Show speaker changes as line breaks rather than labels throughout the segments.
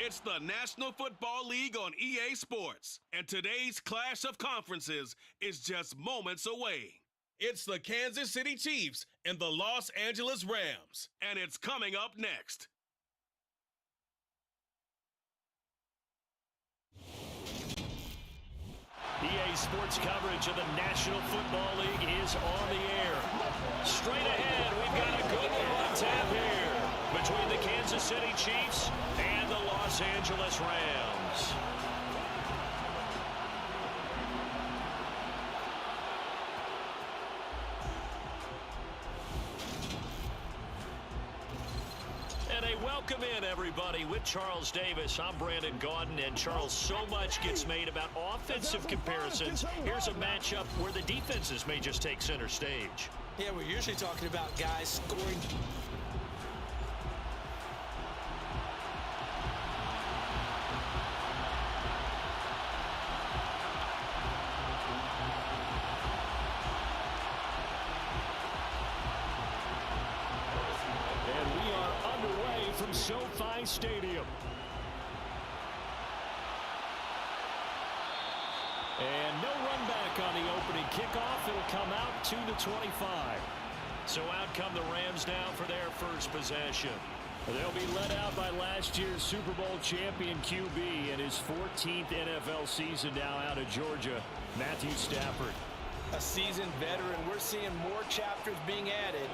It's the National Football League on EA Sports, and today's clash of conferences is just moments away. It's the Kansas City Chiefs and the Los Angeles Rams, and it's coming up next.
EA Sports coverage of the National Football League is on the air. Straight ahead, we've got a good one on tap here between the Kansas City Chiefs and the Los Angeles Rams. And a welcome in, everybody, with Charles Davis. I'm Brandon Gaudin, and Charles, so much gets made about offensive comparisons. Here's a matchup where the defenses may just take center stage.
Yeah, we're usually talking about guys scoring.
From SoFi Stadium. And no run back on the opening kickoff. It'll come out to the 25. So out come the Rams now for their first possession. They'll be led out by last year's Super Bowl champion QB in his 14th NFL season now out of Georgia, Matthew Stafford.
A seasoned veteran. We're seeing more chapters being added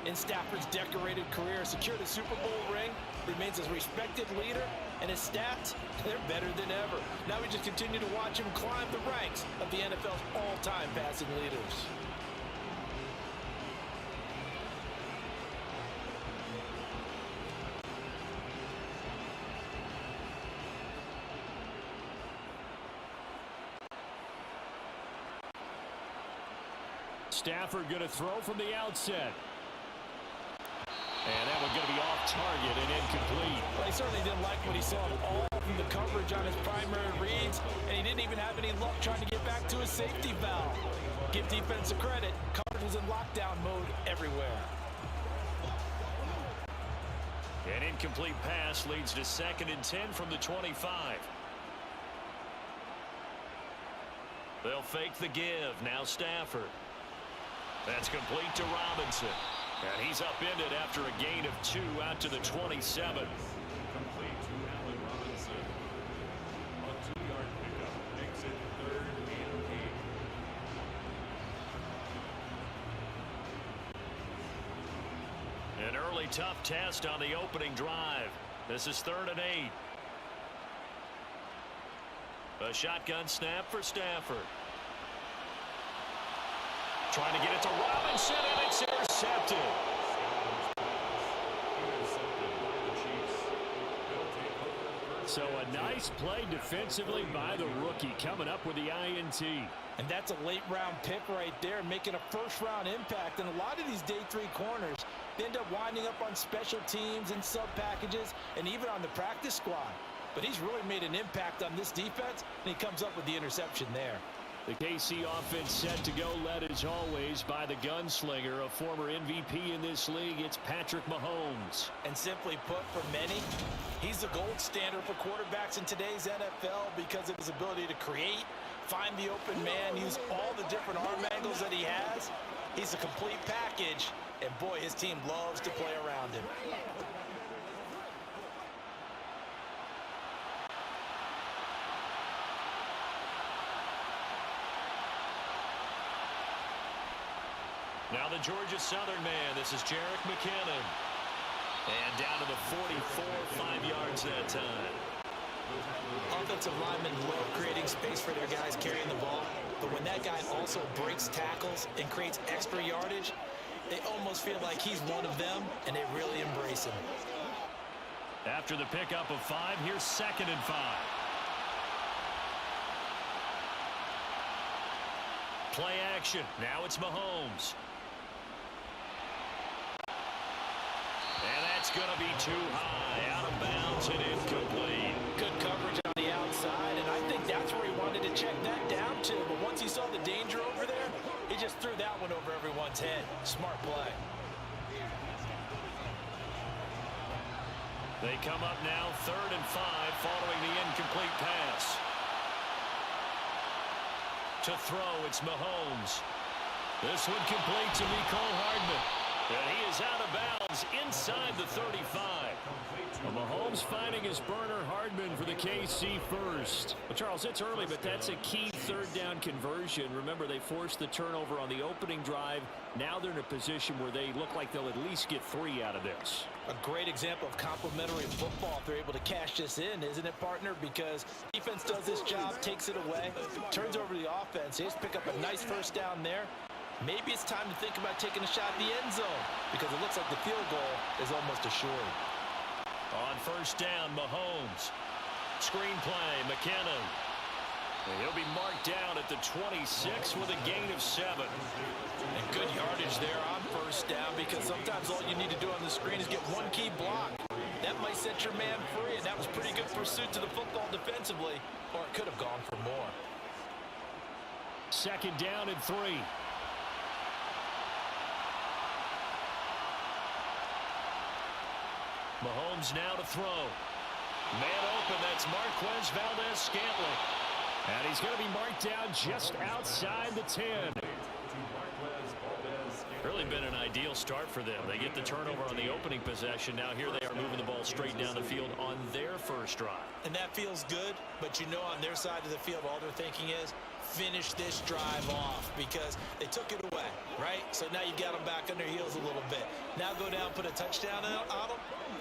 in Stafford's decorated career. Secured a Super Bowl ring, remains a respected leader, and his stats, they're better than ever. Now we just continue to watch him climb the ranks of the NFL's all-time passing leaders.
Stafford going to throw from the outset. And that one's going to be off target and incomplete.
Well, he certainly didn't like what he saw all from the coverage on his primary reads, and he didn't even have any luck trying to get back to his safety valve. Give defensive credit. Coverage was in lockdown mode everywhere.
An incomplete pass leads to 2nd and 10 from the 25. They'll fake the give. Now Stafford. That's complete to Robinson. And he's upended after a gain of 2 out to the 27.
Complete to Allen Robinson. A 2-yard pickup makes it 3rd and 8.
An early tough test on the opening drive. This is 3rd and 8. A shotgun snap for Stafford. Trying to get it to Robinson, and it's intercepted. So a nice play defensively by the rookie, coming up with the INT.
And that's a late-round pick right there, making a first-round impact. And a lot of these day 3 corners, they end up winding up on special teams and sub-packages and even on the practice squad. But he's really made an impact on this defense, and he comes up with the interception there.
The KC offense set to go, led as always by the gunslinger, a former MVP in this league. It's Patrick Mahomes.
And simply put, for many, he's the gold standard for quarterbacks in today's NFL because of his ability to create, find the open man, use all the different arm angles that he has. He's a complete package, and boy, his team loves to play around him.
Now the Georgia Southern man, this is Jerick McKinnon. And down to the 44, 5 yards that time.
Offensive linemen love creating space for their guys carrying the ball, but when that guy also breaks tackles and creates extra yardage, they almost feel like he's one of them, and they really embrace him.
After the pickup of 5, here's 2nd and 5. Play action. Now it's Mahomes. And that's going to be too high. Out of bounds and incomplete.
Good coverage on the outside, and I think that's where he wanted to check that down to. But once he saw the danger over there, he just threw that one over everyone's head. Smart play.
They come up now 3rd and 5 following the incomplete pass. To throw, it's Mahomes. This one complete to Mecole Hardman. And he is out of bounds inside the 35. Well, Mahomes finding his burner. Hardman for the KC first. Well, Charles, it's early, but that's a key 3rd down conversion. Remember, they forced the turnover on the opening drive. Now they're in a position where they look like they'll at least get 3 out of this.
A great example of complementary football if they're able to cash this in, isn't it, partner? Because defense does this job, takes it away, turns over the offense. They just pick up a nice 1st down there. Maybe it's time to think about taking a shot at the end zone because it looks like the field goal is almost assured.
On 1st down, Mahomes. Screen play, McKinnon. And he'll be marked down at the 26 with a gain of 7.
And good yardage there on 1st down because sometimes all you need to do on the screen is get one key block. That might set your man free, and that was pretty good pursuit to the football defensively, or it could have gone for more.
2nd down and 3. Mahomes now to throw. Man open, that's Marquez Valdez-Scantling. And he's going to be marked down just outside the 10. Really been an ideal start for them. They get the turnover on the opening possession. Now here they are moving the ball straight down the field on their 1st drive.
And that feels good, but you know on their side of the field all they're thinking is finish this drive off because they took it away, right? So now you've got them back on their heels a little bit. Now go down, put a touchdown on them.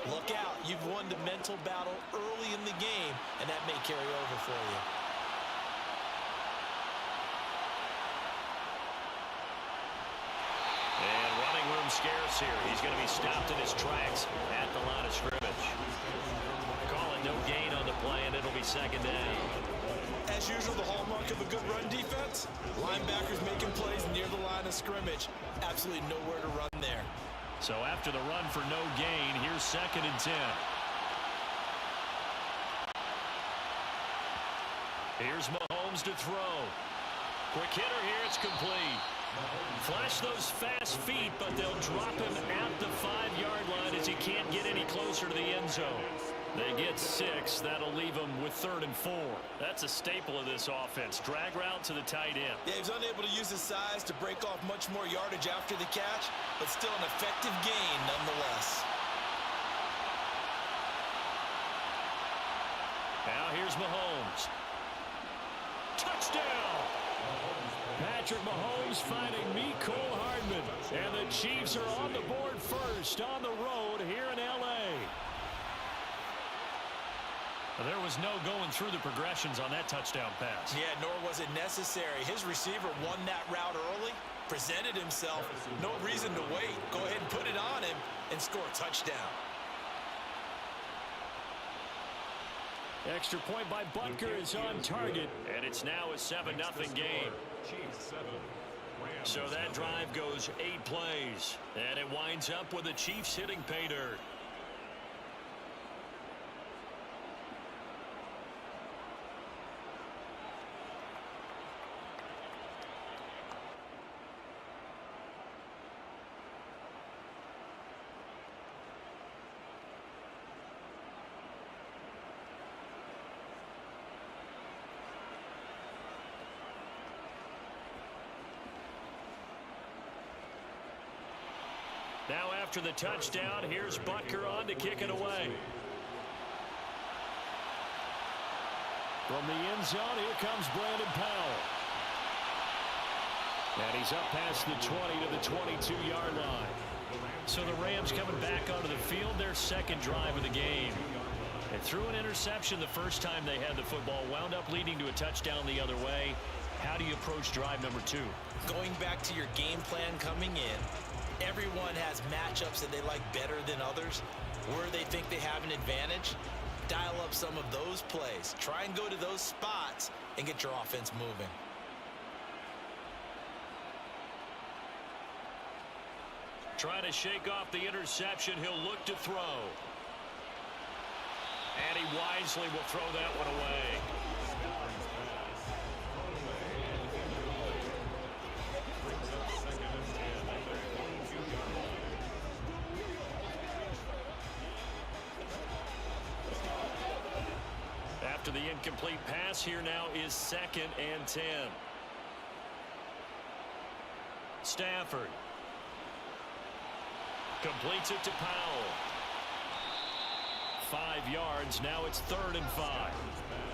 Look out. You've won the mental battle early in the game, and that may carry over for you.
And running room scarce here. He's going to be stopped in his tracks at the line of scrimmage. Call it no gain on the play, and it'll be 2nd down.
As usual, the hallmark of a good run defense, linebackers making plays near the line of scrimmage. Absolutely nowhere to run there.
So after the run for no gain, here's 2nd and 10. Here's Mahomes to throw. Quick hitter here, it's complete. Flash those fast feet, but they'll drop him at the 5-yard line as he can't get any closer to the end zone. They get 6. That'll leave them with 3rd and 4. That's a staple of this offense. Drag route to the tight end.
Yeah, he was unable to use his size to break off much more yardage after the catch, but still an effective gain nonetheless.
Now here's Mahomes. Touchdown! Patrick Mahomes finding Mecole Hardman. And the Chiefs are on the board first on the road here in L.A. There was no going through the progressions on that touchdown pass.
Yeah, nor was it necessary. His receiver won that route early, presented himself. No reason to wait. Go ahead and put it on him and score a touchdown.
Extra point by Butker is on target, and it's now a 7-0 game. So that drive goes 8 plays, and it winds up with the Chiefs hitting pay dirt. Now after the touchdown, here's Butker on to kick it away. From the end zone, here comes Brandon Powell. And he's up past the 20 to the 22-yard line. So the Rams coming back onto the field, their 2nd drive of the game. And threw an interception the first time they had the football, wound up leading to a touchdown the other way. How do you approach drive number 2?
Going back to your game plan coming in, everyone has matchups that they like better than others. Where they think they have an advantage, dial up some of those plays. Try and go to those spots and get your offense moving.
Trying to shake off the interception. He'll look to throw. And he wisely will throw that one away. the incomplete pass. Here now is 2nd and 10. Stafford completes it to Powell. 5 yards. Now it's 3rd and 5.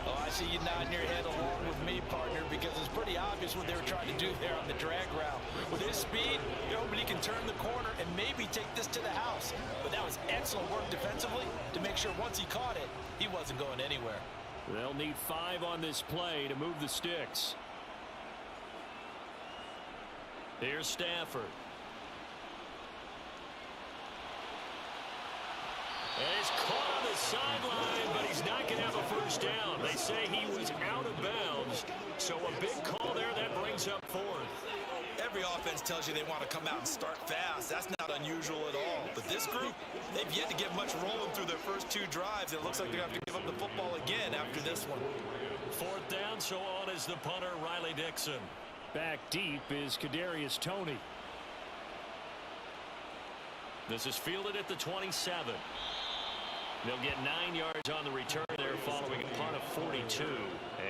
Oh, I see you nodding your head along with me, partner, because it's pretty obvious what they were trying to do there on the drag route. With his speed, they're hoping he can turn the corner and maybe take this to the house. But that was excellent work defensively to make sure once he caught it, he wasn't going anywhere.
They'll need 5 on this play to move the sticks. Here's Stafford. And he's caught on the sideline, but he's not going to have a first down. They say he was out of bounds. So a big call there that brings up 4th.
Every offense tells you they want to come out and start fast. That's not unusual at all. But this group, they've yet to get much rolling through their first 2 drives. It looks like they're going to have to give up the football again after this one.
4th down, so on is the punter, Riley Dixon. Back deep is Kadarius Toney. This is fielded at the 27. They'll get 9 yards on the return there following a punt of 42.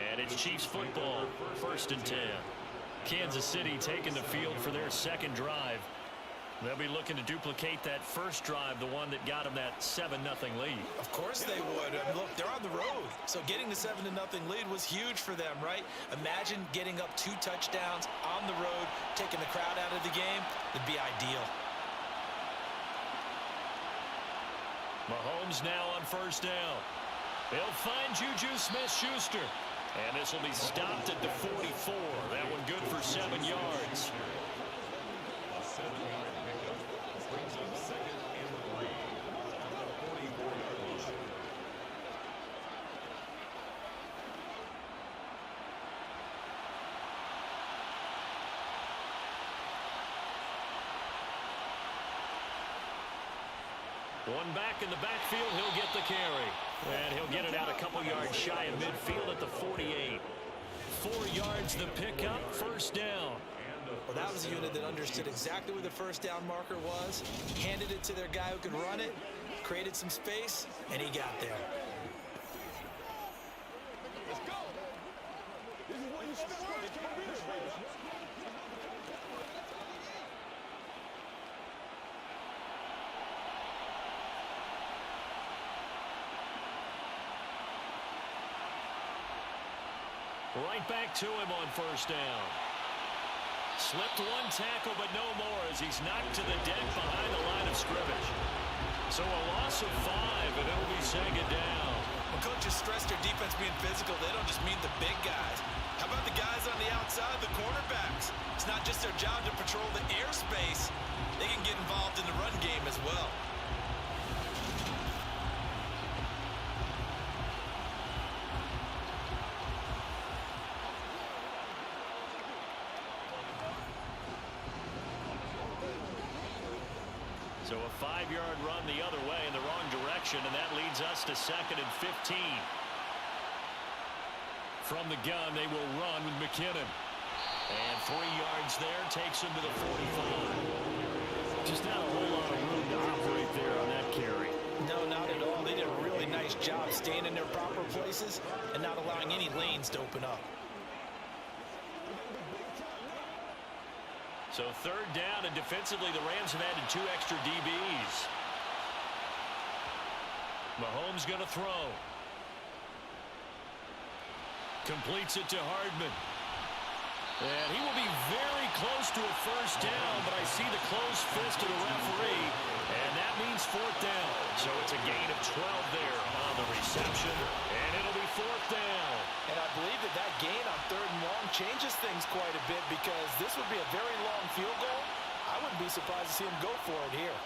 And it's Chiefs football, 1st and 10. Kansas City taking the field for their 2nd drive. They'll be looking to duplicate that first drive, the one that got them that 7-0 lead.
Of course they would. And look, they're on the road. So getting the 7-0 lead was huge for them, right? Imagine getting up 2 touchdowns on the road, taking the crowd out of the game. It'd be ideal.
Mahomes now on 1st down. They'll find Juju Smith-Schuster. And this will be stopped at the 44. That one good for 7 yards.
A 7-yard pickup brings up 2nd and 3. On the 44-yard line.
One back in the backfield, he'll get the carry. And he'll get it out a couple yards shy of midfield at the 48. 4 yards the pickup, 1st down.
Well, that was a unit that understood exactly where the 1st down marker was, handed it to their guy who could run it, created some space, and he got there.
Let's go. This is what you
Right back to him on 1st down. Slipped 1 tackle, but no more as he's knocked to the deck behind the line of scrimmage. So a loss of 5, and it'll be 2nd down.
When coaches stress their defense being physical, they don't just mean the big guys. How about the guys on the outside, the cornerbacks? It's not just their job to patrol the airspace. They can get involved in the run game as well.
So a 5-yard run the other way in the wrong direction, and that leads us to 2nd and 15. From the gun, they will run with McKinnon. And 3 yards there takes him to the 45. Just not a whole lot of room to operate there on that carry.
No, not at all. They did a really nice job staying in their proper places and not allowing any lanes to open up.
So 3rd down, and defensively, the Rams have added 2 extra DBs. Mahomes going to throw. Completes it to Hardman. And he will be very close to a 1st down, but I see the closed fist of the referee, and that means 4th down. So it's a gain of 12 there on the reception, and it'll be 4th down.
And I believe that gain on 3rd and long changes things quite a bit, because this would be a very long field goal. I wouldn't be surprised to see him go for it here.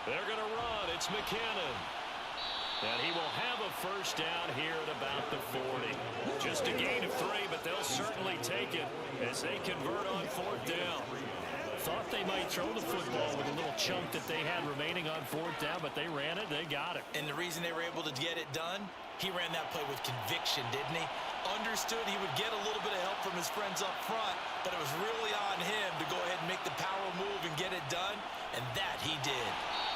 They're going to run. It's McKinnon. And he will have a 1st down here at about the 40. Just a gain of 3, but they'll certainly take it as they convert on 4th down. Thought they might throw the football with a little chunk that they had remaining on fourth down, but they ran it. They got it.
And the reason they were able to get it done, he ran that play with conviction, didn't he? Understood he would get a little bit of help from his friends up front, but it was really on him to go ahead and make the power move and get it done, and that he did.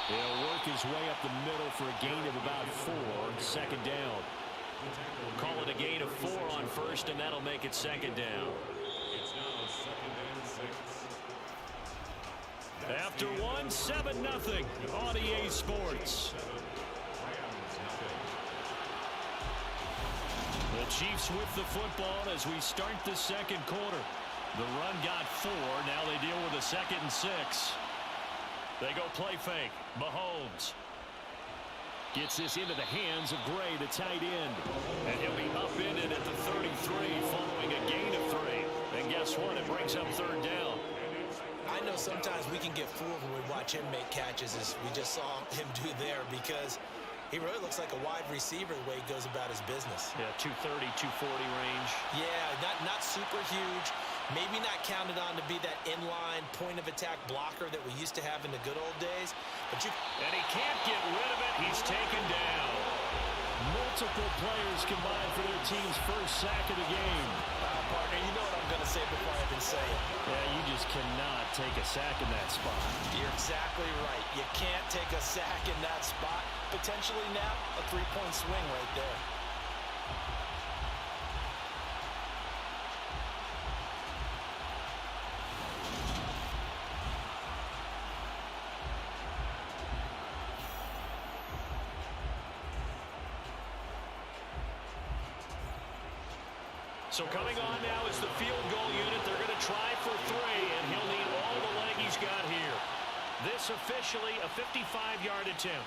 He'll work his way up the middle for a gain of about 4, second down. Call it a gain of 4 on first, and that'll make it second down.
It's now 2nd and 6.
After 1, 7-0 on EA Sports. The Chiefs with the football as we start the second quarter. The run got 4. Now they deal with a 2nd and 6. They go play fake. Mahomes gets this into the hands of Gray, the tight end. And he'll be upended at the 33 following a gain of 3. And guess what? It brings up third down.
I know sometimes we can get fooled when we watch him make catches, as we just saw him do there, because he really looks like a wide receiver the way he goes about his business.
Yeah, 230, 240 range.
Yeah, not super huge. Maybe not counted on to be that inline point-of-attack blocker that we used to have in the good old days. But
and he can't get rid of it. He's taken down. Multiple players combined for their team's first sack of the game.
Partner, you know what I'm going to say before I even say it.
Yeah, you just cannot take a sack in that spot.
You're exactly right. You can't take a sack in that spot. Potentially now a 3-point swing right there.
So coming on now is the field goal unit. They're going to try for 3, and he'll need all the leg he's got here. This officially a 55-yard attempt.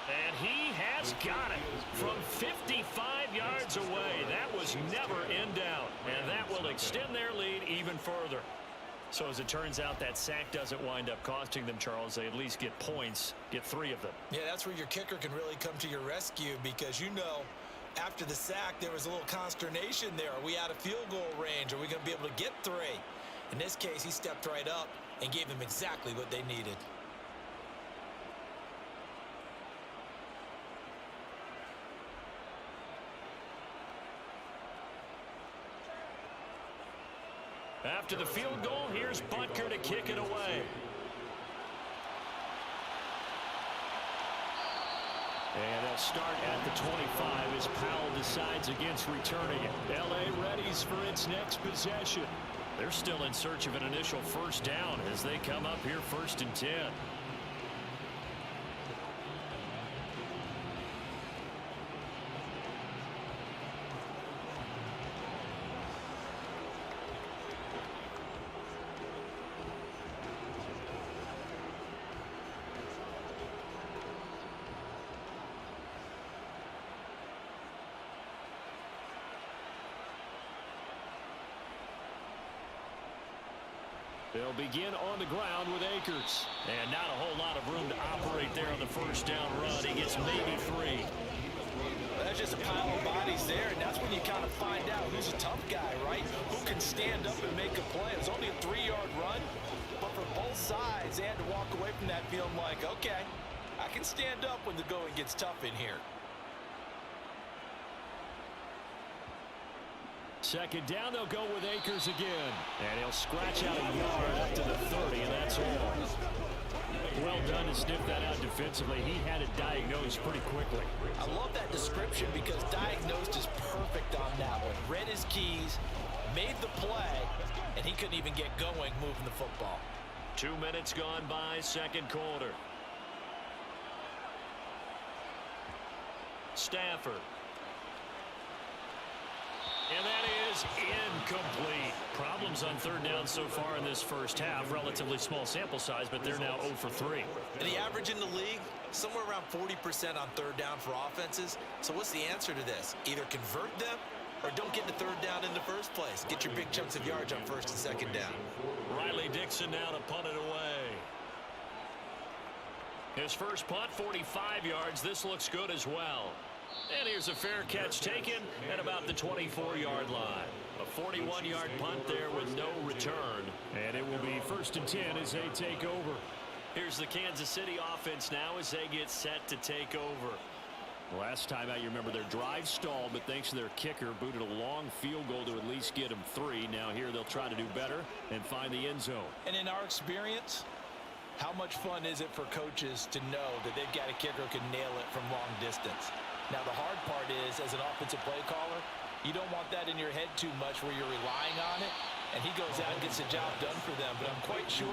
And he has got it from 55 yards away. That was never in doubt, and that will extend their lead even further. So as it turns out, that sack doesn't wind up costing them, Charles. They at least get points, get 3 of them. Yeah, that's where your kicker can really come to your rescue, because you know, after the sack, there was a little consternation there. Are we out of field goal range? Are we going to be able to get 3? In this case, he stepped right up and gave them exactly what they needed. After the field goal, here's Butker to kick it away. And they'll start at the 25 as Powell decides against returning it. L.A. readies for its next possession. They're still in search of an initial first down as they come up here 1st and 10. They'll begin on the ground with Akers. And not a whole lot of room to operate there on the first down run. He gets maybe 3.
Well, that's just a pile of bodies there, and that's when you kind of find out who's a tough guy, right? Who can stand up and make a play. It's only a 3-yard run, but for both sides, they had to walk away from that feeling like, okay, I can stand up when the going gets tough in here.
Second down, they'll go with Akers again. And he'll scratch out a yard up to the 30, and that's all. Well done to sniff that out defensively. He had it diagnosed pretty quickly.
I love that description because diagnosed is perfect on that one. Read his keys, made the play, and he couldn't even get going moving the football.
2 minutes gone by, second quarter. Stafford. And that is incomplete. Problems on third down so far in this first half. Relatively small sample size, but they're now 0 for 3.
And the average in the league, somewhere around 40% on third down for offenses. So what's the answer to this? Either convert them or don't get the third down in the first place. Get your big chunks of yards on first and second down.
Riley Dixon now to punt it away. His first punt, 45 yards. This looks good as well. And here's a fair catch taken at about the 24-yard line. A 41-yard punt there with no return. And it will be 1st and 10 as they take over. Here's the Kansas City offense now as they get set to take over. Last time out, you remember their drive stalled, but thanks to their kicker, booted a long field goal to at least get them 3. Now here they'll try to do better and find the end zone.
And in our experience, how much fun is it for coaches to know that they've got a kicker who can nail it from long distance? Now, the hard part is, as an offensive play caller, you don't want that in your head too much where you're relying on it. And he goes out and gets the job done for them. But I'm quite sure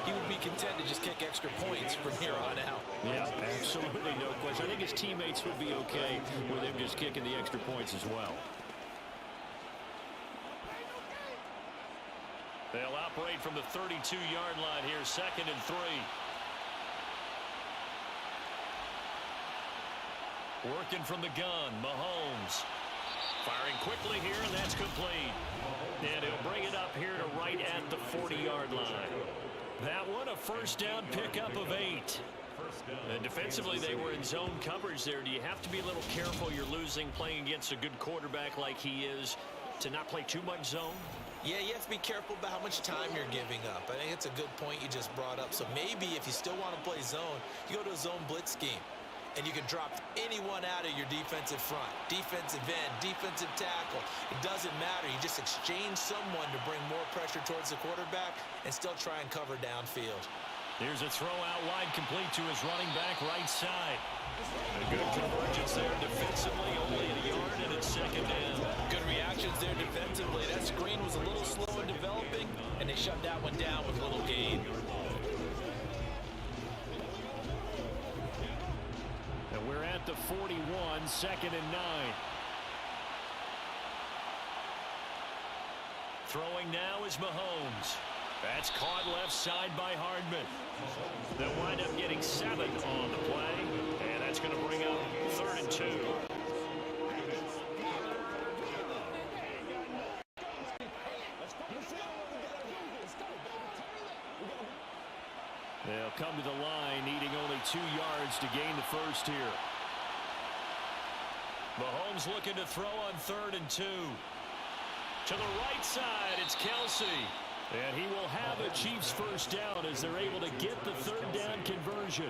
he would be content to just kick extra points from here on out.
Yeah, absolutely, no question. I think his teammates would be okay with him just kicking the extra points as well. They'll operate from the 32-yard line here, 2nd and 3. Working from the gun, Mahomes. Firing quickly here, and that's complete. And he'll bring it up here to right at the 40-yard line. That one, a 1st down pickup of 8. And defensively, they were in zone coverage there. Do you have to be a little careful you're losing playing against a good quarterback like he is to not play too much zone?
Yeah, you have to be careful about how much time you're giving up. I think it's a good point you just brought up. So maybe if you still want to play zone, you go to a zone blitz scheme. And you can drop anyone out of your defensive front, defensive end, defensive tackle. It doesn't matter. You just exchange someone to bring more pressure towards the quarterback and still try and cover downfield.
Here's a throw out wide, complete to his running back right side. A good convergence there defensively, only a yard, and it's 2nd down.
Good reactions there defensively. That screen was a little slow in developing, and they shut that one down with little gain.
We're at the 41, 2nd and 9. Throwing now is Mahomes. That's caught left side by Hardman. They'll wind up getting 7 on the play, and that's going to bring up 3rd and 2. They'll come to the line, needing only 2 yards to gain the 1st here. Mahomes looking to throw on 3rd and 2. To the right side, it's Kelsey. And he will have a Chiefs 1st down as they're able to get the 3rd down conversion.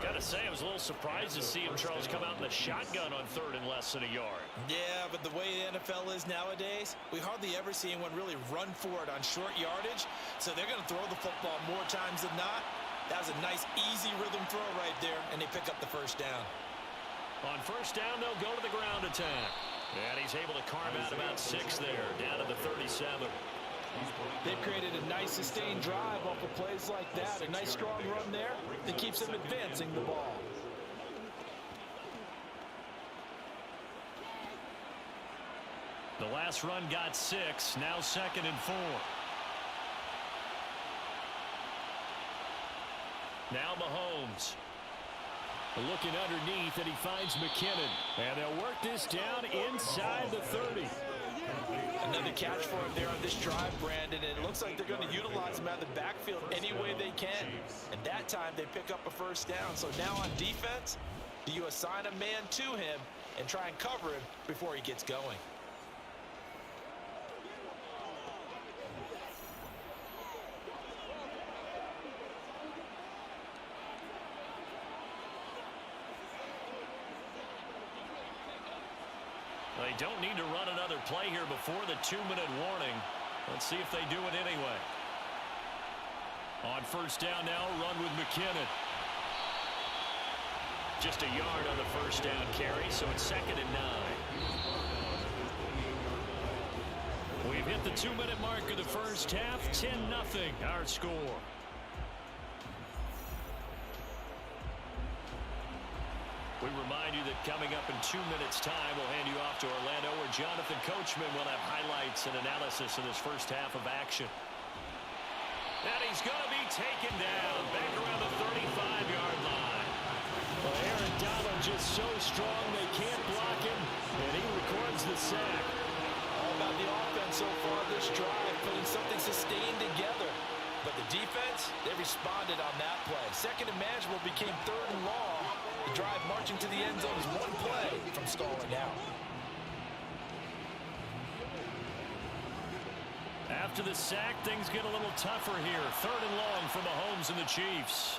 Gotta say, I was a little surprised to see him, Charles, come out in the shotgun on 3rd and less than a yard.
Yeah, but the way the NFL is nowadays, we hardly ever see anyone really run for it on short yardage. So they're going to throw the football more times than not. That was a nice, easy rhythm throw right there, and they pick up the 1st down.
On 1st down, they'll go to the ground attack. And he's able to carve out about 6 there, down to the 37.
They've created a nice sustained drive off of plays like that. A nice strong run there that keeps them advancing the ball.
The last run got 6. Now 2nd and 4. Now Mahomes. Looking underneath, and he finds McKinnon. And they'll work this down inside the 30.
Another catch for him there on this drive, Brandon. And it looks like they're going to utilize him out of the backfield any way they can. And that time they pick up a 1st down. So now on defense, do you assign a man to him and try and cover him before he gets going?
They don't need to run another play here before the 2-minute warning. Let's see if they do it anyway. On 1st down now, run with McKinnon. Just a yard on the 1st down carry, so it's 2nd and 9. We've hit the 2-minute mark of the 1st half, 10-0 our score. We remind you that coming up in 2 minutes' time, we'll hand you off to Orlando, where Jonathan Coachman will have highlights and analysis of this 1st half of action. And he's going to be taken down back around the 35-yard line. Well, Aaron Donald just so strong they can't block him, and he records the sack.
All about the offense so far this drive, putting something sustained together. But the defense, they responded on that play. 2nd and manageable became 3rd and long. The drive marching to the end zone is one play from stalling out.
After the sack, things get a little tougher here. 3rd and long for Mahomes and the Chiefs.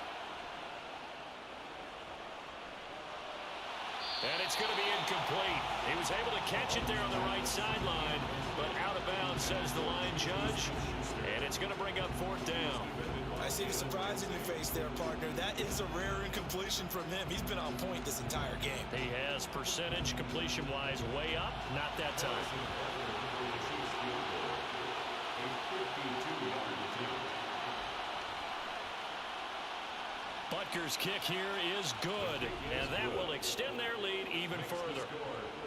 And it's going to be incomplete. He was able to catch it there on the right sideline, but out of bounds, says the line judge. And it's going to bring up 4th down.
I see the surprise in your face there, partner. That is a rare incompletion from him. He's been on point this entire game.
He has percentage completion-wise way up. Not that time. Butker's kick here is good, and that will extend their lead even further.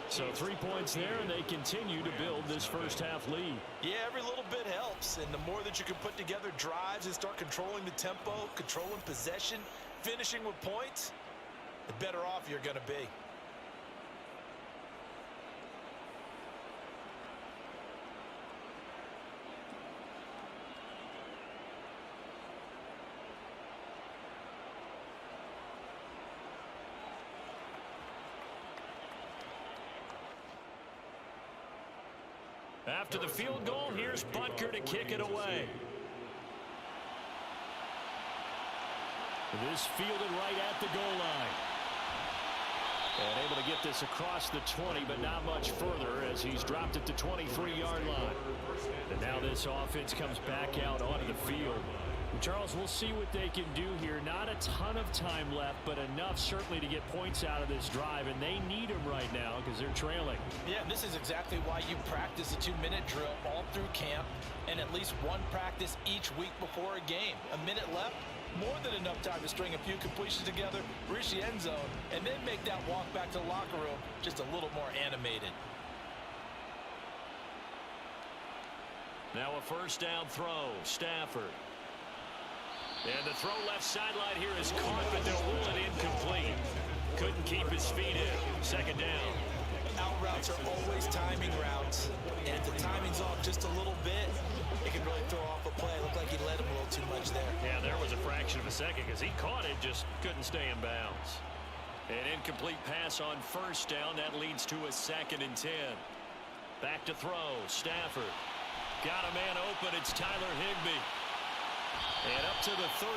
So 3 points there, and they continue to build this first half lead.
Yeah, every little bit helps, and the more that you can put together drives and start controlling the tempo, controlling possession, finishing with points, the better off you're going to be.
After the field goal, here's Butker to kick it away. This fielded right at the goal line. And able to get this across the 20, but not much further as he's dropped it to 23-yard line. And now this offense comes back out onto the field. Charles, we'll see what they can do here. Not a ton of time left, but enough certainly to get points out of this drive, and they need them right now because they're trailing.
Yeah, and this is exactly why you practice a 2-minute drill all through camp and at least one practice each week before a game. A minute left, more than enough time to string a few completions together, reach the end zone, and then make that walk back to the locker room just a little more animated.
Now a first down throw, Stafford. And the throw left sideline here is caught, but they'll rule it incomplete. Couldn't keep his feet in. 2nd down.
Out routes are always timing routes, and if the timing's off just a little bit, it can really throw off a play. It looked like he led him a little too much there.
Yeah, there was a fraction of a second because he caught it, just couldn't stay in bounds. An incomplete pass on first down. That leads to a 2nd and 10. Back to throw. Stafford. Got a man open. It's Tyler Higbee. And up to the 35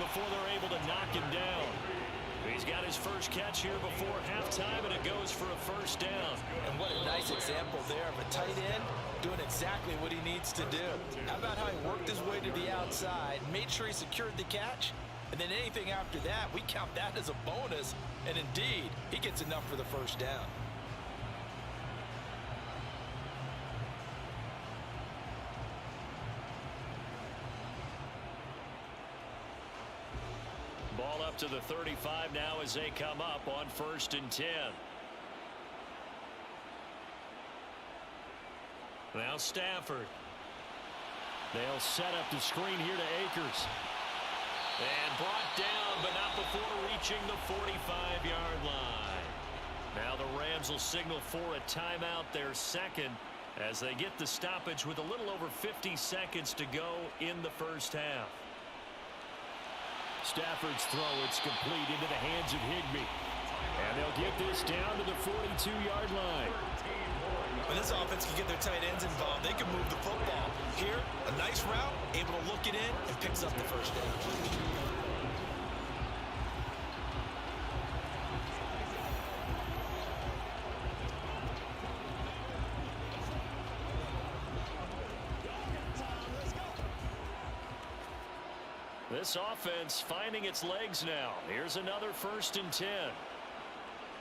before they're able to knock him down. He's got his first catch here before halftime, and it goes for a first down.
And what a nice example there of a tight end doing exactly what he needs to do. How about how he worked his way to the outside, made sure he secured the catch, and then anything after that, we count that as a bonus. And indeed, he gets enough for the first down.
Ball up to the 35 now as they come up on 1st and 10. Now Stafford. They'll set up the screen here to Akers. And brought down, but not before reaching the 45-yard line. Now the Rams will signal for a timeout, their 2nd, as they get the stoppage with a little over 50 seconds to go in the first half. Stafford's throw, it's complete into the hands of Higbee. And they'll get this down to the 42-yard line.
When this offense can get their tight ends involved, they can move the football. Here, a nice route, able to look it in, and picks up the first down.
This offense finding its legs now. Here's another 1st and 10.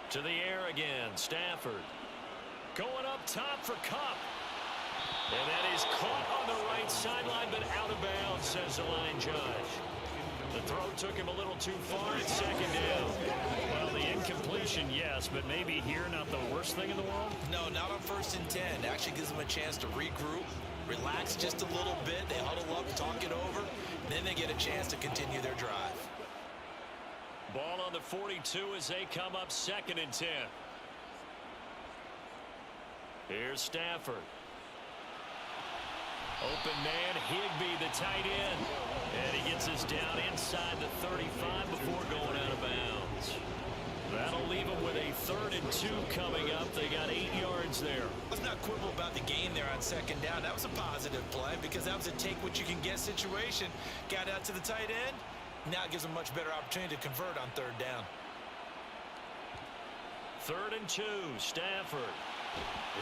To the air again, Stafford. Going up top for Kupp. And that is caught on the right sideline, but out of bounds, says the line judge. The throw took him a little too far. It's 2nd down. Well, the incompletion, yes, but maybe here not the worst thing in the world?
No, not on 1st and 10. It actually gives them a chance to regroup, relax just a little bit. They huddle up, talk it over. Then they get a chance to continue their drive.
Ball on the 42 as they come up 2nd and 10. Here's Stafford. Open man, Higbee, the tight end. And he gets us down inside the 35 before going out of bounds. 3rd and 2 coming up. They got 8 yards there.
Let's not quibble about the gain there on 2nd down. That was a positive play because that was a take-what-you-can-get situation. Got out to the tight end. Now it gives them a much better opportunity to convert on 3rd down.
3rd and 2, Stafford.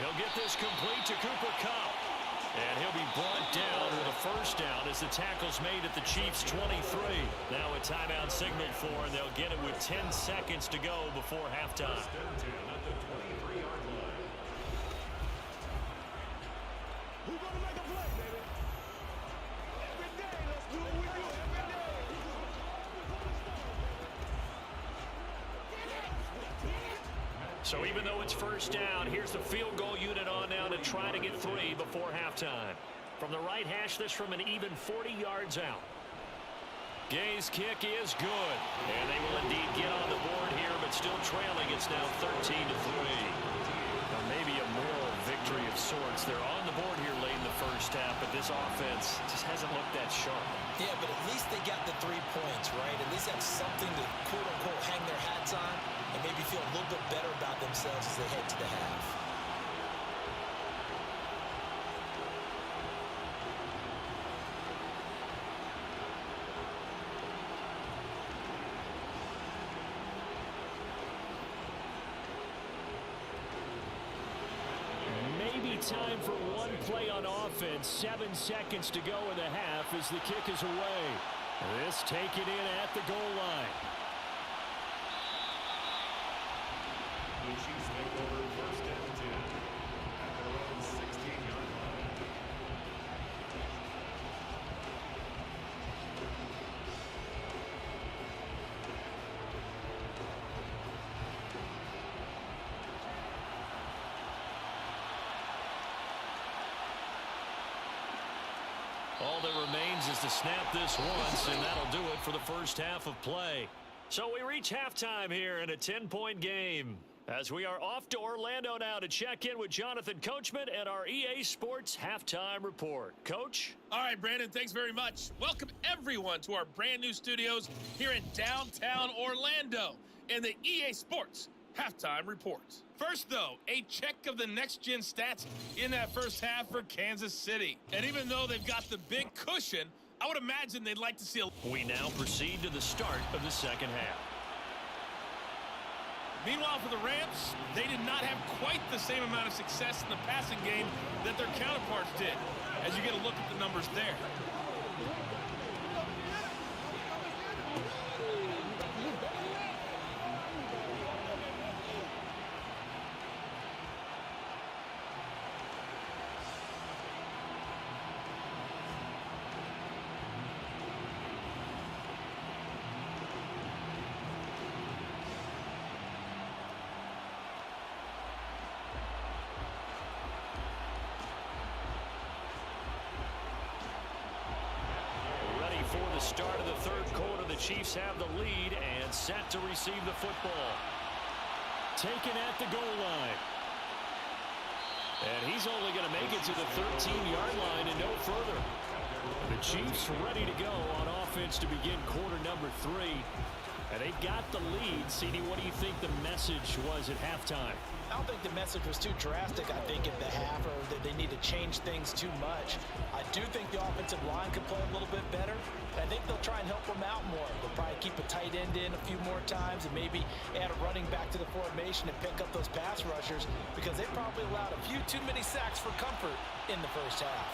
He'll get this complete to Cooper Kupp. And he'll be brought down with a 1st down as the tackle's made at the Chiefs' 23. Now a timeout signaled for, and they'll get it with 10 seconds to go before halftime.
Who's gonna make a play, baby? Every day, let's do it with you. Every day.
So even though it's 1st down, here's the field goal unit on now to try to get 3 before halftime. From the right hash, this from an even 40 yards out. Gay's kick is good. And they will indeed get on the board here, but still trailing. It's now 13-3. Now maybe a moral victory of sorts. They're on the board here late in the 1st half, but this offense just hasn't looked that sharp.
Yeah, but at least they got the 3 points, right? At least have something to, quote-unquote, hang their hats on and maybe feel a little bit better about themselves as they head to the half.
Maybe time for one play on offense. 7 seconds to go in the half as the kick is away. This taken in at the goal line.
The Chiefs take over 1st and 10 at their own 16-yard line.
All that remains is to snap this once, and that'll do it for the 1st half of play. So we reach halftime here in a 10-point game, as we are off to Orlando now to check in with Jonathan Coachman and our EA Sports Halftime Report. Coach?
All right, Brandon, thanks very much. Welcome, everyone, to our brand-new studios here in downtown Orlando in the EA Sports Halftime Report. First, though, a check of the next-gen stats in that 1st half for Kansas City. And even though they've got the big cushion, I would imagine they'd like to see a...
We now proceed to the start of the 2nd half.
Meanwhile, for the Rams, they did not have quite the same amount of success in the passing game that their counterparts did, as you get a look at the numbers there.
For the start of the 3rd quarter, the Chiefs have the lead and set to receive the football. Taken at the goal line. And he's only going to make it to the 13-yard line and no further. The Chiefs ready to go on offense to begin quarter number 3. And they've got the lead. CD, what do you think the message was at halftime?
I don't think the message was too drastic, I think, at the half, or that they need to change things too much. I do think the offensive line could play a little bit better. I think they'll try and help them out more. They'll probably keep a tight end in a few more times and maybe add a running back to the formation and pick up those pass rushers because they probably allowed a few too many sacks for comfort in the 1st half.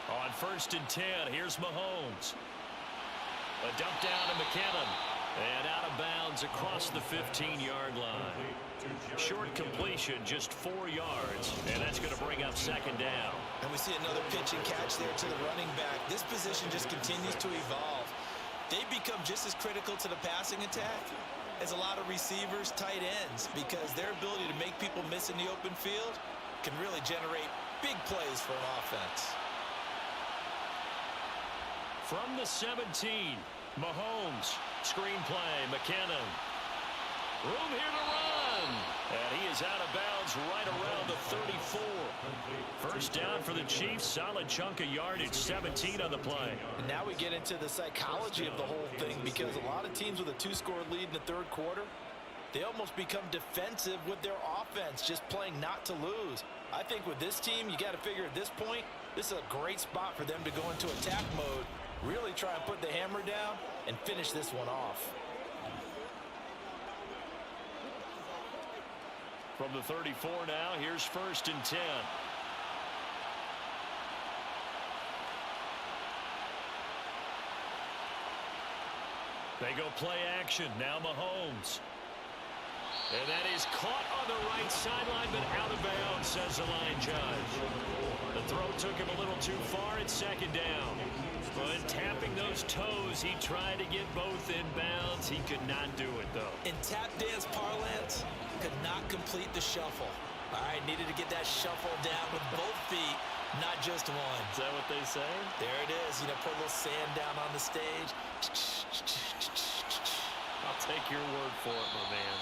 On 1st and 10, here's Mahomes. A dump down to McKinnon. And out of bounds across the 15-yard line. Short completion, just 4 yards, and that's going to bring up 2nd down.
And we see another pitch and catch there to the running back. This position just continues to evolve. They become just as critical to the passing attack as a lot of receivers, tight ends, because their ability to make people miss in the open field can really generate big plays for an offense.
From the 17, Mahomes. Screen play, McKinnon. Room here to run. And he is out of bounds right around the 34. First down for the Chiefs. Solid chunk of yardage, 17 on the play.
And now we get into the psychology of the whole thing, because a lot of teams with a 2-score lead in the third quarter, they almost become defensive with their offense, just playing not to lose. I think with this team, you got to figure at this point, this is a great spot for them to go into attack mode, really try and put the hammer down and finish this one off.
From the 34 now, here's 1st and 10. They go play action. Now Mahomes. And that is caught on the right sideline, but out of bounds, says the line judge. The throw took him a little too far. It's 2nd down. But tapping those toes, he tried to get both in bounds. He could not do it, though.
In tap dance parlance, could not complete the shuffle. All right, needed to get that shuffle down with both feet, not just one.
Is that what they say?
There it is. You know, put a little sand down on the stage.
I'll take your word for it, my man.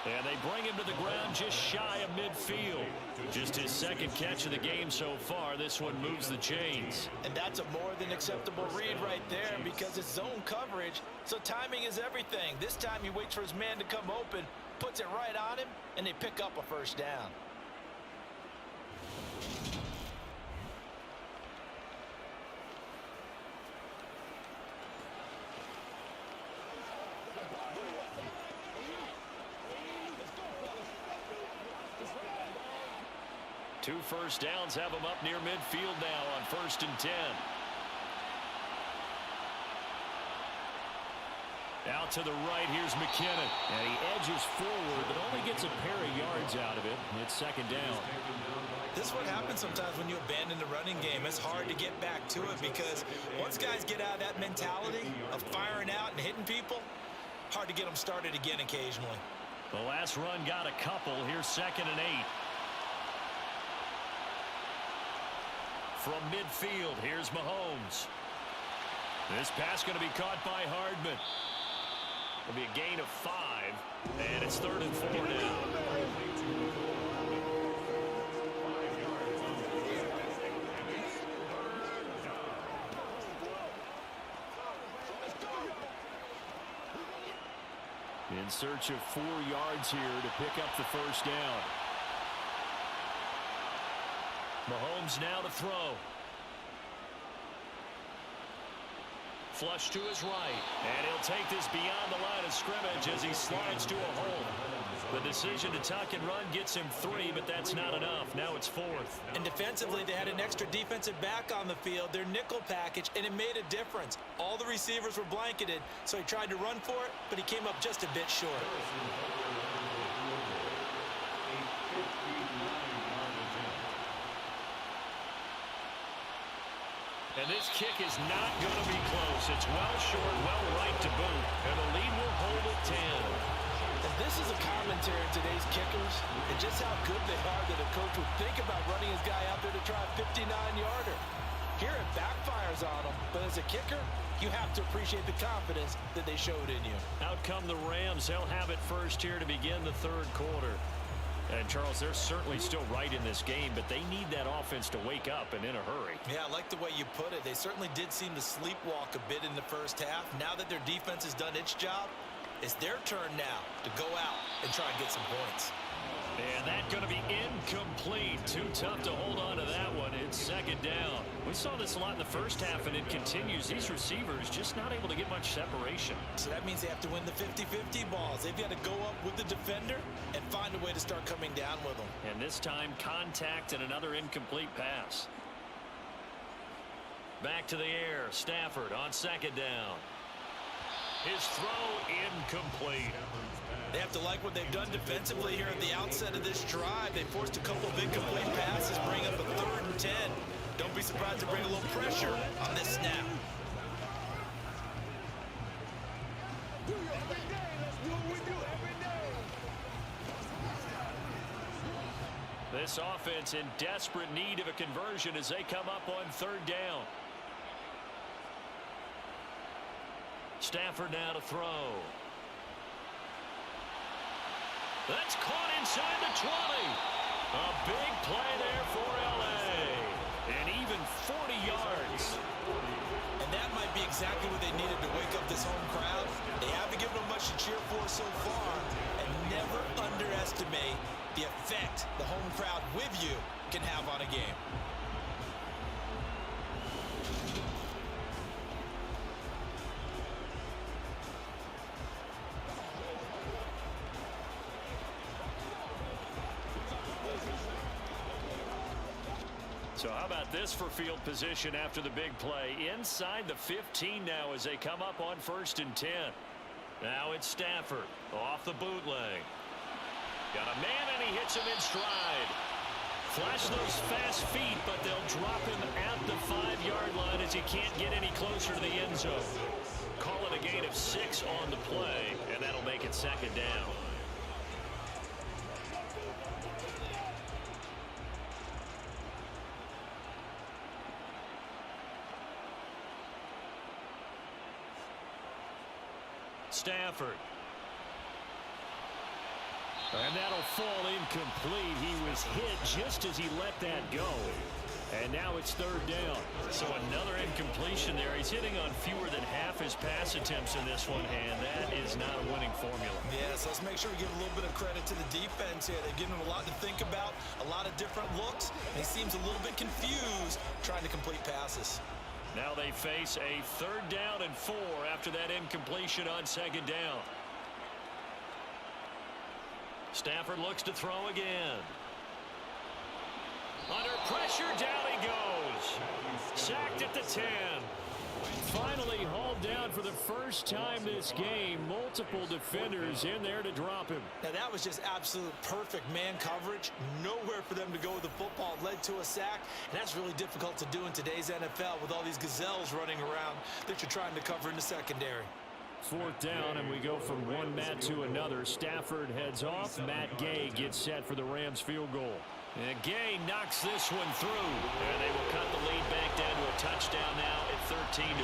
And they bring him to the ground just shy of midfield. Just his 2nd catch of the game so far. This one moves the chains.
And that's a more than acceptable read right there, because it's zone coverage, so timing is everything. This time he waits for his man to come open, puts it right on him, and they pick up a 1st down.
Two 1st downs have him up near midfield now on 1st and 10. Out to the right, here's McKinnon. And he edges forward, but only gets a pair of yards out of it. It's 2nd down.
This is what happens sometimes when you abandon the running game. It's hard to get back to it, because once guys get out of that mentality of firing out and hitting people, hard to get them started again occasionally.
The last run got a couple. Here's 2nd and 8. From midfield, here's Mahomes. This pass going to be caught by Hardman. It'll be a gain of 5, and it's 3rd and 4 now. In search of 4 yards here to pick up the 1st down. Mahomes now to throw. Flush to his right. And he'll take this beyond the line of scrimmage as he slides to a hole. The decision to tuck and run gets him 3, but that's not enough. Now it's 4th.
And defensively, they had an extra defensive back on the field, their nickel package, and it made a difference. All the receivers were blanketed, so he tried to run for it, but he came up just a bit short.
And this kick is not going to be close. It's well short, well right to boot. And the lead will hold at 10.
And this is a commentary on today's kickers and just how good they are that a coach would think about running his guy out there to try a 59-yarder. Here it backfires on him, but as a kicker, you have to appreciate the confidence that they showed in you.
Out come the Rams. They'll have it first here to begin the 3rd quarter. And, Charles, they're certainly still right in this game, but they need that offense to wake up and in a hurry.
Yeah, I like the way you put it. They certainly did seem to sleepwalk a bit in the first half. Now that their defense has done its job, it's their turn now to go out and try and get some points.
And that's going to be incomplete. Too tough to hold on to that one. It's 2nd down. We saw this a lot in the first half, and it continues. These receivers just not able to get much separation.
So that means they have to win the 50-50 balls. They've got to go up with the defender and find a way to start coming down with them.
And this time, contact and another incomplete pass. Back to the air. Stafford on 2nd down. His throw incomplete.
They have to like what they've done defensively here at the outset of this drive. They forced a couple of incomplete passes, bring up a 3rd and 10. Don't be surprised to bring a little pressure on this snap.
Do it every day. Let's do what we do every day.
This offense in desperate need of a conversion as they come up on 3rd down. Stafford now to throw. That's caught inside the 20. A big play there for L.A. And even 40 yards.
And that might be exactly what they needed to wake up this home crowd. They haven't given them much to cheer for so far. And never underestimate the effect the home crowd with you can have on a game.
So how about this for field position after the big play? Inside the 15 now as they come up on 1st and 10. Now it's Stafford off the bootleg. Got a man and he hits him in stride. Flash those fast feet, but they'll drop him at the 5-yard line as he can't get any closer to the end zone. Call it a gain of 6 on the play, and that'll make it 2nd down. Stafford. And that'll fall incomplete. He was hit just as he let that go. And now it's 3rd down. So another incompletion there. He's hitting on fewer than half his pass attempts in this one, and that is not a winning formula.
Yes, let's make sure we give a little bit of credit to the defense here. They've given him a lot to think about, a lot of different looks. And he seems a little bit confused trying to complete passes.
Now they face a 3rd down and 4 after that incompletion on 2nd down. Stafford looks to throw again. Under pressure, down he goes. Sacked at the 10. Finally hauled down for the first time this game. Multiple defenders in there to drop him.
Now that was just absolute perfect man coverage. Nowhere for them to go with the football. Led to a sack. And that's really difficult to do in today's NFL with all these gazelles running around that you're trying to cover in the secondary.
4th down, and we go from one Matt to another. Stafford heads off. Matt Gay gets set for the Rams field goal. And Gay knocks this one through. And they will cut the lead back down to a touchdown now at 13-6.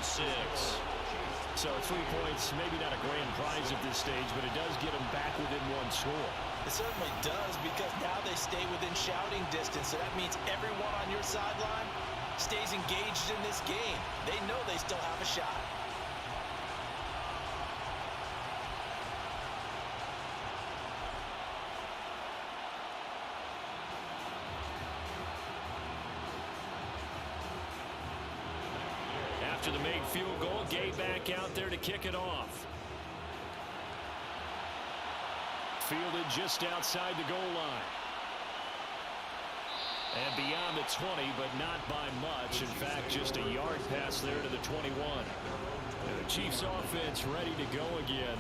So 3 points, maybe not a grand prize at this stage, but it does get them back within 1 score.
It certainly does, because now they stay within shouting distance. So that means everyone on your sideline stays engaged in this game. They know they still have a shot.
After the made field goal, Gay back out there to kick it off. Fielded just outside the goal line. And beyond the 20, but not by much. In fact, just a yard pass there to the 21. And the Chiefs offense ready to go again.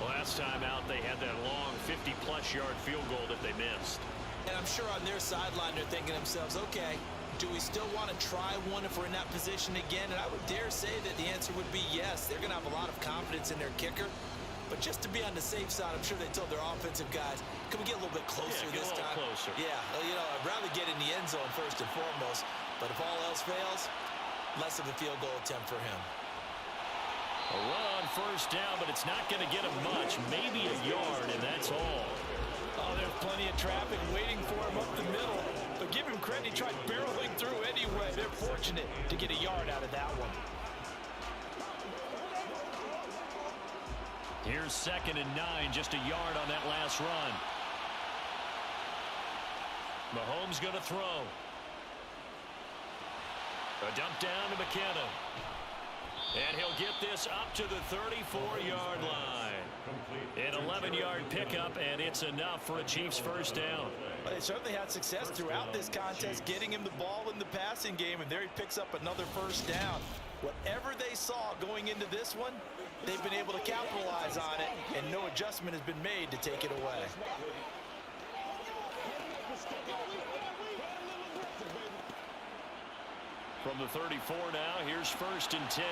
Last time out, they had that long 50-plus yard field goal that they missed.
And I'm sure on their sideline, they're thinking to themselves, okay, do we still want to try one if we're in that position again? And I would dare say that the answer would be yes. They're going to have a lot of confidence in their kicker. But just to be on the safe side, I'm sure they told their offensive guys, can we get a little bit closer this time?
Closer.
Yeah, you know, I'd rather get in the end zone first and foremost. But if all else fails, less of a field goal attempt for him.
A run on 1st down, but it's not going to get him much. Maybe a yard, and that's all.
Oh, there's plenty of traffic waiting for him up the middle. But give him credit, he tried barreling through anyway. They're fortunate to get a yard out of that one.
Here's 2nd and 9, just a yard on that last run. Mahomes going to throw. A dump down to McKinnon. And he'll get this up to the 34-yard line. An 11-yard pickup, and it's enough for a Chiefs 1st down.
Well, they certainly had success throughout this contest, getting him the ball in the passing game, and there he picks up another 1st down. Whatever they saw going into this one, they've been able to capitalize on it, and no adjustment has been made to take it away.
From the 34 now, here's 1st and 10.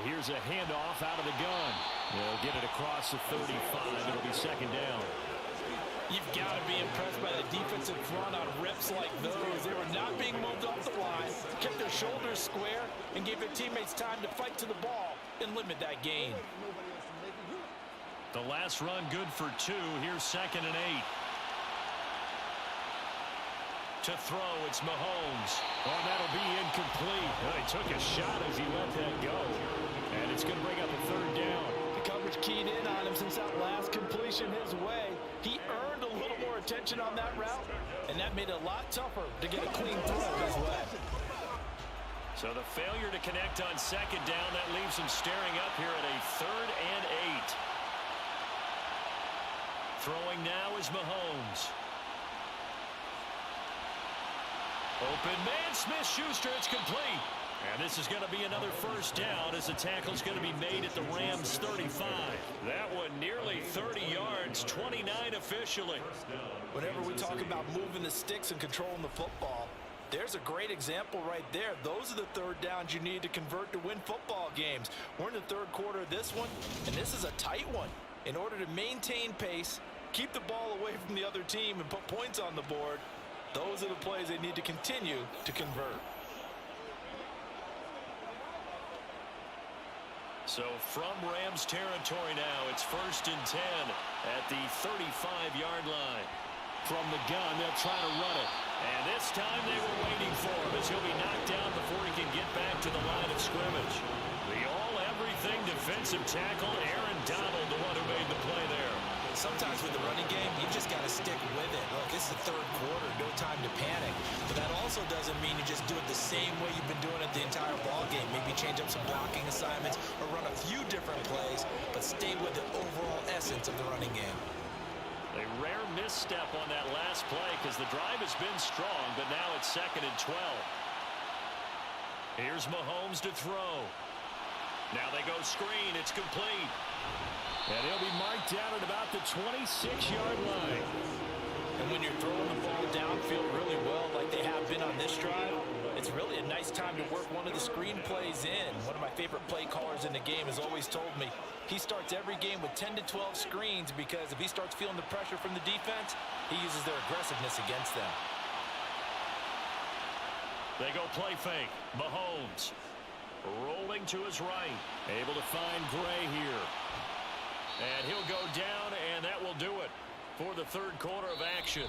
Here's a handoff out of the gun. They'll get it across the 35. It'll be 2nd down.
You've got to be impressed by the defensive front on reps like those. They were not being moved off the line, kept their shoulders square, and gave their teammates time to fight to the ball and limit that gain.
The last run good for 2. Here's 2nd and 8. To throw, it's Mahomes. Oh, that'll be incomplete. Oh, he took a shot as he let that go. And it's going to bring up a 3rd down.
The coverage keyed in on him since that last completion his way. He earned a little more attention on that route, and that made it a lot tougher to get a clean throw his way.
So the failure to connect on 2nd down, that leaves him staring up here at a 3rd and 8. Throwing now is Mahomes. Open man, Smith-Schuster, it's complete. And this is going to be another 1st down as the tackle's going to be made at the Rams' 35. That one nearly 30 yards, 29 officially.
Whenever we talk about moving the sticks and controlling the football, there's a great example right there. Those are the 3rd downs you need to convert to win football games. We're in the 3rd quarter of this one, and this is a tight one. In order to maintain pace, keep the ball away from the other team, and put points on the board, those are the plays they need to continue to convert.
So from Rams territory now, it's 1st and 10 at the 35-yard line. From the gun, they'll try to run it. And this time they were waiting for him as he'll be knocked down before he can get back to the line of scrimmage. The all-everything defensive tackle, Aaron Donald, the one who made the play there.
Sometimes with the running game, you just got to stick with it. Look, it's the 3rd quarter, no time to panic. But that also doesn't mean you just do it the same way you've been doing it the entire ball game. Maybe change up some blocking assignments or run a few different plays, but stay with the overall essence of the running game.
A rare misstep on that last play because the drive has been strong, but now it's 2nd and 12. Here's Mahomes to throw. Now they go screen. It's complete. And he'll be marked down at about the 26-yard line.
And when you're throwing the ball downfield really well like they have been on this drive, it's really a nice time to work one of the screen plays in. One of my favorite play callers in the game has always told me he starts every game with 10 to 12 screens because if he starts feeling the pressure from the defense, he uses their aggressiveness against them.
They go play fake. Mahomes rolling to his right. Able to find Gray here. And he'll go down, and that will do it for the 3rd quarter of action.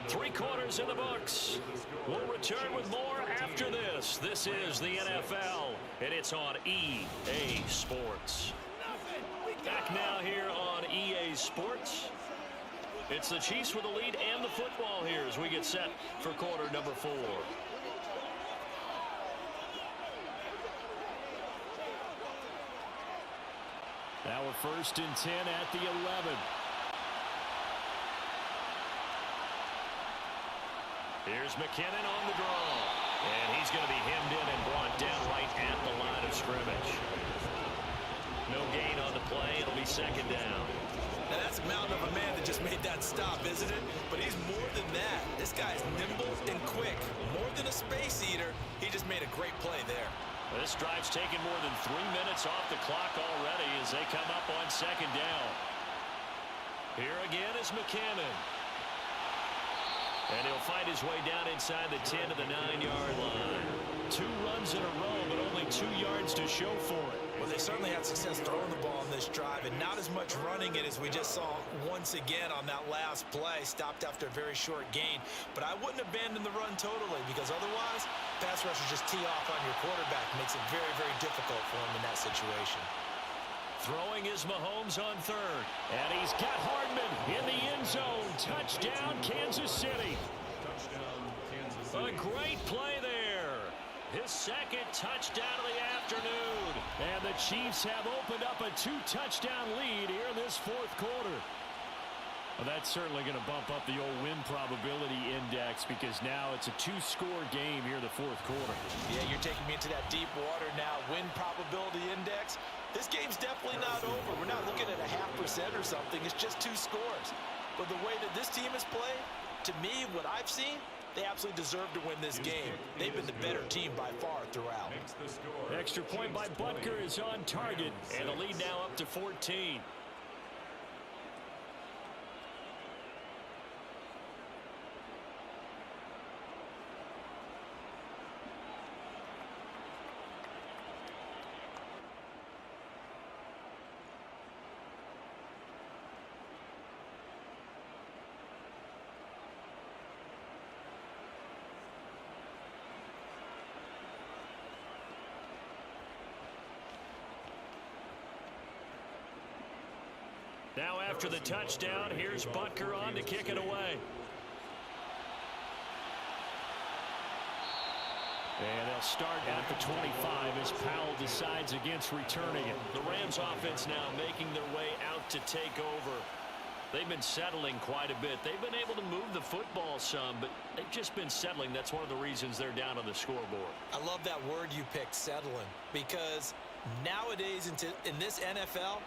3 quarters in the books. We'll return with more after this. This is the NFL, and it's on EA Sports. Back now here on EA Sports. It's the Chiefs with the lead and the football here as we get set for quarter number 4. Now we're 1st and 10 at the 11. Here's McKinnon on the draw. And he's going to be hemmed in and brought down right at the line of scrimmage. No gain on the play. It'll be 2nd down.
Now that's a mountain of a man that just made that stop, isn't it? But he's more than that. This guy's nimble and quick. More than a space eater, he just made a great play there.
This drive's taken more than 3 minutes off the clock already as they come up on 2nd down. Here again is McKinnon. And he'll fight his way down inside the 10 to the 9-yard line. 2 runs in a row, but only 2 yards to show for it.
Well, they certainly had success throwing the ball on this drive, and not as much running it as we just saw once again on that last play. Stopped after a very short gain. But I wouldn't abandon the run totally, because otherwise, pass rushers just tee off on your quarterback. Makes it very, very difficult for him in that situation.
Throwing is Mahomes on 3rd. And he's got Hardman in the end zone. Touchdown, Kansas City. A great play there. His 2nd touchdown of the afternoon. And the Chiefs have opened up a 2-touchdown lead here in this 4th quarter. Well, that's certainly going to bump up the old win probability index because now it's a 2-score game here in the 4th quarter.
Yeah, you're taking me into that deep water now. Win probability index. This game's definitely not over. We're not looking at a 0.5% or something. It's just 2 scores. But the way that this team has played, to me, what I've seen, they absolutely deserve to win this game. They've been the better team by far throughout.
Extra point by Butker is on target, and the lead now up to 14. Now after the touchdown, here's Butker on to kick it away. And they'll start at the 25 as Powell decides against returning it. The Rams offense now making their way out to take over. They've been settling quite a bit. They've been able to move the football some, but they've just been settling. That's one of the reasons they're down on the scoreboard.
I love that word you picked, settling, because nowadays in this NFL,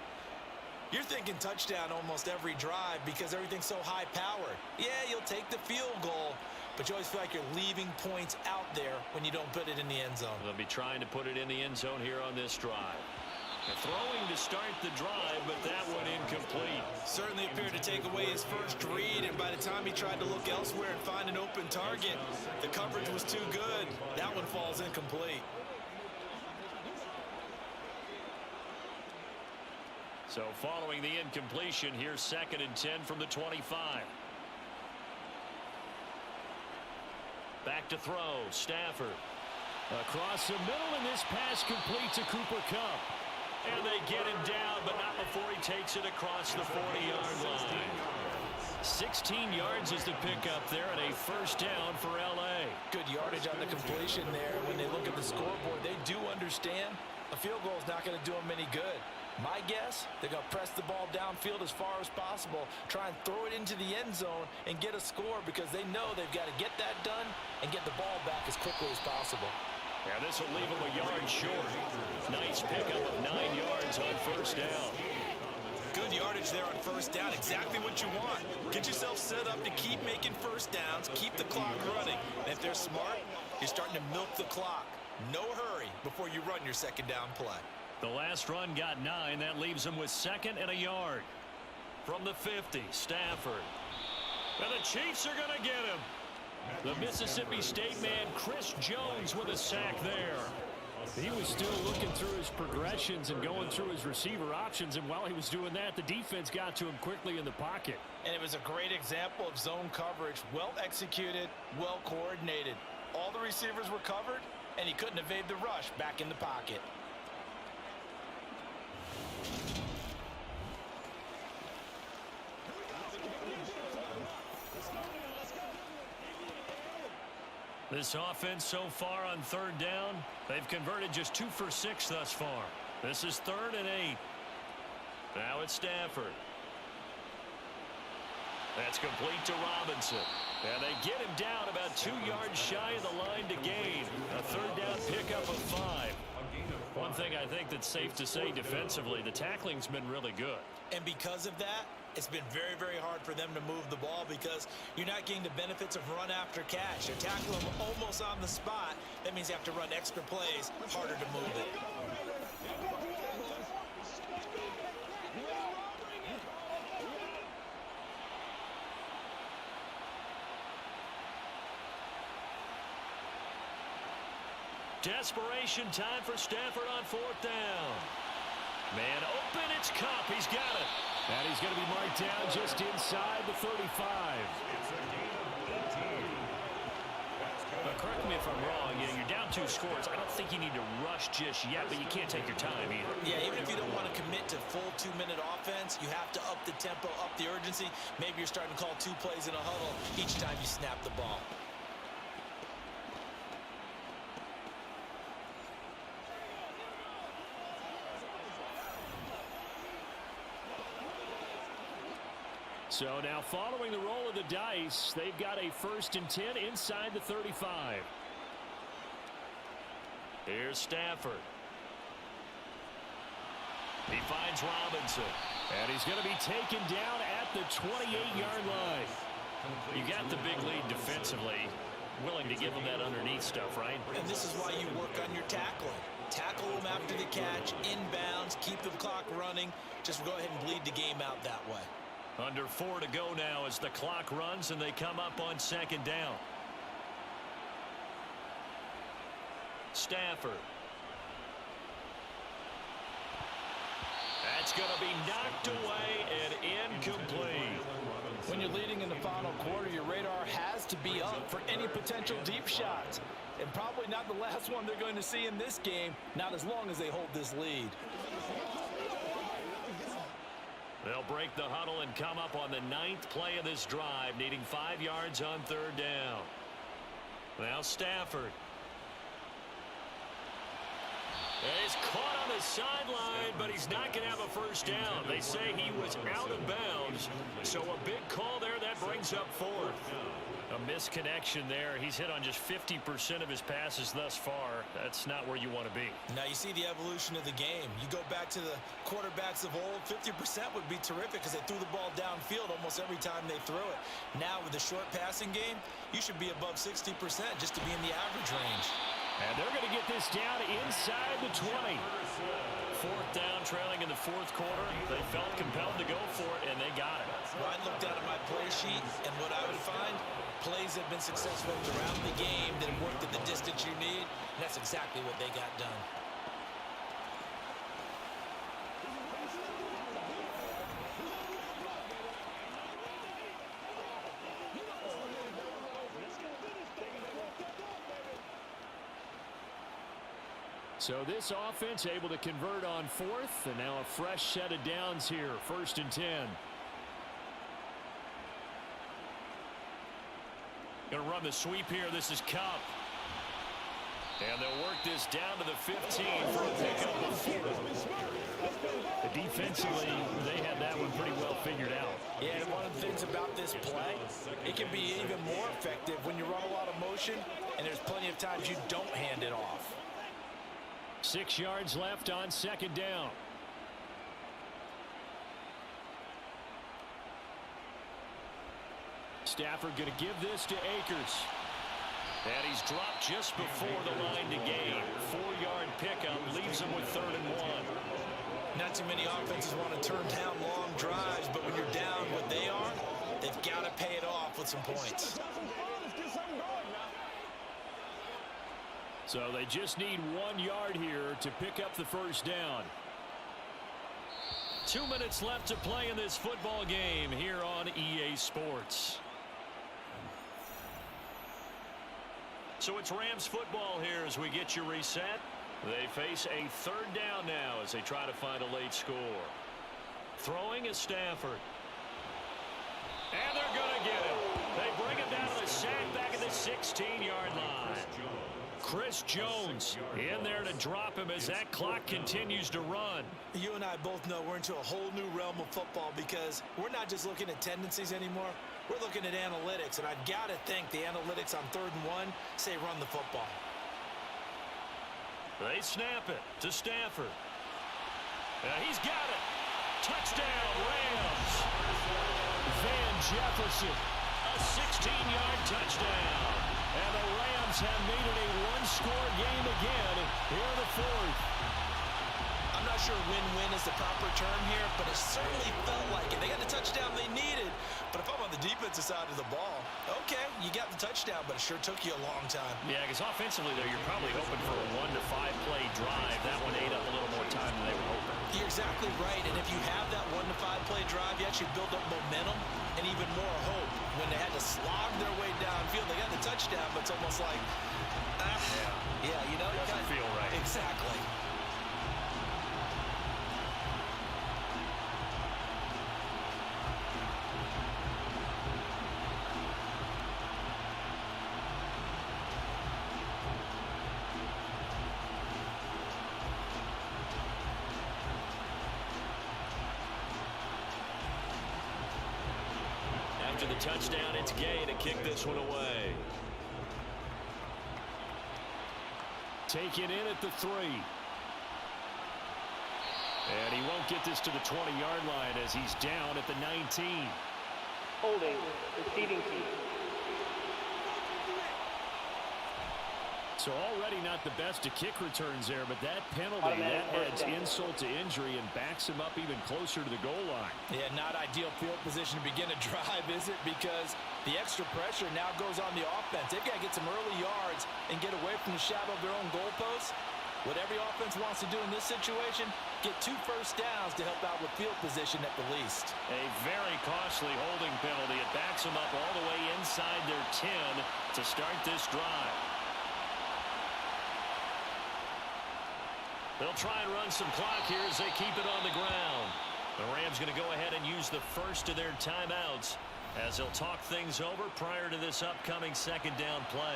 you're thinking touchdown almost every drive because everything's so high-powered. Yeah, you'll take the field goal, but you always feel like you're leaving points out there when you don't put it in the end zone.
They'll be trying to put it in the end zone here on this drive. They're throwing to start the drive, but that one incomplete.
Certainly appeared to take away his first read, and by the time he tried to look elsewhere and find an open target, the coverage was too good. That one falls incomplete.
So following the incompletion, here's 2nd and 10 from the 25. Back to throw, Stafford. Across the middle, and this pass complete to Cooper Kupp. And they get him down, but not before he takes it across the 40-yard line. 16 yards is the pickup there, and a first down for L.A.
Good yardage on the completion there. When they look at the scoreboard, they do understand a field goal is not going to do them any good. My guess, they're going to press the ball downfield as far as possible, try and throw it into the end zone and get a score because they know they've got to get that done and get the ball back as quickly as possible.
Yeah, this will leave him a yard short. Nice pickup of 9 yards on first down.
Good yardage there on first down. Exactly what you want. Get yourself set up to keep making first downs, keep the clock running. And if they're smart, you're starting to milk the clock. No hurry before you run your second down play.
The last run got 9. That leaves him with 2nd and a yard. From the 50, Stafford. And the Chiefs are going to get him. The Mississippi State man, Chris Jones, with a sack there. He was still looking through his progressions and going through his receiver options, and while he was doing that, the defense got to him quickly in the pocket.
And it was a great example of zone coverage. Well executed, well coordinated. All the receivers were covered, and he couldn't evade the rush back in the pocket.
This offense so far on 3rd down, they've converted just 2 for 6 thus far. This is 3rd and 8. Now it's Stafford. That's complete to Robinson. And they get him down about 2 yards shy of the line to gain. A 3rd down pickup of 5. One thing I think that's safe to say defensively, the tackling's been really good.
And because of that, it's been very, very hard for them to move the ball because you're not getting the benefits of run after catch. You're tackling them almost on the spot. That means you have to run extra plays, harder to move it.
Desperation time for Stafford on 4th down. Man open, it's Kupp. He's got it. And he's going to be marked down just inside the 35. But correct me if I'm wrong, you're down 2 scores. I don't think you need to rush just yet, but you can't take your time either.
Yeah, even if you don't want to commit to full 2-minute offense, you have to up the tempo, up the urgency. Maybe you're starting to call 2 plays in a huddle each time you snap the ball.
So now following the roll of the dice, they've got a 1st and 10 inside the 35. Here's Stafford. He finds Robinson. And he's going to be taken down at the 28-yard line. You got the big lead defensively. Willing to give him that underneath stuff, right?
And this is why you work on your tackling. Tackle them after the catch, inbounds, keep the clock running. Just go ahead and bleed the game out that way.
Under 4 to go now as the clock runs and they come up on 2nd down. Stafford. That's going to be knocked away and incomplete.
When you're leading in the final quarter, your radar has to be up for any potential deep shots. And probably not the last one they're going to see in this game, not as long as they hold this lead.
They'll break the huddle and come up on the 9th play of this drive, needing 5 yards on 3rd down. Now Stafford. He's caught on the sideline, but he's not going to have a first down. They say he was out of bounds, so a big call there. That brings up 4th. A misconnection there. He's hit on just 50% of his passes thus far. That's not where you want to be.
Now you see the evolution of the game. You go back to the quarterbacks of old, 50% would be terrific because they threw the ball downfield almost every time they threw it. Now with the short passing game, you should be above 60% just to be in the average range.
And they're going to get this down inside the 20. 4th down, trailing in the 4th quarter. They felt compelled to go for it, and they got it.
Well, I'd look down at my play sheet, and what I would find, plays have been successful throughout the game that have worked at the distance you need, and that's exactly what they got done.
So this offense able to convert on 4th, and now a fresh set of downs here, 1st and 10. Going to run the sweep here. This is Cup. And they'll work this down to the 15 for a pickup of 4. Defensively, they had that one pretty well figured out.
Yeah, and one of the things about this play, it can be even more effective when you run a lot of motion, and there's plenty of times you don't hand it off.
6 yards left on 2nd down. Stafford going to give this to Akers. And he's dropped just before the line to gain. 4-yard pickup leaves him with 3rd and 1.
Not too many offenses want to turn down long drives, but when you're down what they are, they've got to pay it off with some points.
So they just need 1 yard here to pick up the 1st down. 2 minutes left to play in this football game here on EA Sports. So it's Rams football here as we get you reset. They face a 3rd down now as they try to find a late score. Throwing is Stafford. And they're going to get him. They bring him down to the sack back at the 16-yard line. Chris Jones in there to drop him as that clock continues to run.
You and I both know we're into a whole new realm of football because we're not just looking at tendencies anymore. We're looking at analytics, and I've got to think the analytics on 3rd and 1 say run the football.
They snap it to Stafford. He's got it. Touchdown, Rams. Van Jefferson, a 16-yard touchdown. And the Rams have made it a one-score game again here in the 4th.
I'm not sure win-win is the proper term here, but it certainly felt like it. They got the touchdown they needed, but if I'm on the defensive side of the ball, okay, you got the touchdown, but it sure took you a long time.
Yeah, because offensively, though, you're probably hoping for a 1 to 5 play drive. That one ate up a little more time than they were hoping.
You're exactly right, and if you have that 1 to 5 play drive, you actually build up momentum and even more hope. When they had to slog their way downfield, they got the touchdown, but it's almost like, yeah, you know,
it doesn't feel right.
Exactly.
After the touchdown, it's Gay to kick this one away. Taken in at the 3. And he won't get this to the 20-yard line as he's down at the 19.
Holding, receiving team.
So already not the best of kick returns there, but that penalty, that adds insult to injury and backs him up even closer to the goal line.
Yeah, not ideal field position to begin a drive, is it? Because the extra pressure now goes on the offense. They've got to get some early yards and get away from the shadow of their own goalposts. What every offense wants to do in this situation, get 2 first downs to help out with field position at the least.
A very costly holding penalty. It backs them up all the way inside their 10 to start this drive. They'll try and run some clock here as they keep it on the ground. The Rams going to go ahead and use the first of their timeouts as they'll talk things over prior to this upcoming second down play.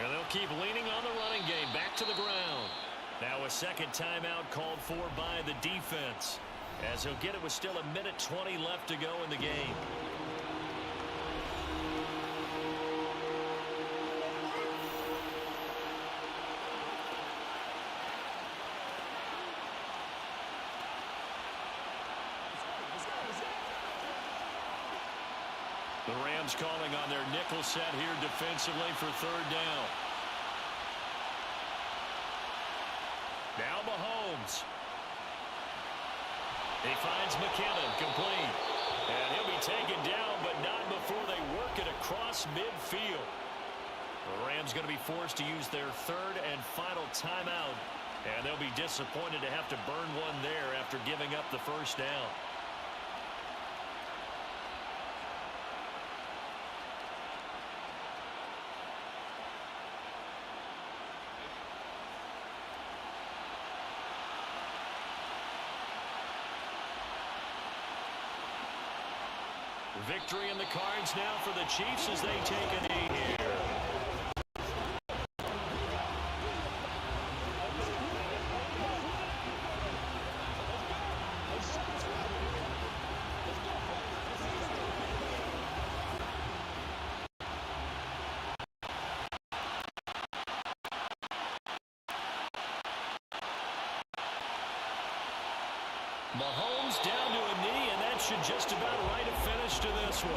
And they'll keep leaning on the running game. Back to the ground. Now a second timeout called for by the defense, as he'll get it with still 1:20 left to go in the game. The Rams calling on their nickel set here defensively for third down. Now Mahomes. He finds McKinnon, complete. And he'll be taken down, but not before they work it across midfield. The Rams going to be forced to use their third and final timeout, and they'll be disappointed to have to burn one there after giving up the first down. Victory in the cards now for the Chiefs as they take a knee here. Mahomes down to a knee, and that should just about write a finish to this one.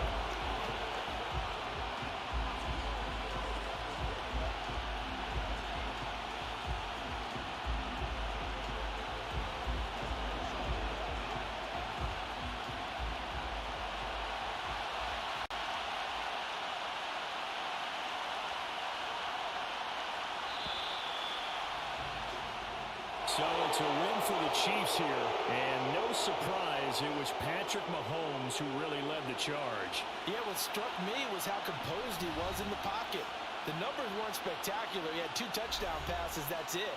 So it's a win for the Chiefs here, and no surprise, it was Patrick Mahomes who really led the charge.
Yeah, what struck me was how composed he was in the pocket. The numbers weren't spectacular. He had 2 touchdown passes, that's it.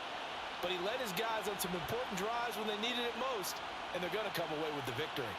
But he led his guys on some important drives when they needed it most, and they're going to come away with the victory.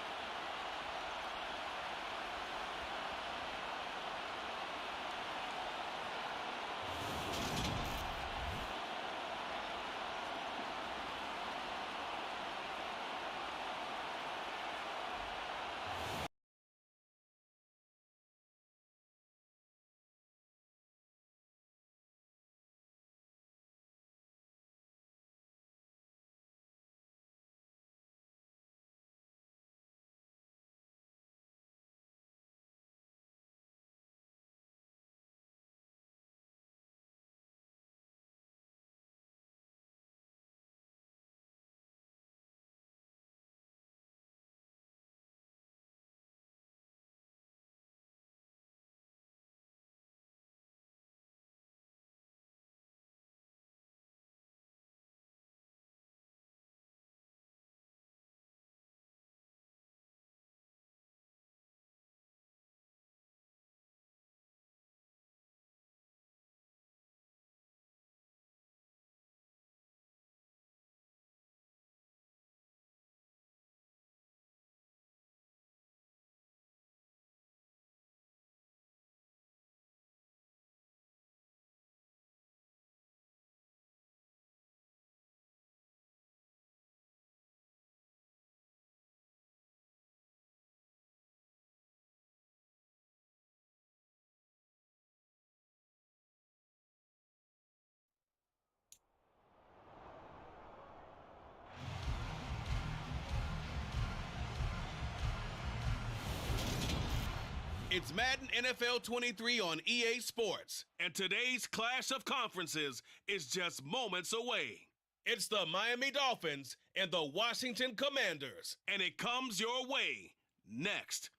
It's Madden NFL 23 on EA Sports, and today's clash of conferences is just moments away. It's the Miami Dolphins and the Washington Commanders, and it comes your way next.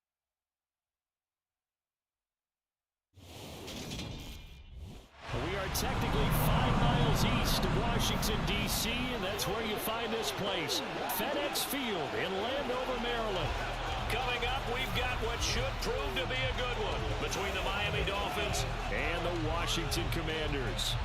We are technically miles east of Washington, D.C., and that's where you find this place, FedEx Field in Landover, Maryland. Coming up, we've got what should prove to be a good one between the Miami Dolphins and the Washington Commanders.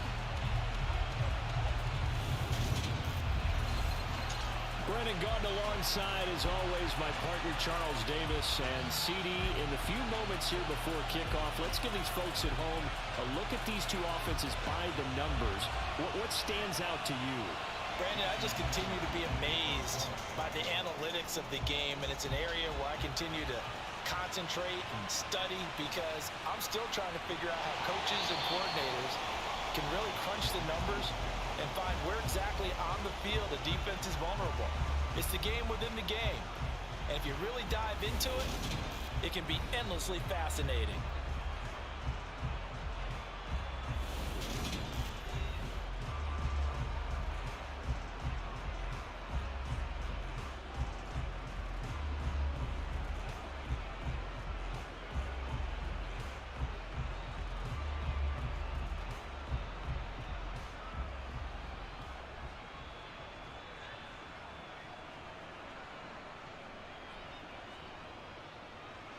Brennan Gordon alongside, as always, my partner Charles Davis. And CD, in the few moments here before kickoff, let's give these folks at home a look at these two offenses by the numbers. What stands out to you?
Brandon, I just continue to be amazed by the analytics of the game, and it's an area where I continue to concentrate and study because I'm still trying to figure out how coaches and coordinators can really crunch the numbers and find where exactly on the field a defense is vulnerable. It's the game within the game. And if you really dive into it, it can be endlessly fascinating.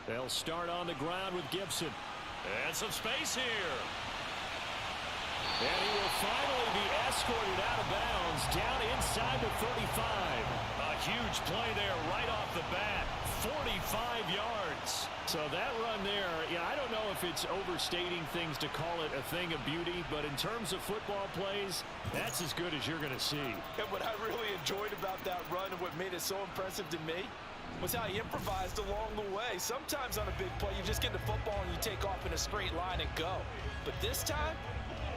They'll start on the ground with Gibson. And some space here. And he will finally be escorted out of bounds down inside the 35. A huge play there right off the bat. 45 yards. So that run there, I don't know if it's overstating things to call it a thing of beauty, but in terms of football plays, that's as good as you're going to see.
And what I really enjoyed about that run and what made it so impressive to me was how he improvised along the way. Sometimes on a big play, you just get the football and you take off in a straight line and go. But this time,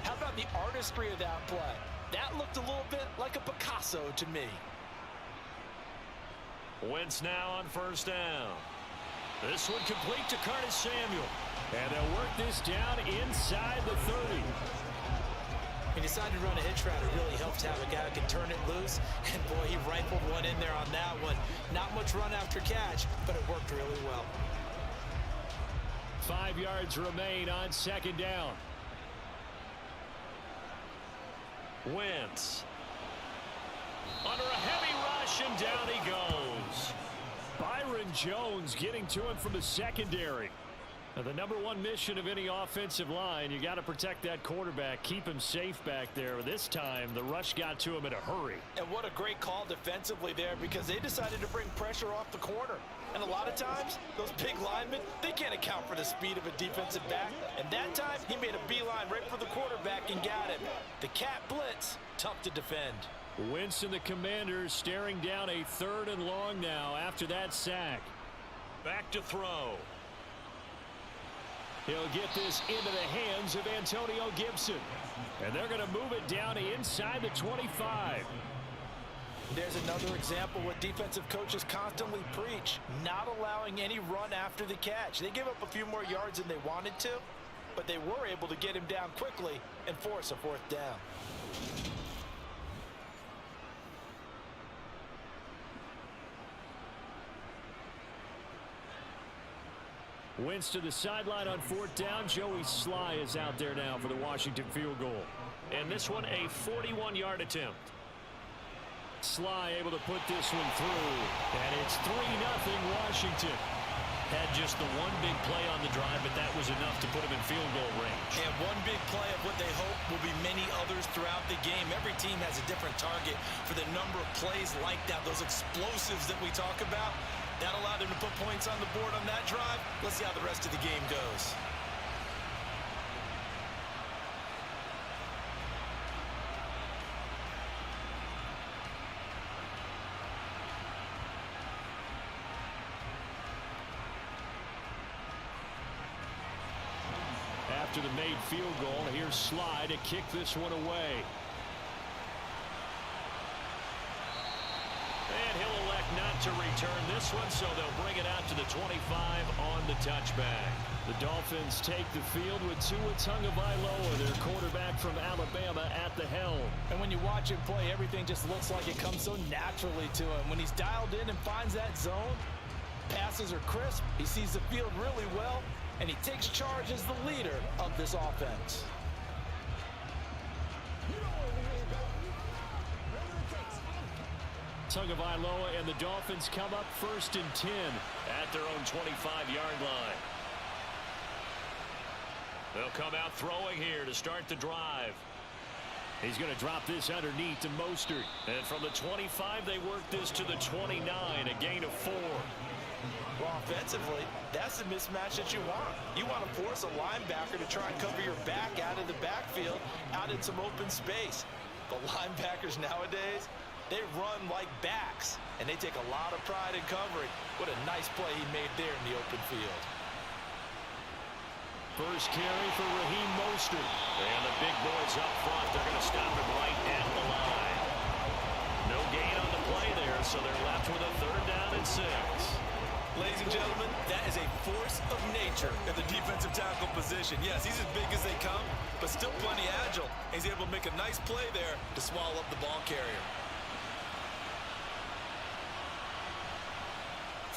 how about the artistry of that play? That looked a little bit like a Picasso to me.
Wentz now on first down. This one complete to Curtis Samuel. And they'll work this down inside the 30.
He decided to run a hitch route. It really helps to have a guy who can turn it loose. And, boy, he rifled one in there on that one. Not much run after catch, but it worked really well.
5 yards remain on second down. Wentz. Under a heavy rush, and down he goes. Byron Jones getting to him from the secondary. Now, the number one mission of any offensive line, you got to protect that quarterback, keep him safe back there. This time, the rush got to him in a hurry.
And what a great call defensively there, because they decided to bring pressure off the corner. And a lot of times, those big linemen, they can't account for the speed of a defensive back. And that time, he made a beeline right for the quarterback and got him. The cat blitz, tough to defend.
Wentz and the Commanders staring down a 3rd and long now after that sack. Back to throw. He'll get this into the hands of Antonio Gibson. And they're going to move it down inside the 25.
There's another example what defensive coaches constantly preach, not allowing any run after the catch. They give up a few more yards than they wanted to, but they were able to get him down quickly and force a 4th down.
Wentz to the sideline on 4th down. Joey Sly is out there now for the Washington field goal. And this one a 41-yard attempt. Sly able to put this one through. And it's 3-0 Washington. Had just the one big play on the drive, but that was enough to put him in field goal range.
And one big play of what they hope will be many others throughout the game. Every team has a different target for the number of plays like that, those explosives that we talk about. That allowed them to put points on the board on that drive. Let's see how the rest of the game goes.
After the made field goal, here's Sly to kick this one away. And he'll elect not to return this one, so they'll bring it out to the 25 on the touchback. The Dolphins take the field with Tua Tagovailoa, their quarterback from Alabama, at the helm.
And when you watch him play, everything just looks like it comes so naturally to him. When he's dialed in and finds that zone, passes are crisp, he sees the field really well, and he takes charge as the leader of this offense.
Tagovailoa and the Dolphins come up 1st and 10 at their own 25-yard line. They'll come out throwing here to start the drive. He's going to drop this underneath to Mostert. And from the 25, they work this to the 29, a gain of 4.
Well, offensively, that's the mismatch that you want. You want to force a linebacker to try and cover your back out of the backfield, out in some open space. The linebackers nowadays, they run like backs, and they take a lot of pride in covering. What a nice play he made there in the open field.
First carry for Raheem Mostert. And the big boys up front, they're going to stop him right at the line. No gain on the play there, so they're left with a 3rd down and 6.
Ladies and gentlemen, that is a force of nature in the defensive tackle position. Yes, he's as big as they come, but still plenty agile. He's able to make a nice play there to swallow up the ball carrier.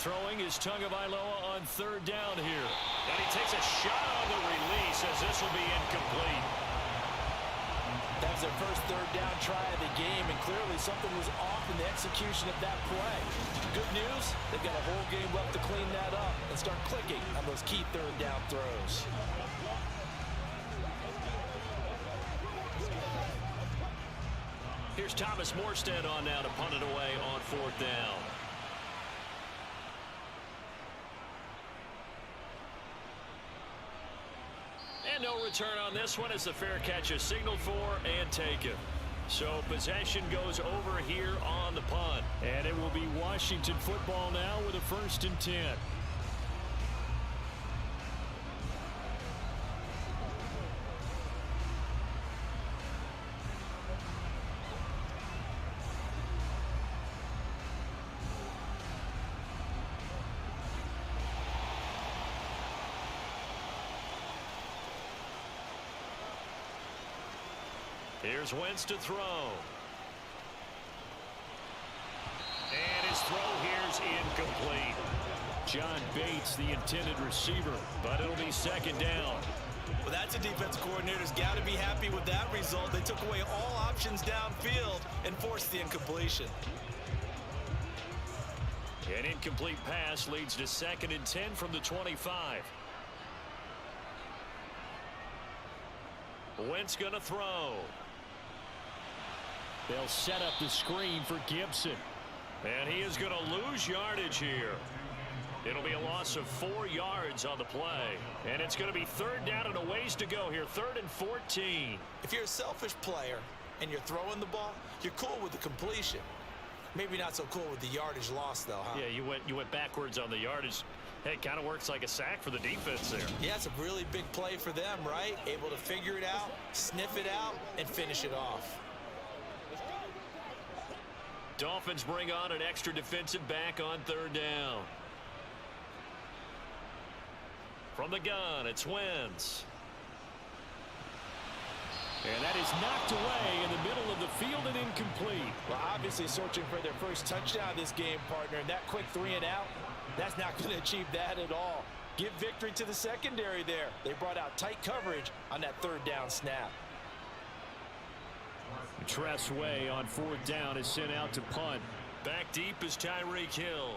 Throwing is Tagovailoa on 3rd down here. And he takes a shot on the release as this will be incomplete.
That was their first 3rd down try of the game, and clearly something was off in the execution of that play. Good news, they've got a whole game left to clean that up and start clicking on those key 3rd down throws.
Here's Thomas Morstead on now to punt it away on 4th down. And no return on this one as the fair catch is signaled for and taken. So possession goes over here on the punt. And it will be Washington football now with a 1st and 10. Here's Wentz to throw. And his throw here's incomplete. John Bates, the intended receiver, but it'll be 2nd down.
Well, that's a defensive coordinator's got to be happy with that result. They took away all options downfield and forced the incompletion.
An incomplete pass leads to 2nd and 10 from the 25. Wentz gonna throw. They'll set up the screen for Gibson. And he is going to lose yardage here. It'll be a loss of 4 yards on the play. And it's going to be 3rd down and a ways to go here. 3rd and 14.
If you're a selfish player and you're throwing the ball, you're cool with the completion. Maybe not so cool with the yardage loss, though, huh?
Yeah, you went backwards on the yardage. Hey, it kind of works like a sack for the defense there.
Yeah, it's a really big play for them, right? Able to figure it out, sniff it out, and finish it off.
Dolphins bring on an extra defensive back on 3rd down. From the gun, it's Wentz. And that is knocked away in the middle of the field and incomplete.
Well, obviously searching for their first touchdown this game, partner. And that quick 3 and out, that's not going to achieve that at all. Give victory to the secondary there. They brought out tight coverage on that 3rd down snap.
Tressway on 4th down is sent out to punt. Back deep is Tyreek Hill.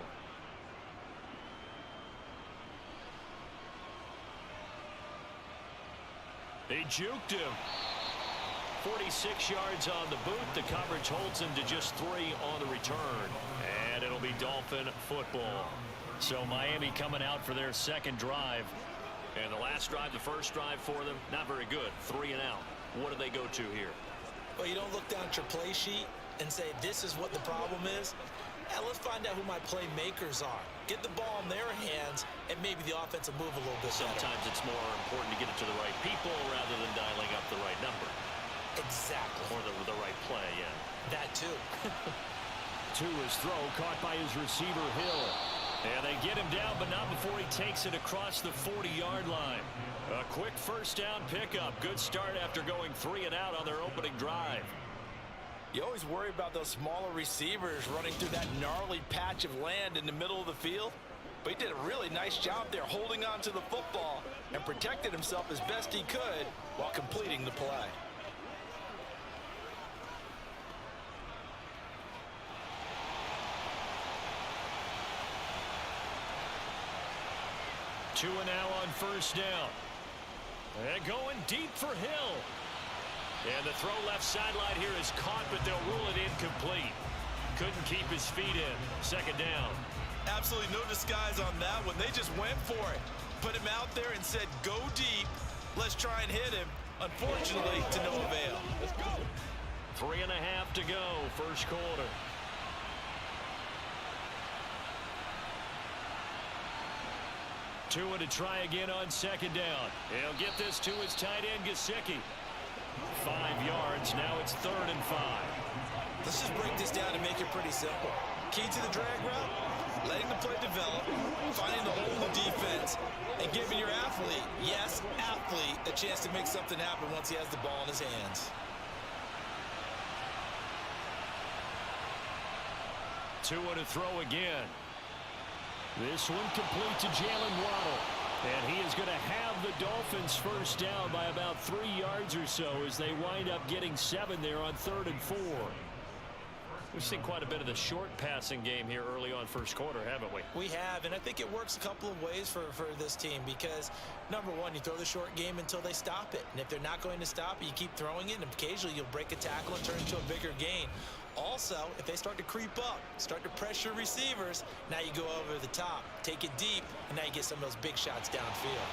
They juked him. 46 yards on the boot. The coverage holds him to just 3 on the return. And it'll be Dolphin football. So Miami coming out for their 2nd drive. And the last drive, the first drive for them, not very good. 3 and out. What do they go to here?
Well, you don't look down at your play sheet and say, this is what the problem is. Yeah, let's find out who my playmakers are. Get the ball in their hands, and maybe the offense will move a little bit
Sometimes
better.
It's more important to get it to the right people rather than dialing up the right number.
Exactly.
Or the right play, yeah.
That too.
To his throw, caught by his receiver, Hill. And they get him down, but not before he takes it across the 40-yard line. A quick 1st down pickup. Good start after going 3 and out on their opening drive.
You always worry about those smaller receivers running through that gnarly patch of land in the middle of the field. But he did a really nice job there holding on to the football and protected himself as best he could while completing the play.
Tua now on first down. And going deep for Hill. And the throw left sideline here is caught, but they'll rule it incomplete. Couldn't keep his feet in. Second down.
Absolutely no disguise on that one. They just went for it. Put him out there and said, go deep. Let's try and hit him. Unfortunately, to no avail.
3.5 to go, first quarter. Tua to try again on second down. He'll get this to his tight end, Gesicki. 5 yards. Now it's 3rd and 5.
Let's just break this down and make it pretty simple. Key to the drag route, letting the play develop, finding the hole in the defense, and giving your athlete, yes, athlete, a chance to make something happen once he has the ball in his hands.
Tua to throw again. This one complete to Jalen Waddle. And he is going to have the Dolphins first down by about 3 yards or so as they wind up getting 7 there on 3rd and 4. We've seen quite a bit of the short passing game here early on first quarter, haven't we?
We have, and I think it works a couple of ways for this team because, number one, you throw the short game until they stop it. And if they're not going to stop it, you keep throwing it, and occasionally you'll break a tackle and turn it into a bigger gain. Also, if they start to creep up, start to pressure receivers, now you go over the top, take it deep, and now you get some of those big shots downfield.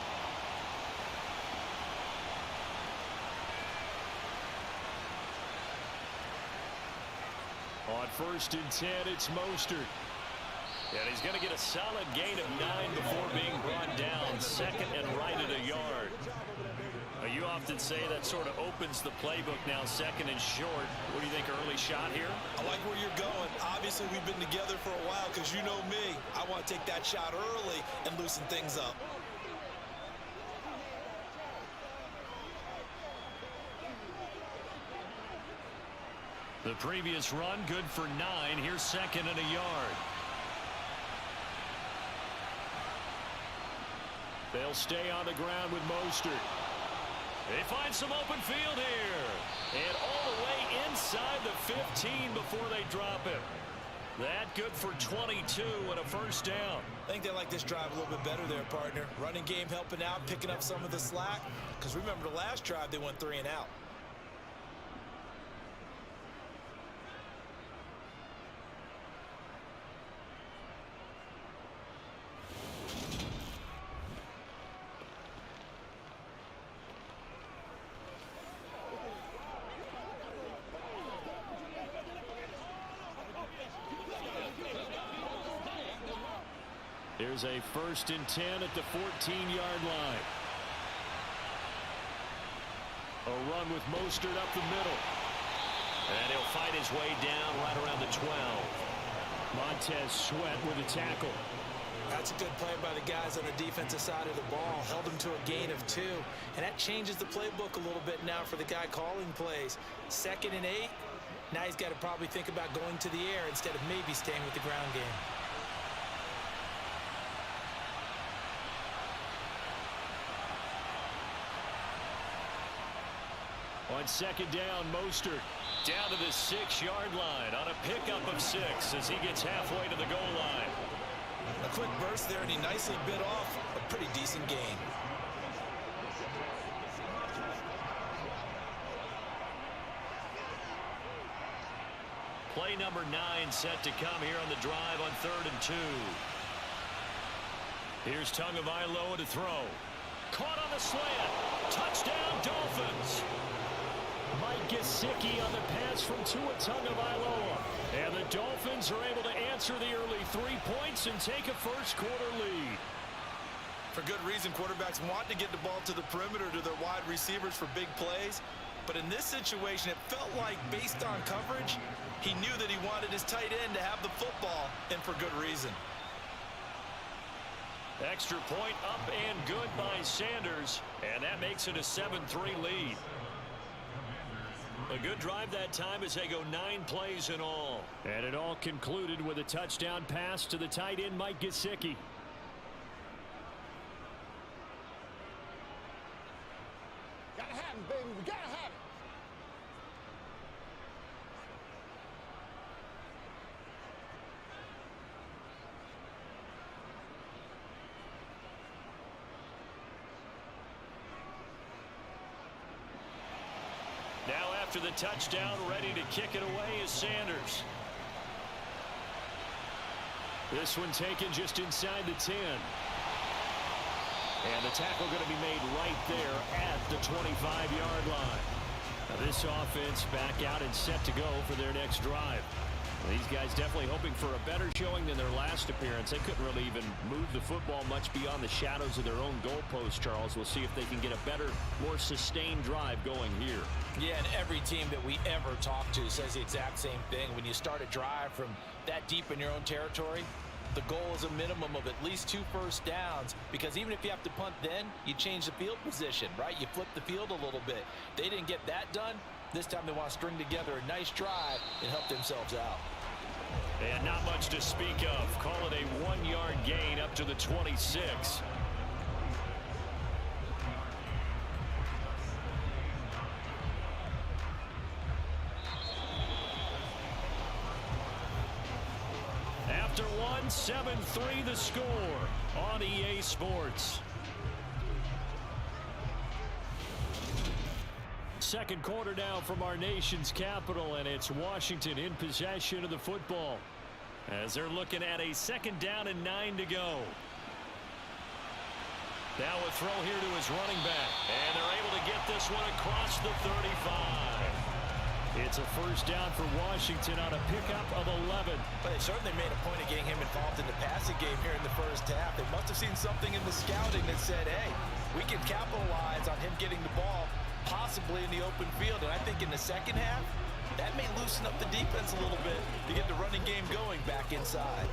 On 1st and 10, it's Mostert. And he's going to get a solid gain of 9 before being brought down, second and right at a yard. You often say that sort of opens the playbook now, second and short. What do you think, early shot here?
I like where you're going. Obviously, we've been together for a while because you know me. I want to take that shot early and loosen things up.
The previous run, good for 9. Here's second and a yard. They'll stay on the ground with Mostert. They find some open field here. And all the way inside the 15 before they drop him. That good for 22 and a first down.
I think they like this drive a little bit better there, partner. Running game helping out, picking up some of the slack. Because remember the last drive, they went 3 and out.
Here's a 1st and 10 at the 14-yard line. A run with Mostert up the middle. And he'll fight his way down right around the 12. Montez Sweat with a tackle.
That's a good play by the guys on the defensive side of the ball. Held him to a gain of 2. And that changes the playbook a little bit now for the guy calling plays. 2nd and 8. Now he's got to probably think about going to the air instead of maybe staying with the ground game.
On 2nd down, Mostert down to the 6-yard line on a pickup of 6 as he gets halfway to the goal line.
A quick burst there, and he nicely bit off a pretty decent gain.
Play number 9 set to come here on the drive on 3rd and 2. Here's Tagovailoa to throw. Caught on the slant. Touchdown, Dolphins. Mike Gesicki on the pass from Tua Tagovailoa. And the Dolphins are able to answer the early 3 points and take a first quarter lead.
For good reason, quarterbacks want to get the ball to the perimeter to their wide receivers for big plays. But in this situation, it felt like based on coverage, he knew that he wanted his tight end to have the football, and for good reason.
Extra point up and good by Sanders. And that makes it a 7-3 lead. A good drive that time as they go 9 plays in all. And it all concluded with a touchdown pass to the tight end, Mike Gesicki.
Gotta have it, baby. We gotta have it.
after the touchdown, ready to kick it away is Sanders. This one taken just inside the 10. And the tackle going to be made right there at the 25-yard line. Now this offense back out and set to go for their next drive. These guys definitely hoping for a better showing than their last appearance. They couldn't really even move the football much beyond the shadows of their own goalpost, Charles. We'll see if they can get a better, more sustained drive going here.
Yeah, and every team that we ever talk to says the exact same thing. When you start a drive from that deep in your own territory, the goal is a minimum of at least 2 first downs, because even if you have to punt then, you change the field position, right? You flip the field a little bit. They didn't get that done. This time they want to string together a nice drive and help themselves out.
And not much to speak of. Call it a 1-yard gain up to the 26. After one, 7-3 the score on EA Sports. Second quarter now from our nation's capital, and it's Washington in possession of the football as they're looking at a 2nd down and 9 to go. Now a throw here to his running back, and they're able to get this one across the 35. It's a first down for Washington on a pickup of 11.
But they certainly made a point of getting him involved in the passing game here in the first half. They must have seen something in the scouting that said, hey, we can capitalize on him getting the ball possibly in the open field. And I think in the second half, that may loosen up the defense a little bit to get the running game going back inside.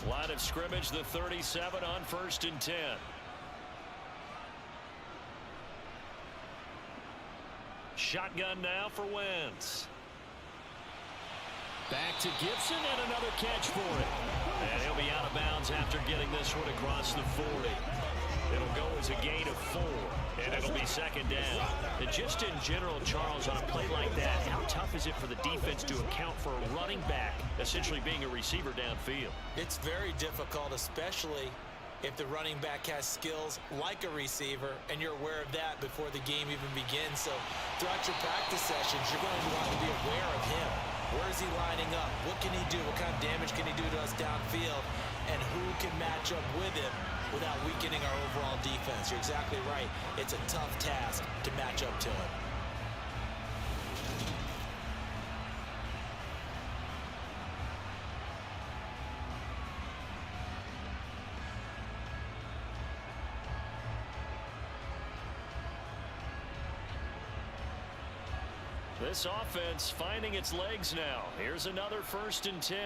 Line of scrimmage, the 37 on 1st and 10. Shotgun now for Wentz. Back to Gibson, and another catch for it. And he'll be out of bounds after getting this one across the 40. It'll go as a gain of 4, and it'll be 2nd down. And just in general, Charles, on a play like that, how tough is it for the defense to account for a running back essentially being a receiver downfield?
It's very difficult, especially if the running back has skills like a receiver, and you're aware of that before the game even begins. So throughout your practice sessions, you're going to want to be aware of him. Where is he lining up? What can he do? What kind of damage can he do to us downfield? And who can match up with him without weakening our overall defense? You're exactly right. It's a tough task to match up to him.
This offense finding its legs now. Here's another 1st and 10.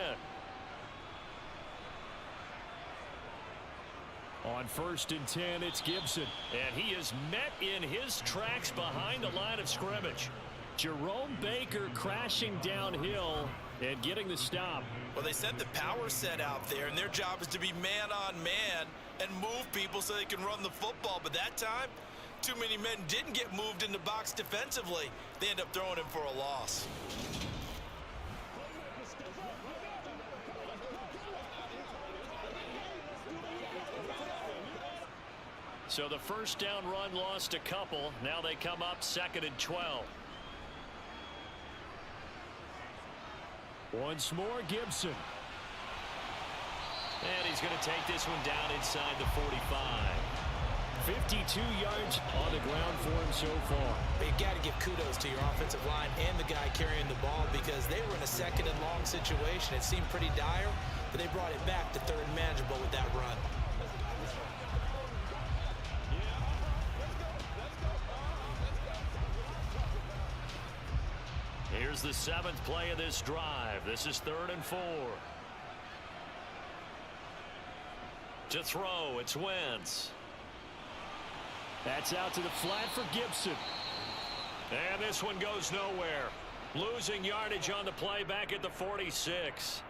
On 1st and 10, it's Gibson. And he is met in his tracks behind the line of scrimmage. Jerome Baker crashing downhill and getting the stop.
Well, they sent the power set out there, and their job is to be man-on-man and move people so they can run the football. But that time, too many men didn't get moved in the box defensively. They end up throwing him for a loss.
So the first down run lost a couple. Now they come up 2nd and 12. Once more, Gibson. And he's going to take this one down inside the 45. 52 yards on the ground for him so far.
But you've got to give kudos to your offensive line and the guy carrying the ball, because they were in a 2nd and long situation. It seemed pretty dire, but they brought it back to 3rd and manageable with that run.
Here's the 7th play of this drive. This is 3rd and 4. To throw, it's Wentz. That's out to the flat for Gibson. And this one goes nowhere. Losing yardage on the play back at the 46.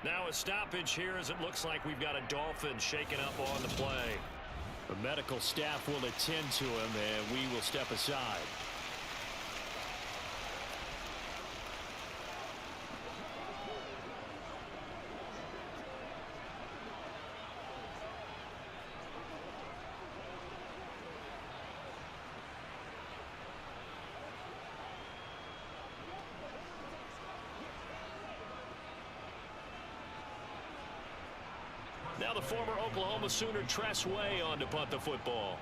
Now a stoppage here as it looks like we've got a Dolphin shaken up on the play. The medical staff will attend to him, and we will step aside. Now the former Oklahoma Sooner Tress Way on to punt the football.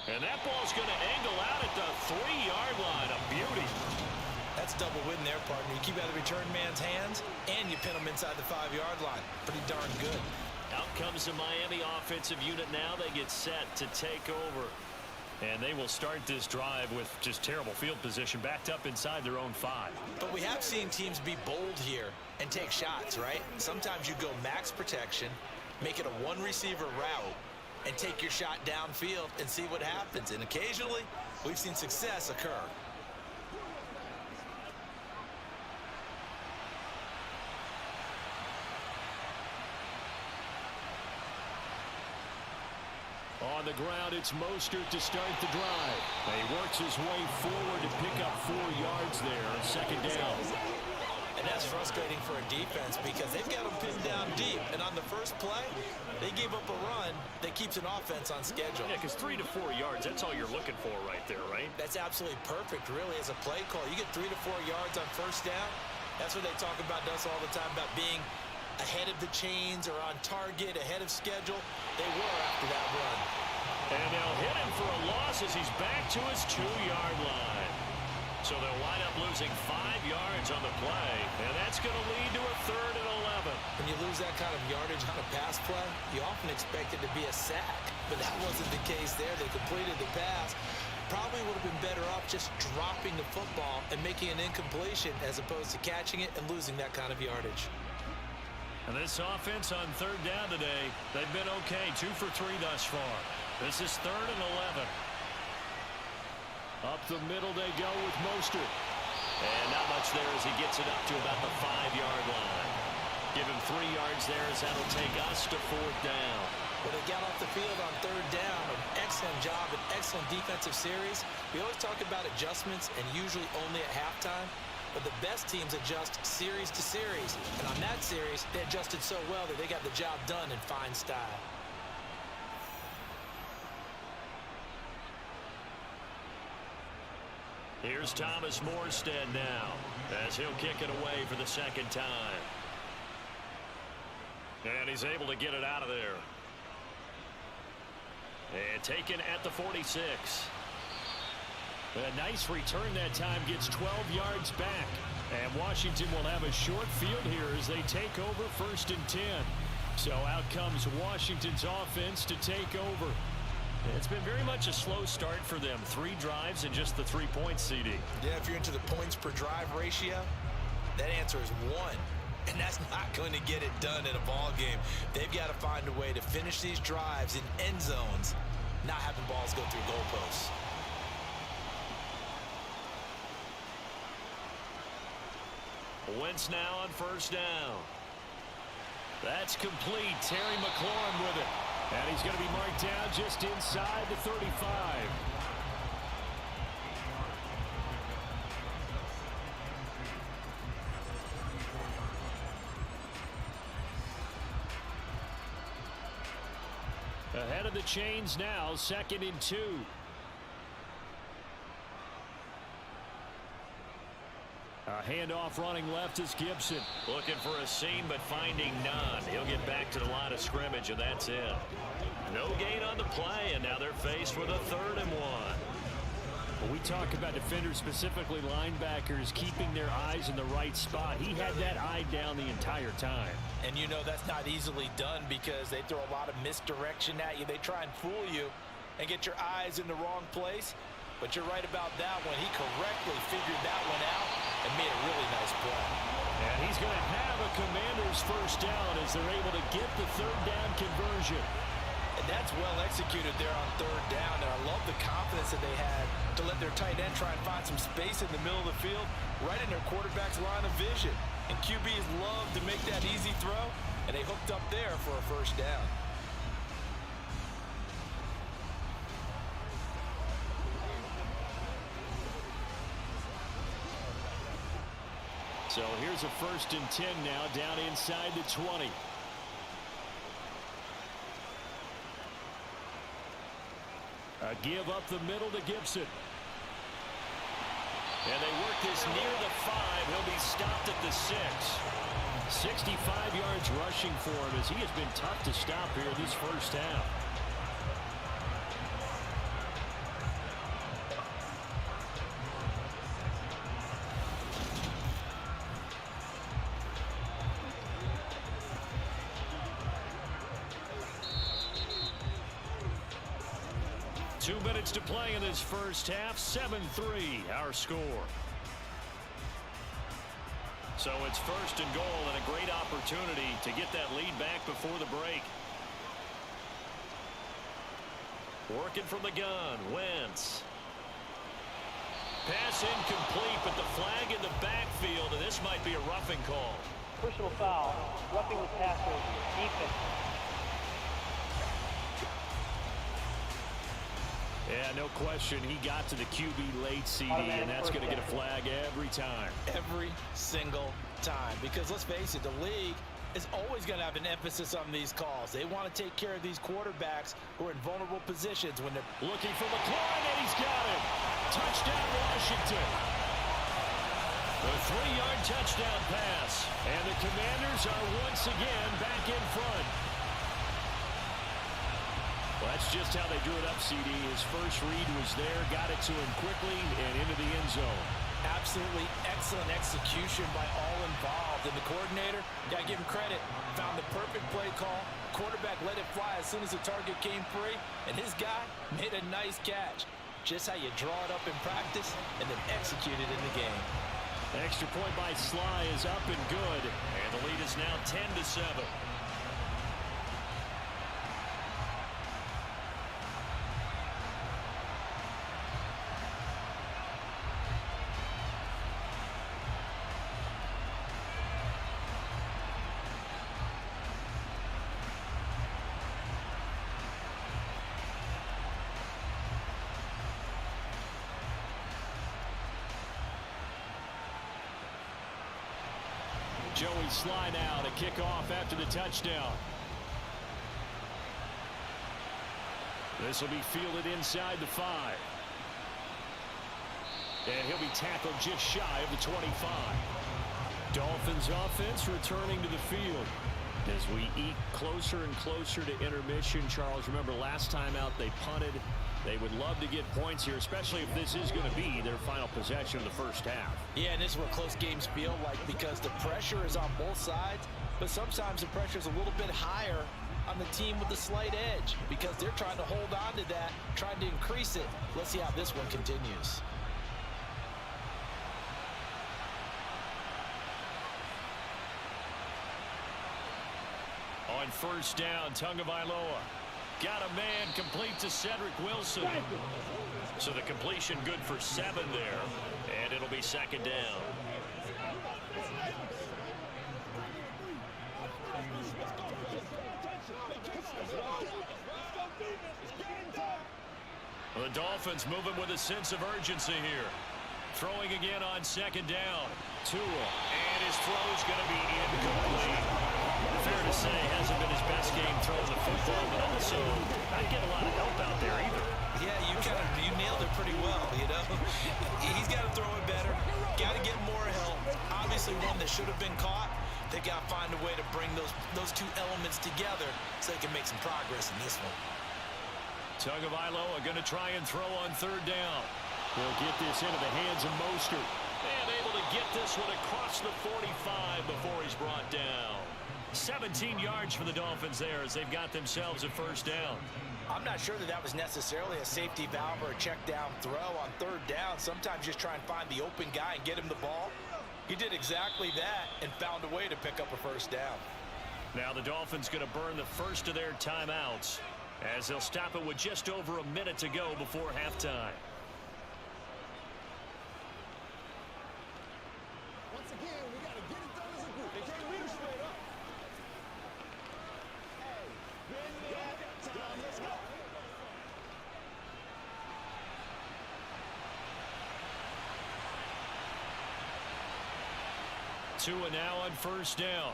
And that ball's going to angle out at the 3-yard line. A beauty.
That's double win there, partner. You keep out of the return man's hands, and you pin him inside the 5-yard line. Pretty darn good.
Out comes the Miami offensive unit now. They get set to take over. And they will start this drive with just terrible field position, backed up inside their own 5.
But we have seen teams be bold here and take shots, right? Sometimes you go max protection, make it a one-receiver route, and take your shot downfield and see what happens. And occasionally, we've seen success occur.
On the ground, it's Mostert to start the drive. He works his way forward to pick up 4 yards there on second down.
And that's frustrating for a defense because they've got them pinned down deep. And on the first play, they gave up a run that keeps an offense on schedule.
Yeah, because 3 to 4 yards, that's all you're looking for right there, right?
That's absolutely perfect, really, as a play call. You get 3 to 4 yards on first down. That's what they talk about us all the time, about being ahead of the chains or on target, ahead of schedule. They were after that run.
And they'll hit him for a loss as he's back to his 2-yard line. So they'll wind up losing 5 yards on the play, and that's going to lead to a 3rd and 11.
When you lose that kind of yardage on a pass play, you often expect it to be a sack. But that wasn't the case there. They completed the pass. Probably would have been better off just dropping the football and making an incompletion as opposed to catching it and losing that kind of yardage.
And this offense on 3rd down today, they've been okay, 2 for 3 thus far. This is 3rd and 11. Up the middle they go with Mostert. And not much there as he gets it up to about the 5-yard line. Give him 3 yards there as that'll take us to 4th down.
Well, they got off the field on 3rd down. An excellent job, an excellent defensive series. We always talk about adjustments and usually only at halftime. But the best teams adjust series to series. And on that series, they adjusted so well that they got the job done in fine style.
Here's Thomas Morstead now as he'll kick it away for the 2nd time. And he's able to get it out of there. And taken at the 46. A nice return that time, gets 12 yards back. And Washington will have a short field here as they take over 1st and 10. So out comes Washington's offense to take over. It's been very much a slow start for them. 3 drives and just the 3 points, CD.
Yeah, if you're into the points per drive ratio, that answer is 1. And that's not going to get it done in a ball game. They've got to find a way to finish these drives in end zones, not having balls go through goalposts.
Wentz now on 1st down. That's complete. Terry McLaurin with it. And he's going to be marked down just inside the 35. Ahead of the chains now, 2nd and 2. A handoff running left is Gibson. Looking for a seam, but finding none. He'll get back to the line of scrimmage, and that's it. No gain on the play, and now they're faced with a 3rd and 1. Well, we talk about defenders, specifically linebackers, keeping their eyes in the right spot. He had that eye down the entire time.
And you know that's not easily done because they throw a lot of misdirection at you. They try and fool you and get your eyes in the wrong place. But you're right about that one. He correctly figured that one out and made a really nice play.
And he's going to have a Commanders 1st down as they're able to get the 3rd down conversion.
And that's well executed there on 3rd down. And I love the confidence that they had to let their tight end try and find some space in the middle of the field, right in their quarterback's line of vision. And QBs love to make that easy throw, and they hooked up there for a 1st down.
So here's a 1st and 10 now, down inside the 20. A give up the middle to Gibson. And they work this near the 5. He'll be stopped at the 6. 65 yards rushing for him as he has been tough to stop here this first half. Two minutes to play in this first half. 7-3 our score. So it's first and goal and a great opportunity to get that lead back before the break. Working from the gun. Wentz. Pass incomplete, but the flag in the backfield, and this might be a roughing call.
Personal foul. Roughing the passer. Defense.
Yeah, no question. He got to the QB late, CD, and that's going to get a flag every time.
Every single time. Because let's face it, the league is always going to have an emphasis on these calls. They want to take care of these quarterbacks who are in vulnerable positions when they're
looking for McLaurin, and he's got him. Touchdown, Washington. A 3-yard touchdown pass. And the Commanders are once again back in front. Well, that's just how they drew it up, CD. His first read was there, got it to him quickly, and into the end zone.
Absolutely excellent execution by all involved. And the coordinator, got to give him credit, found the perfect play call. Quarterback let it fly as soon as the target came free, and his guy made a nice catch. Just how you draw it up in practice and then execute it in the game.
Extra point by Sly is up and good, and the lead is now 10-7. Joey Sly now to kick off after the touchdown. This will be fielded inside the 5. And he'll be tackled just shy of the 25. Dolphins offense returning to the field. As we eat closer and closer to intermission, Charles, remember last time out they punted. They would love to get points here, especially if this is going to be their final possession of the first half.
Yeah, and this is what close games feel like because the pressure is on both sides, but sometimes the pressure is a little bit higher on the team with the slight edge because they're trying to hold on to that, trying to increase it. Let's see how this one continues.
On first down, Tagovailoa. Got a man, complete to Cedric Wilson. So the completion good for 7 there, and it'll be second down. The Dolphins moving with a sense of urgency here. Throwing again on second down. Tua, and his throw's going to be incomplete. Fair to say, hasn't been his best game throwing the football, but also not getting a lot of help out there either.
Yeah, you nailed it pretty well, you know. He's got to throw it better. Got to get more help. Obviously, one that should have been caught. They got to find a way to bring those two elements together so they can make some progress in this one.
Tagovailoa going to try and throw on third down. He'll get this into the hands of Mostert. And able to get this one across the 45 before he's brought down. 17 yards for the Dolphins there as they've got themselves a first down.
I'm not sure that was necessarily a safety valve or a check down throw on third down. Sometimes just try and find the open guy and get him the ball. He did exactly that and found a way to pick up a first down.
Now the Dolphins going to burn the first of their timeouts as they'll stop it with just over a minute to go before halftime.
Once again, we got to get it done as a group. They can't lead us straight up. Hey, bend that time. Let's go.
Tua now on first down.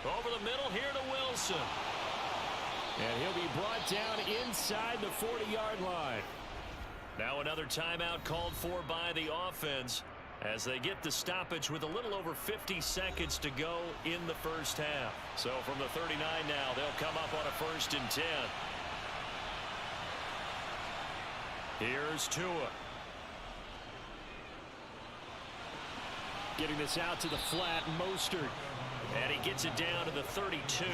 Over the middle here to Wilson. And he'll be brought down inside the 40-yard line. Now another timeout called for by the offense as they get the stoppage with a little over 50 seconds to go in the first half. So from the 39 now, they'll come up on a 1st and 10. Here's Tua. Getting this out to the flat, Mostert. And he gets it down to the 32.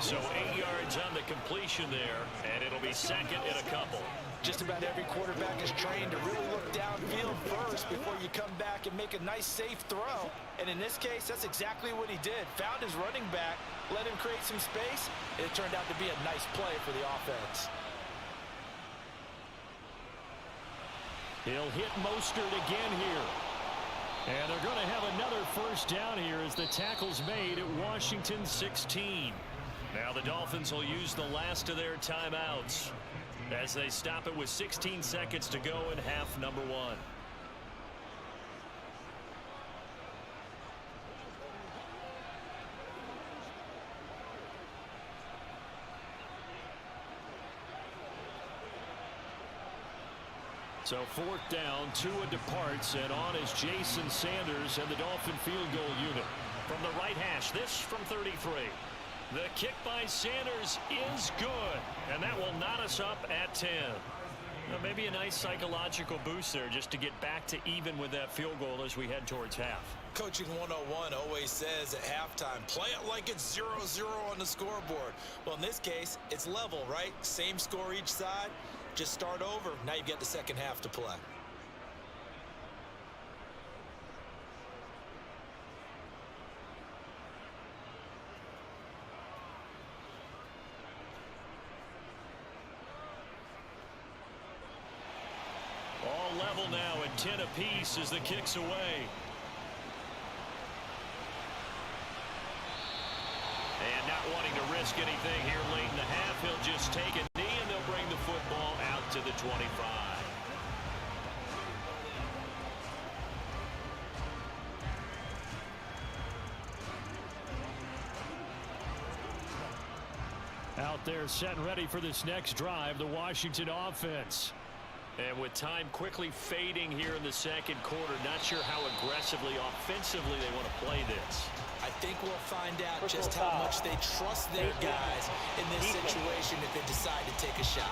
So 8 yards on the completion there, and it'll be 2nd and a couple.
Just about every quarterback is trained to really look downfield first before you come back and make a nice, safe throw. And in this case, that's exactly what he did. Found his running back, let him create some space, and it turned out to be a nice play for the offense.
He'll hit Mostert again here. And they're going to have another 1st down here as the tackle's made at Washington 16. Now the Dolphins will use the last of their timeouts as they stop it with 16 seconds to go in half number 1. So 4th down, Tua departs, and on is Jason Sanders and the Dolphin field goal unit. From the right hash, this from 33. The kick by Sanders is good, and that will knot us up at 10. Well, maybe a nice psychological boost there just to get back to even with that field goal as we head towards half.
Coaching 101 always says at halftime, play it like it's 0-0 on the scoreboard. Well, in this case, it's level, right? Same score each side. Just start over. Now you've got the second half to play.
All level now at 10 apiece as the kick's away. And not wanting to risk anything here late in the half, he'll just take a knee and they'll bring the football out to the 25. Out there set and ready for this next drive, the Washington offense. And with time quickly fading here in the second quarter, not sure how aggressively, offensively they want to play this.
I think we'll find out just how much they trust their guys in this situation if they decide to take a shot.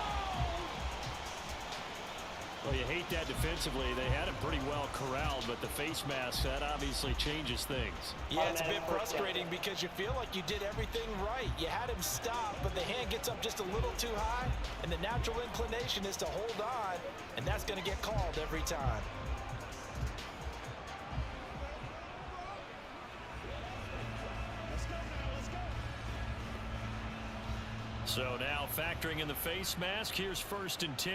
Well, you hate that defensively. They had him pretty well corralled, but the face mask, that obviously changes things.
Yeah, it's a bit frustrating because you feel like you did everything right. You had him stop, but the hand gets up just a little too high, and the natural inclination is to hold on, and that's going to get called every time.
So now factoring in the face mask, here's 1st and 10.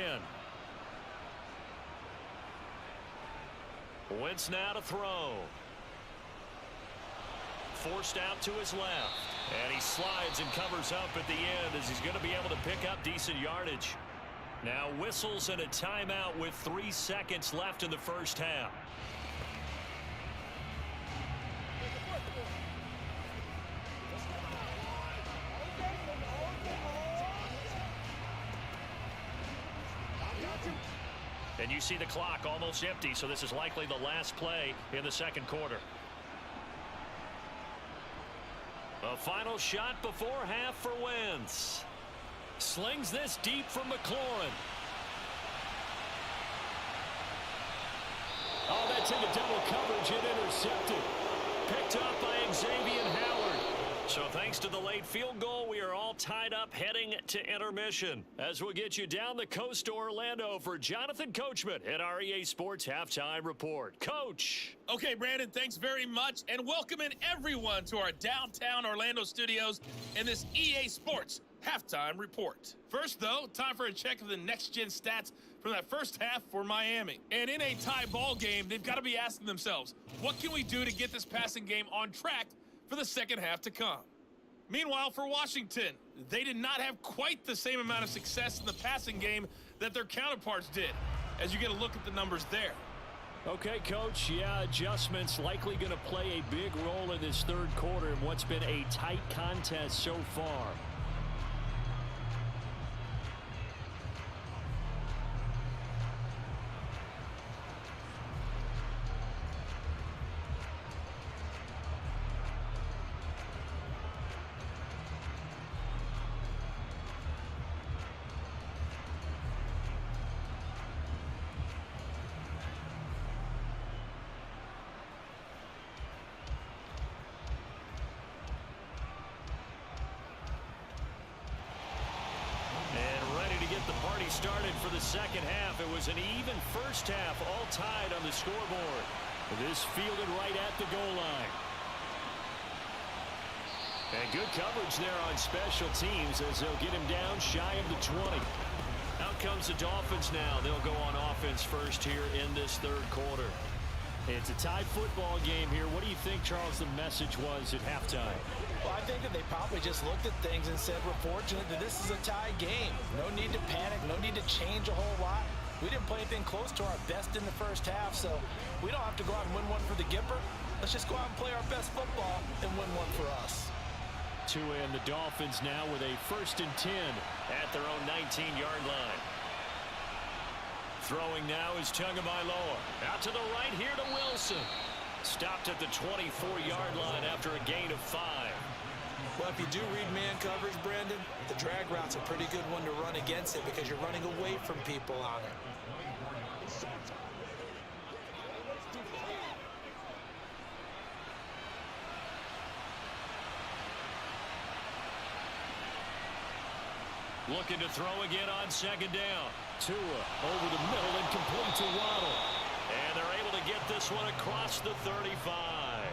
Wentz now to throw. Forced out to his left. And he slides and covers up at the end as he's going to be able to pick up decent yardage. Now whistles and a timeout with 3 seconds left in the first half. And you see the clock almost empty, so this is likely the last play in the second quarter. A final shot before half for Wentz. Slings this deep from McLaurin. Oh, that's into double coverage and intercepted. Picked up by Xavier Howard. So thanks to the late field goal, we are all tied up heading to intermission. As we'll get you down the coast to Orlando for Jonathan Coachman at our EA Sports Halftime Report. Coach.
Okay, Brandon, thanks very much, and welcome in everyone to our downtown Orlando studios in this EA Sports Halftime Report. First, though, time for a check of the next-gen stats from that first half for Miami. And in a tie ball game, they've got to be asking themselves, what can we do to get this passing game on track for the second half to come? Meanwhile, for Washington, they did not have quite the same amount of success in the passing game that their counterparts did, as you get a look at the numbers there.
Okay, Coach, yeah, adjustments likely going to play a big role in this third quarter in what's been a tight contest so far. started for the second half. It was an even first half, all tied on the scoreboard. This fielded right at the goal line. And good coverage there on special teams as they'll get him down shy of the 20. Out comes the Dolphins now. They'll go on offense first here in this third quarter. It's a tie football game here. What do you think, Charles, the message was at halftime?
Well, I think that they probably just looked at things and said, we're fortunate that this is a tie game. No need to panic. No need to change a whole lot. We didn't play anything close to our best in the first half, so we don't have to go out and win one for the Gipper. Let's just go out and play our best football and win one for us.
And the Dolphins now with a 1st and 10 at their own 19-yard line. Throwing now is Tagovailoa. Out to the right here to Wilson. Stopped at the 24-yard line after a gain of 5.
Well, if you do read man coverage, Brandon, the drag route's a pretty good one to run against it because you're running away from people on it.
Looking to throw again on second down. Tua over the middle and complete to Waddle. And they're able to get this one across the 35.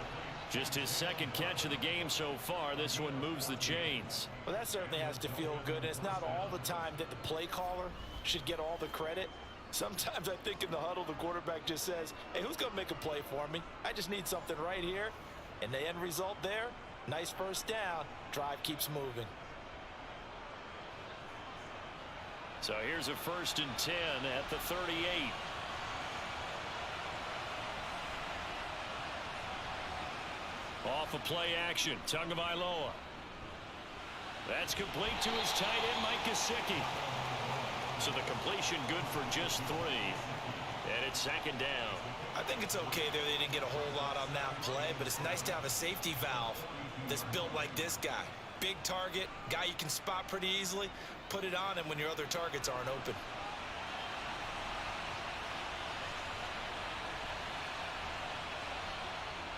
Just his second catch of the game so far. This one moves the chains.
Well, that certainly has to feel good. It's not all the time that the play caller should get all the credit. Sometimes I think in the huddle, the quarterback just says, hey, who's going to make a play for me? I just need something right here. And the end result there, nice first down. Drive keeps moving.
So here's a 1st and 10 at the 38. Off of play action, Tagovailoa. That's complete to his tight end, Mike Gesicki. So the completion good for just 3. And it's second down.
I think it's okay there. They didn't get a whole lot on that play, but it's nice to have a safety valve that's built like this guy. Big target, guy you can spot pretty easily. Put it on him when your other targets aren't open.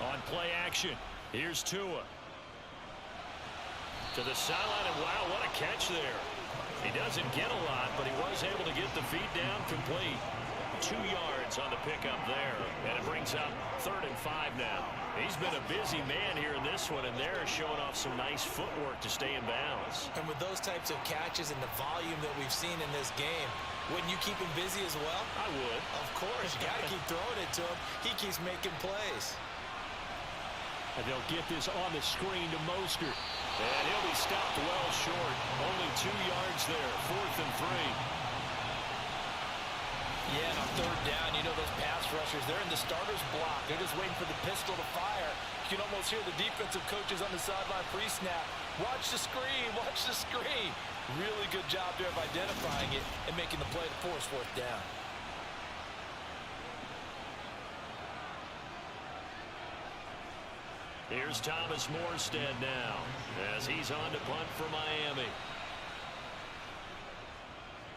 On play action, here's Tua. To the sideline, and wow, what a catch there. He doesn't get a lot, but he was able to get the feet down complete. 2 yards on the pickup there, and it brings up 3rd and 5 now. He's been a busy man here in this one, and they're showing off some nice footwork to stay in bounds.
And with those types of catches and the volume that we've seen in this game, wouldn't you keep him busy as well?
I would.
Of course, you got to keep throwing it to him. He keeps making plays.
And they'll get this on the screen to Mostert. And he'll be stopped well short. Only 2 yards there, 4th and 3.
Yeah, and on 3rd down, you know those pass rushers, they're in the starter's block. They're just waiting for the pistol to fire. You can almost hear the defensive coaches on the sideline pre-snap. Watch the screen, watch the screen. Really good job there of identifying it and making the play to force 4th down.
Here's Thomas Morstead now as he's on to punt for Miami.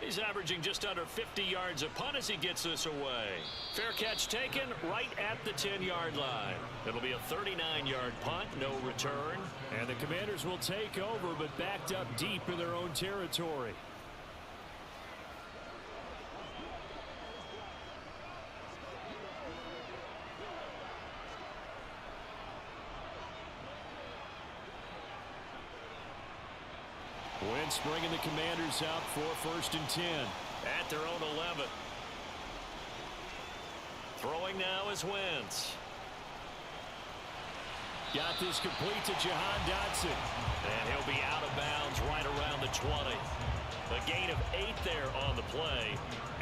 He's averaging just under 50 yards a punt as he gets this away. Fair catch taken right at the 10-yard line. It'll be a 39-yard punt, no return. And the Commanders will take over, but backed up deep in their own territory. Wentz bringing the Commanders out for 1st and 10 at their own 11. Throwing now is Wentz. Got this complete to Jahan Dotson. And he'll be out of bounds right around the 20. A gain of 8 there on the play.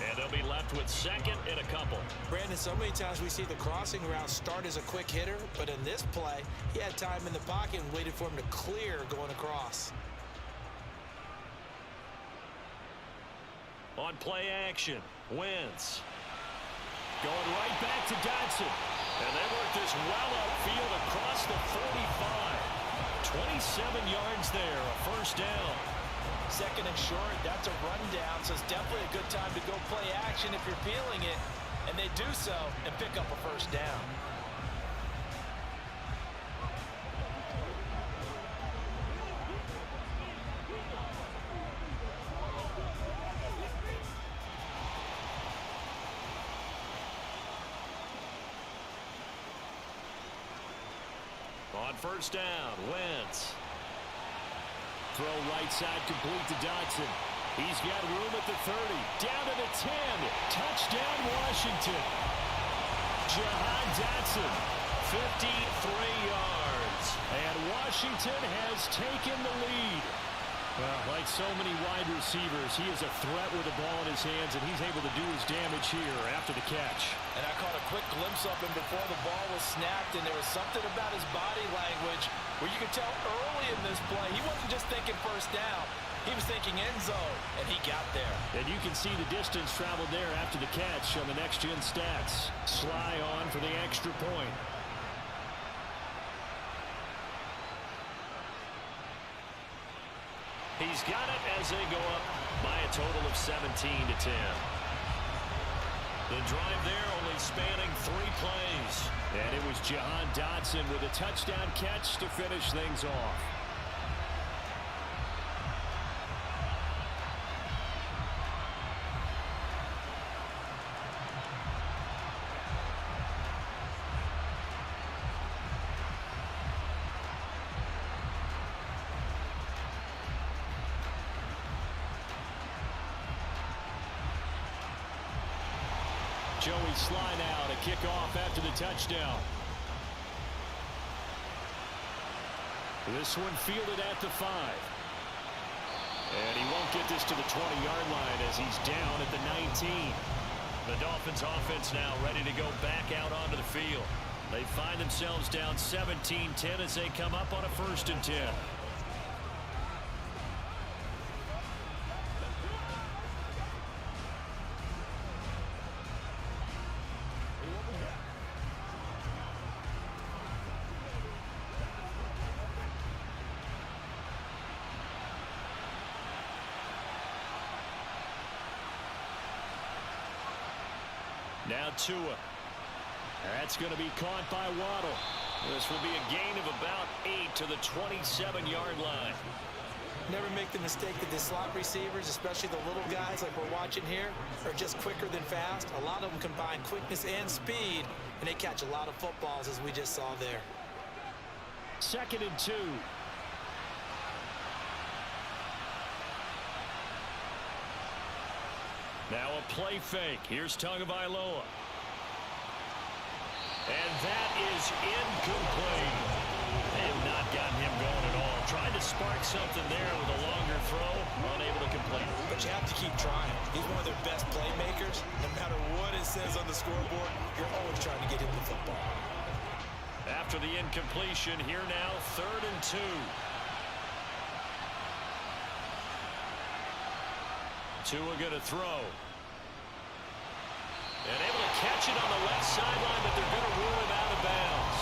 And they'll be left with 2nd and a couple.
Brandon, so many times we see the crossing route start as a quick hitter, but in this play, he had time in the pocket and waited for him to clear going across.
On play action, Wentz. Going right back to Dotson. And they work this well upfield across the 45. 27 yards there, a 1st down.
2nd and short, that's a rundown, so it's definitely a good time to go play action if you're feeling it. And they do so and pick up a 1st down.
On first down, Wentz. Throw right side complete to Dotson. He's got room at the 30. Down to the 10. Touchdown, Washington. Jahan Dotson, 53 yards. And Washington has taken the lead. Well, like so many wide receivers, he is a threat with the ball in his hands, and he's able to do his damage here after the catch.
And I caught a quick glimpse of him before the ball was snapped, and there was something about his body language where you could tell early in this play, he wasn't just thinking first down. He was thinking end zone, and he got there.
And you can see the distance traveled there after the catch on the next-gen stats. Sly on for the extra point. He's got it as they go up by a total of 17-10. The drive there only spanning 3 plays. And it was Jahan Dotson with a touchdown catch to finish things off. Joey Sly now to kick off after the touchdown. This one fielded at the 5. And he won't get this to the 20-yard line as he's down at the 19. The Dolphins offense now ready to go back out onto the field. They find themselves down 17-10 as they come up on a 1st and 10. Now Tua. That's going to be caught by Waddle. This will be a gain of about 8 to the 27-yard line.
Never make the mistake that the slot receivers, especially the little guys like we're watching here, are just quicker than fast. A lot of them combine quickness and speed, and they catch a lot of footballs, as we just saw there.
2nd and 2. Now a play fake. Here's Tagovailoa. And that is incomplete. They have not gotten him going at all. Tried to spark something there with a longer throw. Unable to complete it.
But you have to keep trying. He's one of their best playmakers. No matter what it says on the scoreboard, you're always trying to get him the football.
After the incompletion, here now 3rd and 2. Tua going to throw. And able to catch it on the left sideline, but they're going to rule him out of bounds.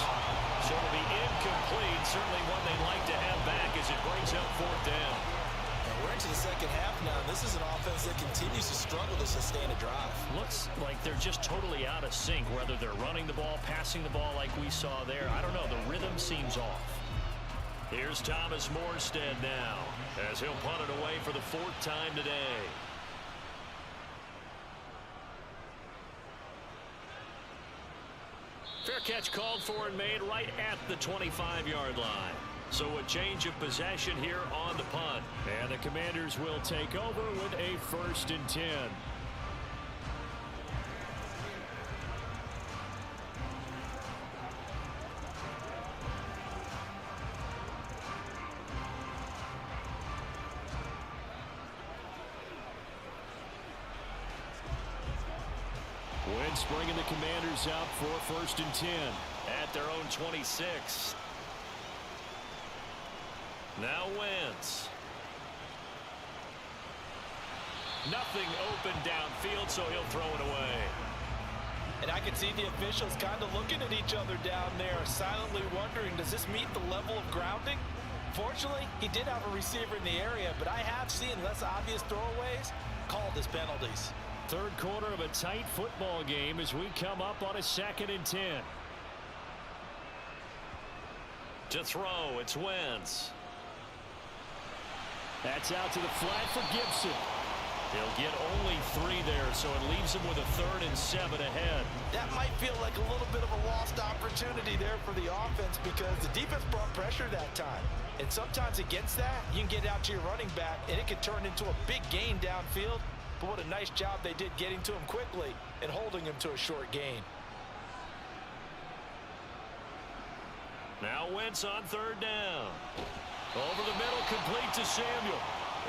So it'll be incomplete. Certainly one they'd like to have back as it brings up 4th down.
And we're into the 2nd half now. This is an offense that continues to struggle to sustain a drive.
Looks like they're just totally out of sync, whether they're running the ball, passing the ball like we saw there. I don't know. The rhythm seems off. Here's Thomas Morstead now as he'll punt it away for the 4th time today. Fair catch called for and made right at the 25-yard line. So a change of possession here on the punt. And the Commanders will take over with a 1st and 10. Wentz bringing the Commanders out for 1st and 10 at their own 26. Now Wentz. Nothing open downfield, so he'll throw it away.
And I can see the officials kind of looking at each other down there, silently wondering, does this meet the level of grounding? Fortunately, he did have a receiver in the area, but I have seen less obvious throwaways called as penalties.
3rd quarter of a tight football game as we come up on a 2nd and 10. To throw, it's Wentz. That's out to the flat for Gibson. He'll get only 3 there, so it leaves him with a 3rd and 7 ahead.
That might feel like a little bit of a lost opportunity there for the offense because the defense brought pressure that time. And sometimes against that, you can get out to your running back, and it could turn into a big gain downfield. But what a nice job they did getting to him quickly and holding him to a short gain.
Now Wentz on 3rd down. Over the middle, complete to Samuel.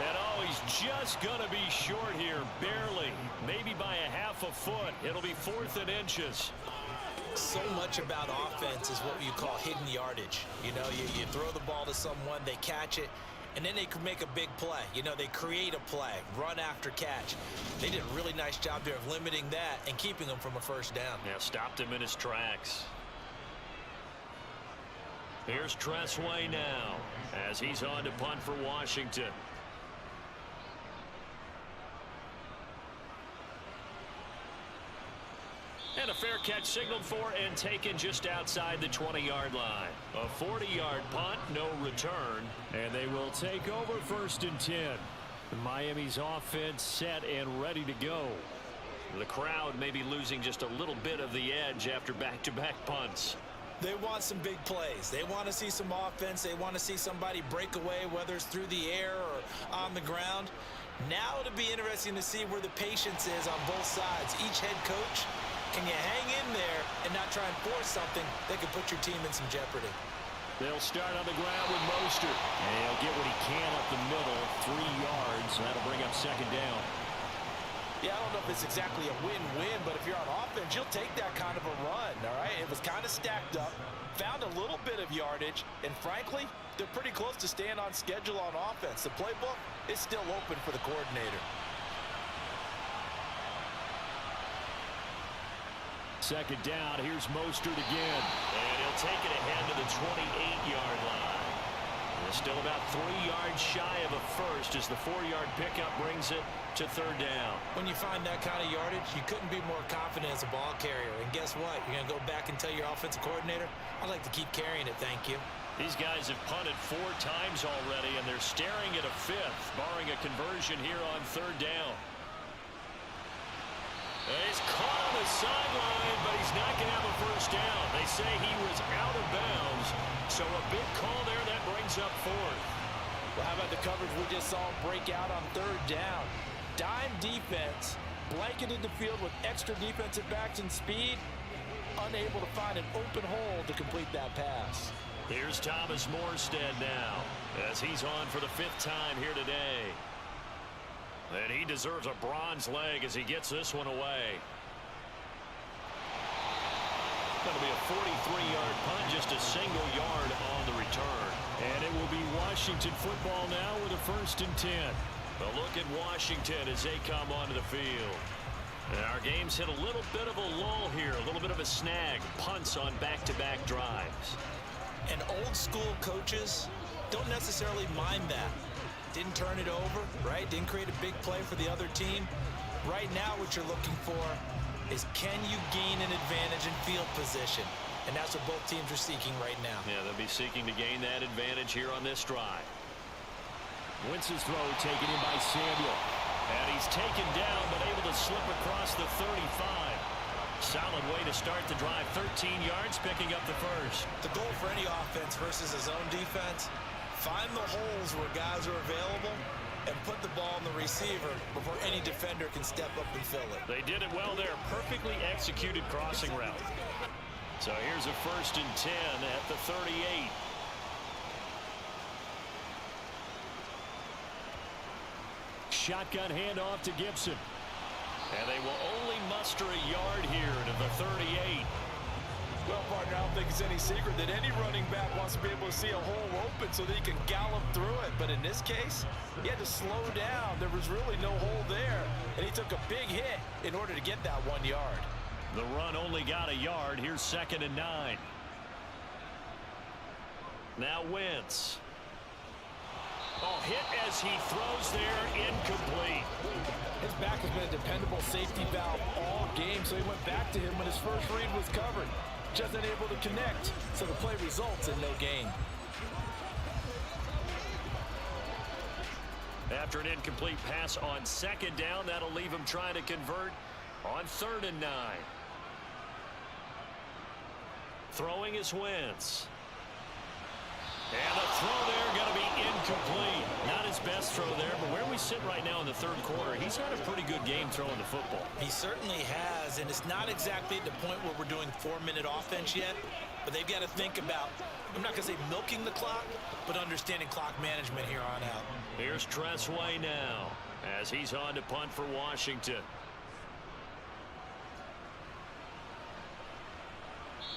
And oh, he's just going to be short here, barely. Maybe by a half a foot. It'll be 4th and inches.
So much about offense is what you call hidden yardage. You know, you throw the ball to someone, they catch it, and then they can make a big play. You know, they create a play, run after catch. They did a really nice job there of limiting that and keeping him from a 1st down.
Yeah, stopped him in his tracks. Here's Tressway now as he's on to punt for Washington. And a fair catch signaled for and taken just outside the 20-yard line. A 40-yard punt, no return. And they will take over 1st and 10. Miami's offense set and ready to go. The crowd may be losing just a little bit of the edge after back-to-back punts.
They want some big plays. They want to see some offense. They want to see somebody break away, whether it's through the air or on the ground. Now it'll be interesting to see where the patience is on both sides. Each head coach, can you hang in there and not try and force something that could put your team in some jeopardy?
They'll start on the ground with Mostert. And he'll get what he can up the middle, 3 yards. That'll bring up 2nd down.
Yeah, I don't know if it's exactly a win-win, but if you're on offense, you'll take that kind of a run, all right? It was kind of stacked up, found a little bit of yardage, and frankly, they're pretty close to staying on schedule on offense. The playbook is still open for the coordinator.
2nd down, here's Mostert again. And he'll take it ahead to the 28-yard line. They're still about 3 yards shy of a 1st as the 4-yard pickup brings it to 3rd down.
When you find that kind of yardage, you couldn't be more confident as a ball carrier. And guess what? You're going to go back and tell your offensive coordinator, I'd like to keep carrying it, thank you.
These guys have punted 4 times already, and they're staring at a 5th, barring a conversion here on 3rd down. He's caught on the sideline, but he's not going to have a 1st down. They say he was out of bounds, so a big call there that brings up 4th.
Well, how about the coverage we just saw break out on 3rd down? Dime defense, blanketed the field with extra defensive backs and speed, unable to find an open hole to complete that pass.
Here's Thomas Morstead now, as he's on for the 5th time here today. And he deserves a bronze leg as he gets this one away. Going to be a 43-yard punt, just a single yard on the return. And it will be Washington football now with a 1st and 10. A look at Washington as they come onto the field. And our game's hit a little bit of a lull here, a little bit of a snag. Punts on back-to-back drives.
And old school coaches don't necessarily mind that. Didn't turn it over, right? Didn't create a big play for the other team. Right now what you're looking for is can you gain an advantage in field position? And that's what both teams are seeking right now.
Yeah, they'll be seeking to gain that advantage here on this drive. Wentz's throw taken in by Samuel. And he's taken down but able to slip across the 35. Solid way to start the drive. 13 yards, picking up the 1st.
The goal for any offense versus a zone defense, find the holes where guys are available and put the ball in the receiver before any defender can step up and fill it.
They did it well there. Perfectly executed crossing route. So here's a 1st and 10 at the 38. Shotgun handoff to Gibson. And they will only muster a yard here to the 38.
Well, partner, I don't think it's any secret that any running back wants to be able to see a hole open so that he can gallop through it. But in this case, he had to slow down. There was really no hole there, and he took a big hit in order to get that 1 yard.
The run only got a yard. Here's 2nd and 9. Now Wentz. Oh, hit as he throws there, incomplete.
His back has been a dependable safety valve all game, so he went back to him when his first read was covered. Just unable to connect, so the play results in no gain.
After an incomplete pass on second down, that'll leave him trying to convert on 3rd and 9. Throwing is Wentz. And the throw there going to be incomplete. Not his best throw there, but where we sit right now in the 3rd quarter, he's had a pretty good game throwing the football.
He certainly has, and it's not exactly at the point where we're doing 4-minute offense yet, but they've got to think about, I'm not going to say milking the clock, but understanding clock management here on out.
Here's Tressway now as he's on to punt for Washington.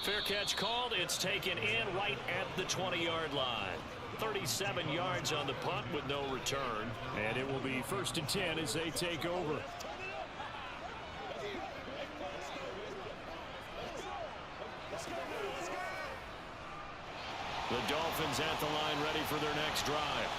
Fair catch called. It's taken in right at the 20-yard line. 37 yards on the punt with no return. And it will be 1st and 10 as they take over. The Dolphins at the line ready for their next drive.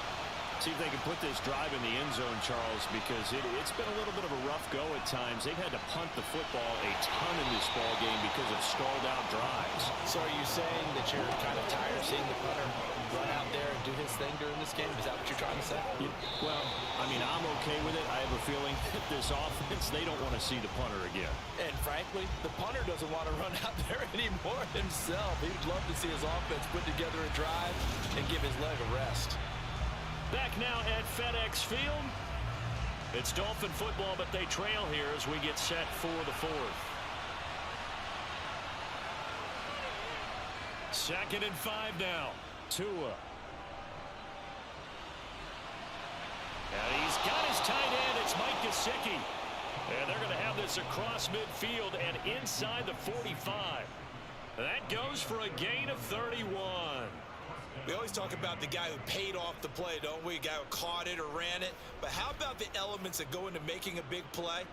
See if they can put this drive in the end zone, Charles, because it's been a little bit of a rough go at times. They've had to punt the football a ton in this ball game because of stalled out drives.
So are you saying that you're kind of tired of seeing the punter run out there and do his thing during this game? Is that what you're trying to say?
Yeah, well, I mean, I'm okay with it. I have a feeling that this offense, they don't want to see the punter again.
And frankly, the punter doesn't want to run out there anymore himself. He'd love to see his offense put together a drive and give his leg a rest.
Back now at FedEx Field. It's Dolphin football, but they trail here as we get set for the 4th. 2nd and 5 now. Tua. And he's got his tight end. It's Mike Gesicki. And they're going to have this across midfield and inside the 45. That goes for a gain of 31.
We always talk about the guy who paid off the play, don't we? A guy who caught it or ran it. But how about the elements that go into making a big play?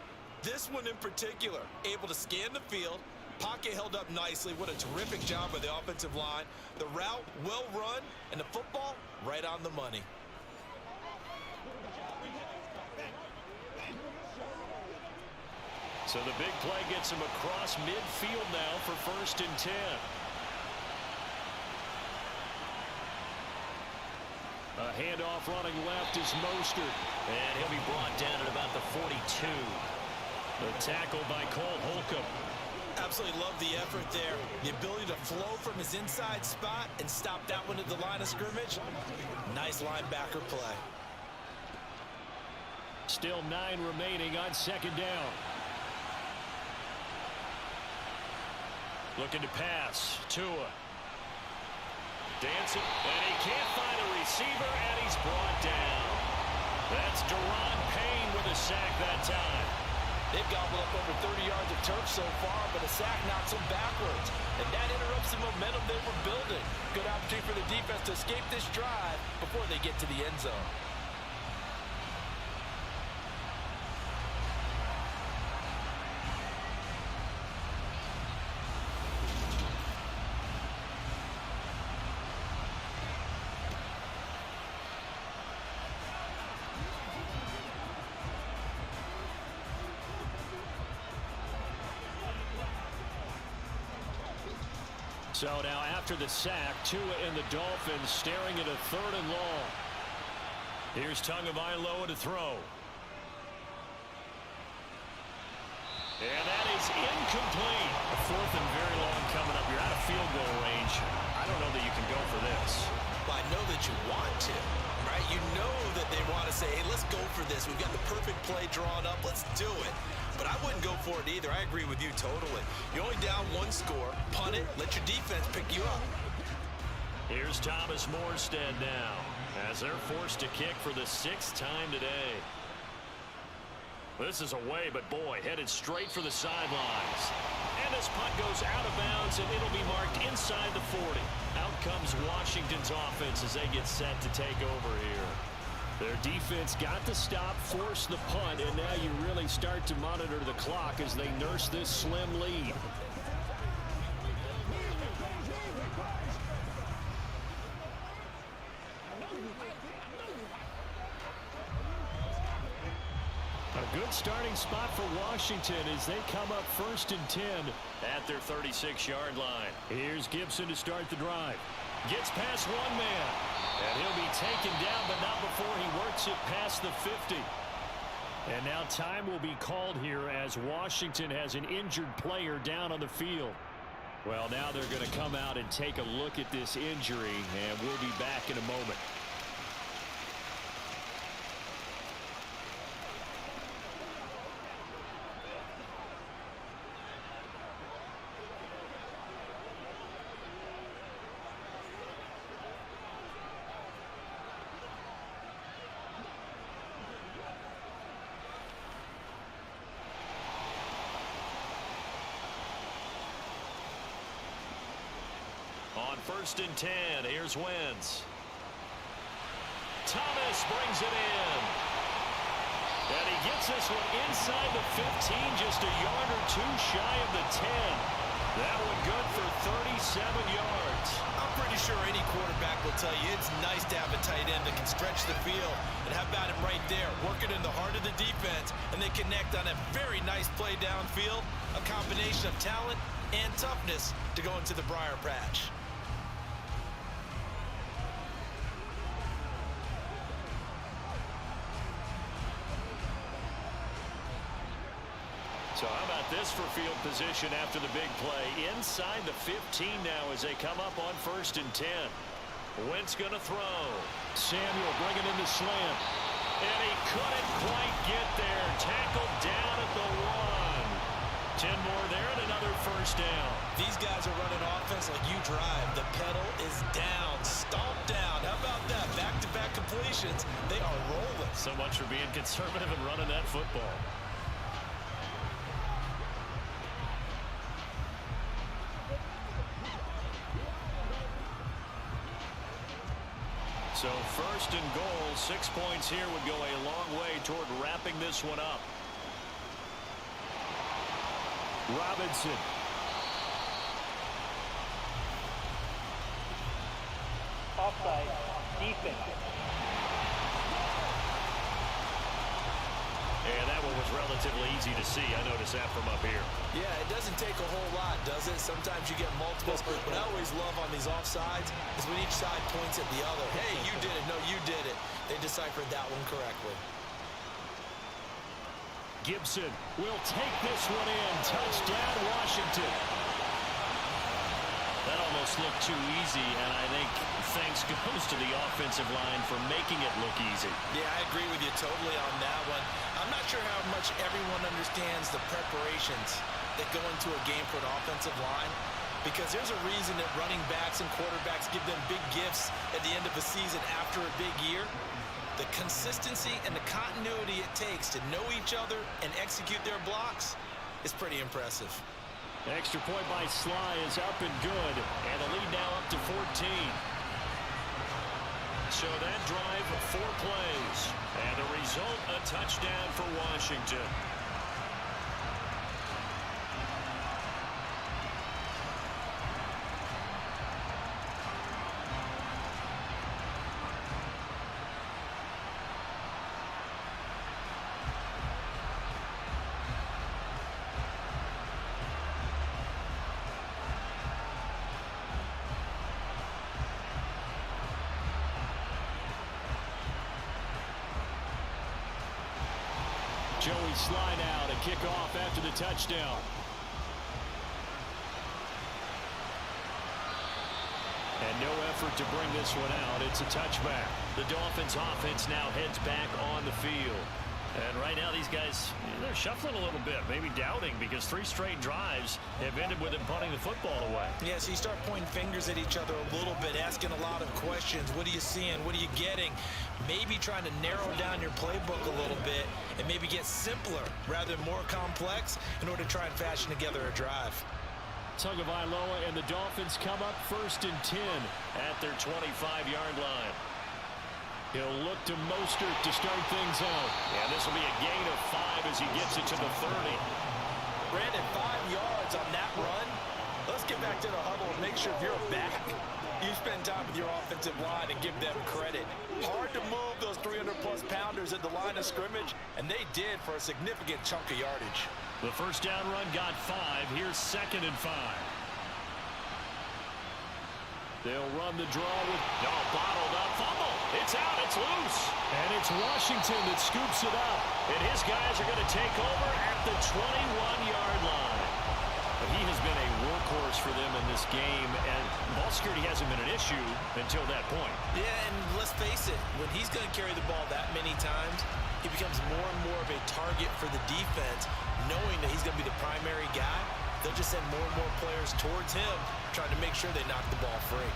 This one in particular, able to scan the field, pocket held up nicely. What a terrific job by the offensive line. The route well run, and the football right on the money.
So the big play gets him across midfield now for 1st and 10. A handoff running left is Mostert. And he'll be brought down at about the 42. The tackle by Cole Holcomb.
Absolutely love the effort there. The ability to flow from his inside spot and stop that one at the line of scrimmage. Nice linebacker play.
Still 9 remaining on 2nd down. Looking to pass. Tua. Dancing, and he can't find a receiver, and he's brought down. That's Deron Payne with a sack that time.
They've gobbled up over 30 yards of turf so far, but a sack knocks them backwards. And that interrupts the momentum they were building. Good opportunity for the defense to escape this drive before they get to the end zone.
So now after the sack, Tua and the Dolphins staring at a 3rd and long. Here's Tagovailoa to throw. And that is incomplete. A 4th and very long coming up. You're out of field goal range. I don't know that you can go for this.
Well, I know that you want to, right? You know that they want to say, hey, let's go for this. We've got the perfect play drawn up. Let's do it. But I wouldn't go for it either. I agree with you totally. You're only down 1 score. Punt it. Let your defense pick you up.
Here's Thomas Morstead now as they're forced to kick for the 6th time today. This is away, but boy, headed straight for the sidelines. And this punt goes out of bounds, and it'll be marked inside the 40. Out comes Washington's offense as they get set to take over here. Their defense got to stop, force the punt, and now you really start to monitor the clock as they nurse this slim lead. A good starting spot for Washington as they come up 1st and 10 at their 36-yard line. Here's Gibson to start the drive. Gets past one man. And he'll be taken down, but not before he works it past the 50. And now time will be called here as Washington has an injured player down on the field. Well, now they're going to come out and take a look at this injury, and we'll be back in a moment. On 1st and 10, here's Wentz. Thomas brings it in. And he gets this one inside the 15, just a yard or two shy of the 10. That one good for 37 yards.
I'm pretty sure any quarterback will tell you it's nice to have a tight end that can stretch the field. And how about him right there, working in the heart of the defense, and they connect on a very nice play downfield. A combination of talent and toughness to go into the briar patch.
So how about this for field position after the big play? Inside the 15 now as they come up on 1st and 10. Wentz going to throw. Samuel bringing in the slant. And he couldn't quite get there. Tackled down at the 1. 10 more there and another first down.
These guys are running offense like you drive. The pedal is down, stomped down. How about that? Back-to-back completions. They are rolling.
So much for being conservative and running that football. So 1st and goal, 6 points here would go a long way toward wrapping this one up. Robinson.
Offside. Defense.
And that one was relatively easy to see. I noticed that from up here.
Yeah, it doesn't take a whole lot, does it? Sometimes you get multiples. What I always love on these offsides is when each side points at the other. Hey, you did it. No, you did it. They deciphered that one correctly.
Gibson will take this one in. Touchdown, Washington. That almost looked too easy, and I think thanks goes to the offensive line for making it look easy.
Yeah, I agree with you totally on that one. I'm not sure how much everyone understands the preparations that go into a game for an offensive line, because there's a reason that running backs and quarterbacks give them big gifts at the end of a season after a big year. The consistency and the continuity it takes to know each other and execute their blocks is pretty impressive.
Extra point by Sly is up and good, and the lead now up to 14. So that drive, 4 plays, and the result, a touchdown for Washington. Joey Sly now to kick off after the touchdown. And no effort to bring this one out. It's a touchback. The Dolphins offense now heads back on the field. And right now these guys, they're shuffling a little bit, maybe doubting, because 3 straight drives have ended with them punting the football away.
Yeah, so you start pointing fingers at each other a little bit, asking a lot of questions. What are you seeing? What are you getting? Maybe trying to narrow down your playbook a little bit and maybe get simpler rather than more complex in order to try and fashion together a drive.
Tagovailoa and the Dolphins come up 1st and 10 at their 25-yard line. He'll look to Mostert to start things out. And this will be a gain of 5 as he gets it to the 30.
Brandon, 5 yards on that run. Let's get back to the huddle and make sure if you're back, you spend time with your offensive line and give them credit. Hard to move those 300-plus pounders at the line of scrimmage, and they did for a significant chunk of yardage.
The first down run got 5. Here's 2nd and 5. They'll run the draw with bottled up fumble. It's out. It's loose. And it's Washington that scoops it up. And his guys are going to take over at the 21-yard line. But he has been a workhorse for them in this game, and ball security hasn't been an issue until that point.
Yeah, and let's face it, when he's going to carry the ball that many times, he becomes more and more of a target for the defense, knowing that he's going to be the primary guy. They'll just send more and more players towards him, trying to make sure they knock the ball free.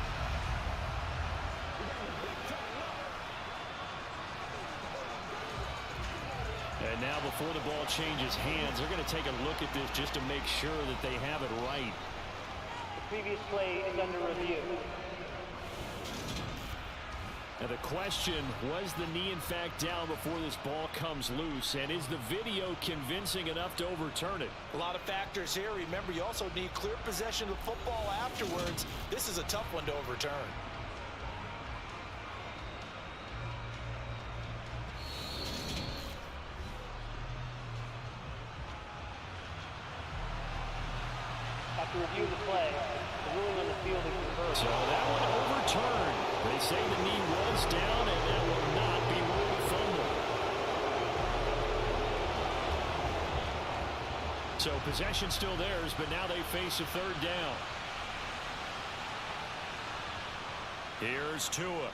And now before the ball changes hands, they're going to take a look at this just to make sure that they have it right.
The previous play is under review.
Now the question, was the knee in fact down before this ball comes loose? And is the video convincing enough to overturn it?
A lot of factors here. Remember, you also need clear possession of the football afterwards. This is a tough one to overturn.
After review of the play, the ruling on the field is reversed.
So that one overturned. They say the knee was down, and that will not be ruled a fumble. So possession still theirs, but now they face a third down. Here's Tua.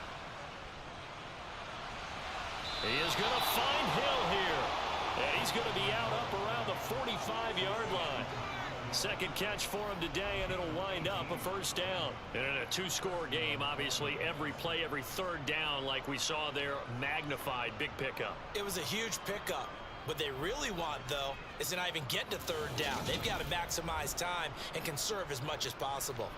He is going to find Hill here. And he's going to be out up around the 45-yard line. Second catch for him today, and it'll wind up a first down. And in a two-score game, obviously, every play, every third down, like we saw there, magnified, big pickup.
It was a huge pickup. What they really want, though, is to not even get to third down. They've got to maximize time and conserve as much as possible.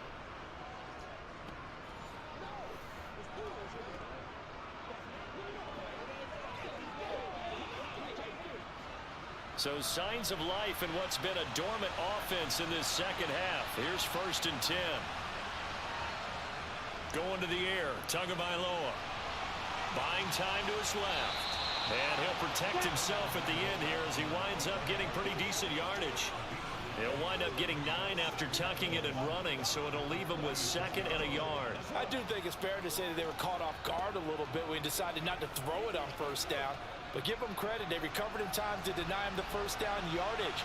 So signs of life in what's been a dormant offense in this second half. Here's 1st and 10. Going to the air, Tagovailoa. Buying time to his left. And he'll protect himself at the end here as he winds up getting pretty decent yardage. He'll wind up getting 9 after tucking it and running, so it'll leave him with 2nd and a yard.
I do think it's fair to say that they were caught off guard a little bit when he decided not to throw it on first down. But give them credit, they recovered in time to deny him the first down yardage.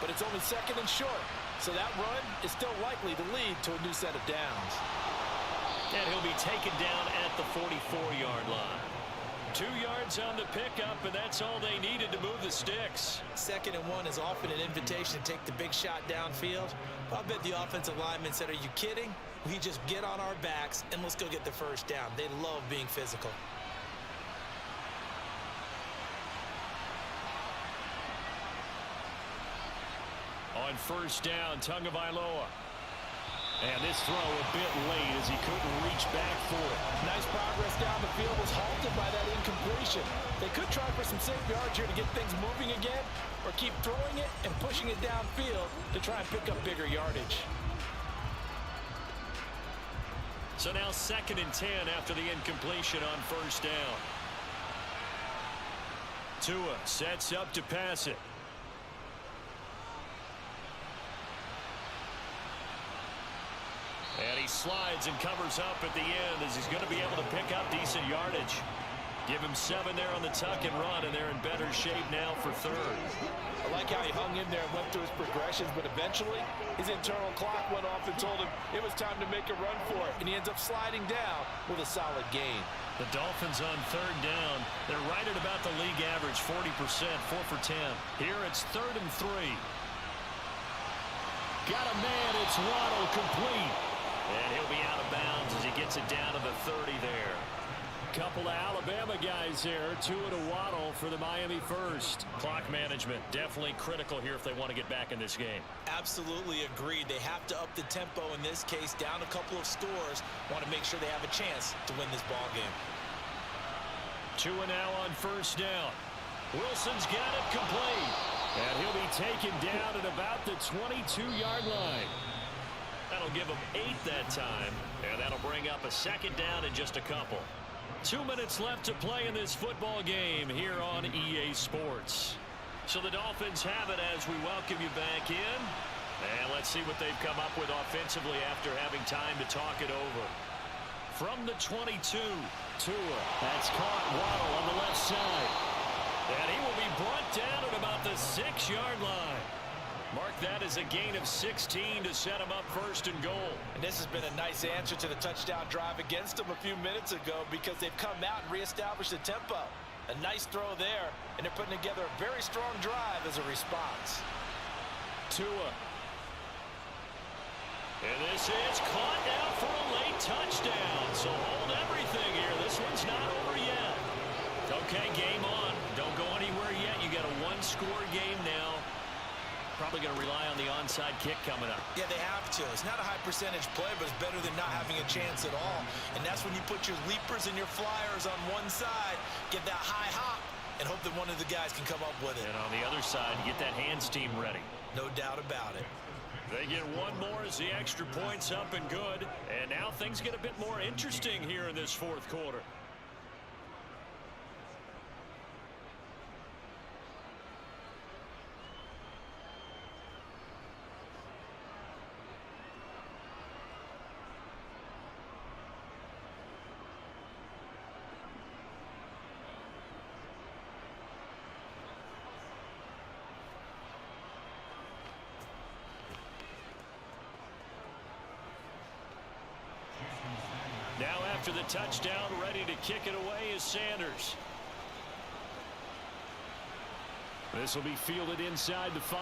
But it's only 2nd and short, so that run is still likely to lead to a new set of downs.
And he'll be taken down at the 44-yard line. 2 yards on the pickup, and that's all they needed to move the sticks.
2nd and 1 is often an invitation to take the big shot downfield. I bet the offensive linemen said, are you kidding? We just get on our backs and let's go get the first down. They love being physical.
On first down, Tagovailoa. And this throw a bit late as he couldn't reach back for it.
Nice progress down the field was halted by that incompletion. They could try for some safe yards here to get things moving again, or keep throwing it and pushing it downfield to try and pick up bigger yardage.
So now 2nd and 10 after the incompletion on first down. Tua sets up to pass it. And he slides and covers up at the end as he's going to be able to pick up decent yardage. Give him 7 there on the tuck and run, and they're in better shape now for 3rd.
I like how he hung in there and went through his progressions, but eventually his internal clock went off and told him it was time to make a run for it, and he ends up sliding down with a solid gain.
The Dolphins on 3rd down. They're right at about the league average, 40%, 4 for 10. Here it's 3rd and 3. Got a man, it's Waddle, complete. And he'll be out of bounds as he gets it down to the 30 there. Couple of Alabama guys there. Tua to Waddle for the Miami first. Clock management definitely critical here if they want to get back in this game.
Absolutely agreed. They have to up the tempo in this case, down a couple of scores. Want to make sure they have a chance to win this ball game.
Tua now on first down. Wilson's got it complete. And he'll be taken down at about the 22-yard line. That'll give him 8 that time, and that'll bring up a 2nd down in just a couple. 2 minutes left to play in this football game here on EA Sports. So the Dolphins have it as we welcome you back in. And let's see what they've come up with offensively after having time to talk it over. From the 22, Tua. That's caught. Waddle on the left side. And he will be brought down at about the 6-yard line. Mark that as a gain of 16 to set him up first and goal.
And this has been a nice answer to the touchdown drive against them a few minutes ago because they've come out and reestablished the tempo. A nice throw there, and they're putting together a very strong drive as a response.
Tua. And this is caught now for a late touchdown. So hold everything here. This one's not over yet. Okay, game on. Don't go anywhere yet. You got a one-score game now. Probably going to rely on the onside kick coming up.
Yeah, they have to. It's not a high percentage play, but it's better than not having a chance at all. And that's when you put your leapers and your flyers on one side, get that high hop, and hope that one of the guys can come up with it.
And on the other side, get that hands team ready.
No doubt about it.
They get one more as the extra point's up and good. And now things get a bit more interesting here in this fourth quarter. Now after the touchdown, ready to kick it away is Sanders. This will be fielded inside the 5.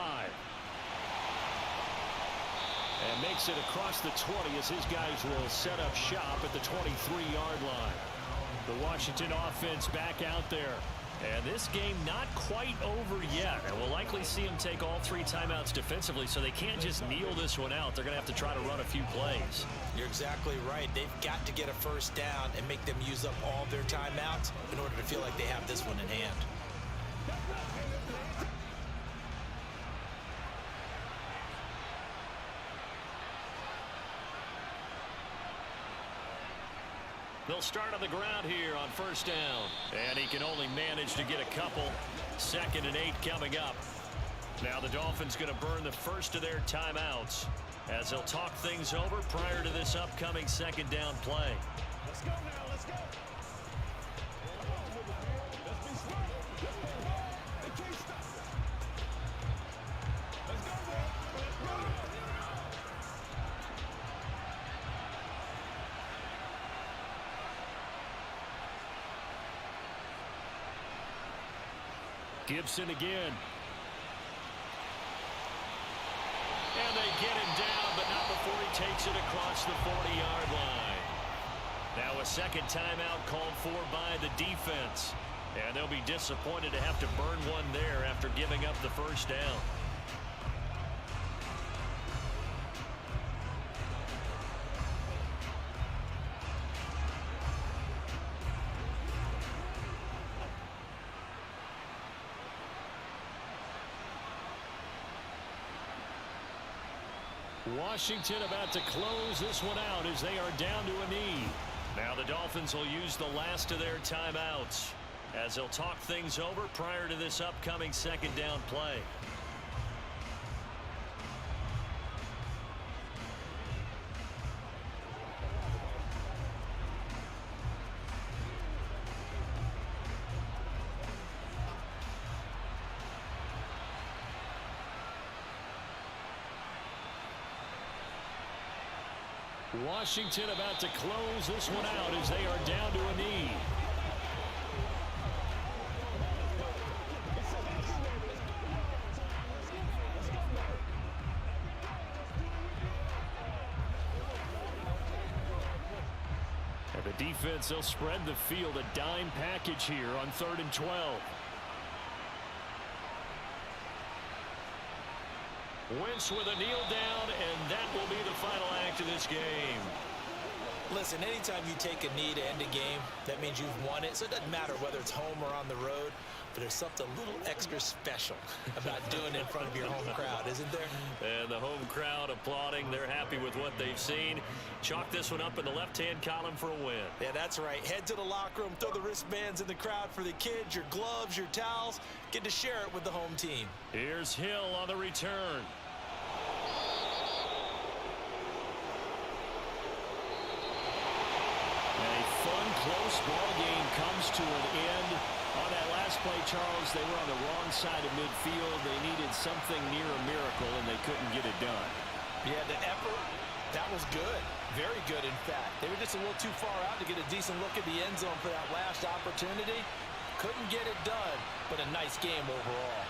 And makes it across the 20 as his guys will set up shop at the 23-yard line. The Washington offense back out there. And this game not quite over yet. And we'll likely see them take all 3 timeouts defensively, so they can't just kneel this one out. They're going to have to try to run a few plays.
You're exactly right. They've got to get a first down and make them use up all their timeouts in order to feel like they have this one in hand.
They'll start on the ground here on first down. And he can only manage to get a couple. 2nd and 8 coming up. Now the Dolphins going to burn the first of their timeouts as they'll talk things over prior to this upcoming 2nd down play.
Let's go now, let's go. Let's be smart. They can't stop us. Let's go, man.
Gibson again. And they get him down, but not before he takes it across the 40-yard line. Now a 2nd timeout called for by the defense. And they'll be disappointed to have to burn one there after giving up the first down. Washington about to close this one out as they are down to a knee. Now the Dolphins will use the last of their timeouts as they'll talk things over prior to this upcoming 2nd down play. Washington about to close this one out as they are down to a knee. And the defense, they'll spread the field, a dime package here on 3rd and 12. Wentz with a kneel down, and that will be the final act of this game.
Listen, anytime you take a knee to end a game, that means you've won it. So it doesn't matter whether it's home or on the road, but there's something a little extra special about doing it in front of your home crowd, isn't there?
And the home crowd applauding. They're happy with what they've seen. Chalk this one up in the left-hand column for a win.
Yeah, that's right. Head to the locker room, throw the wristbands in the crowd for the kids, your gloves, your towels. Get to share it with the home team.
Here's Hill on the return. One close ball game comes to an end. On that last play, Charles, they were on the wrong side of midfield. They needed something near a miracle, and they couldn't get it done.
Yeah, the effort, that was good. Very good, in fact. They were just a little too far out to get a decent look at the end zone for that last opportunity. Couldn't get it done, but a nice game overall.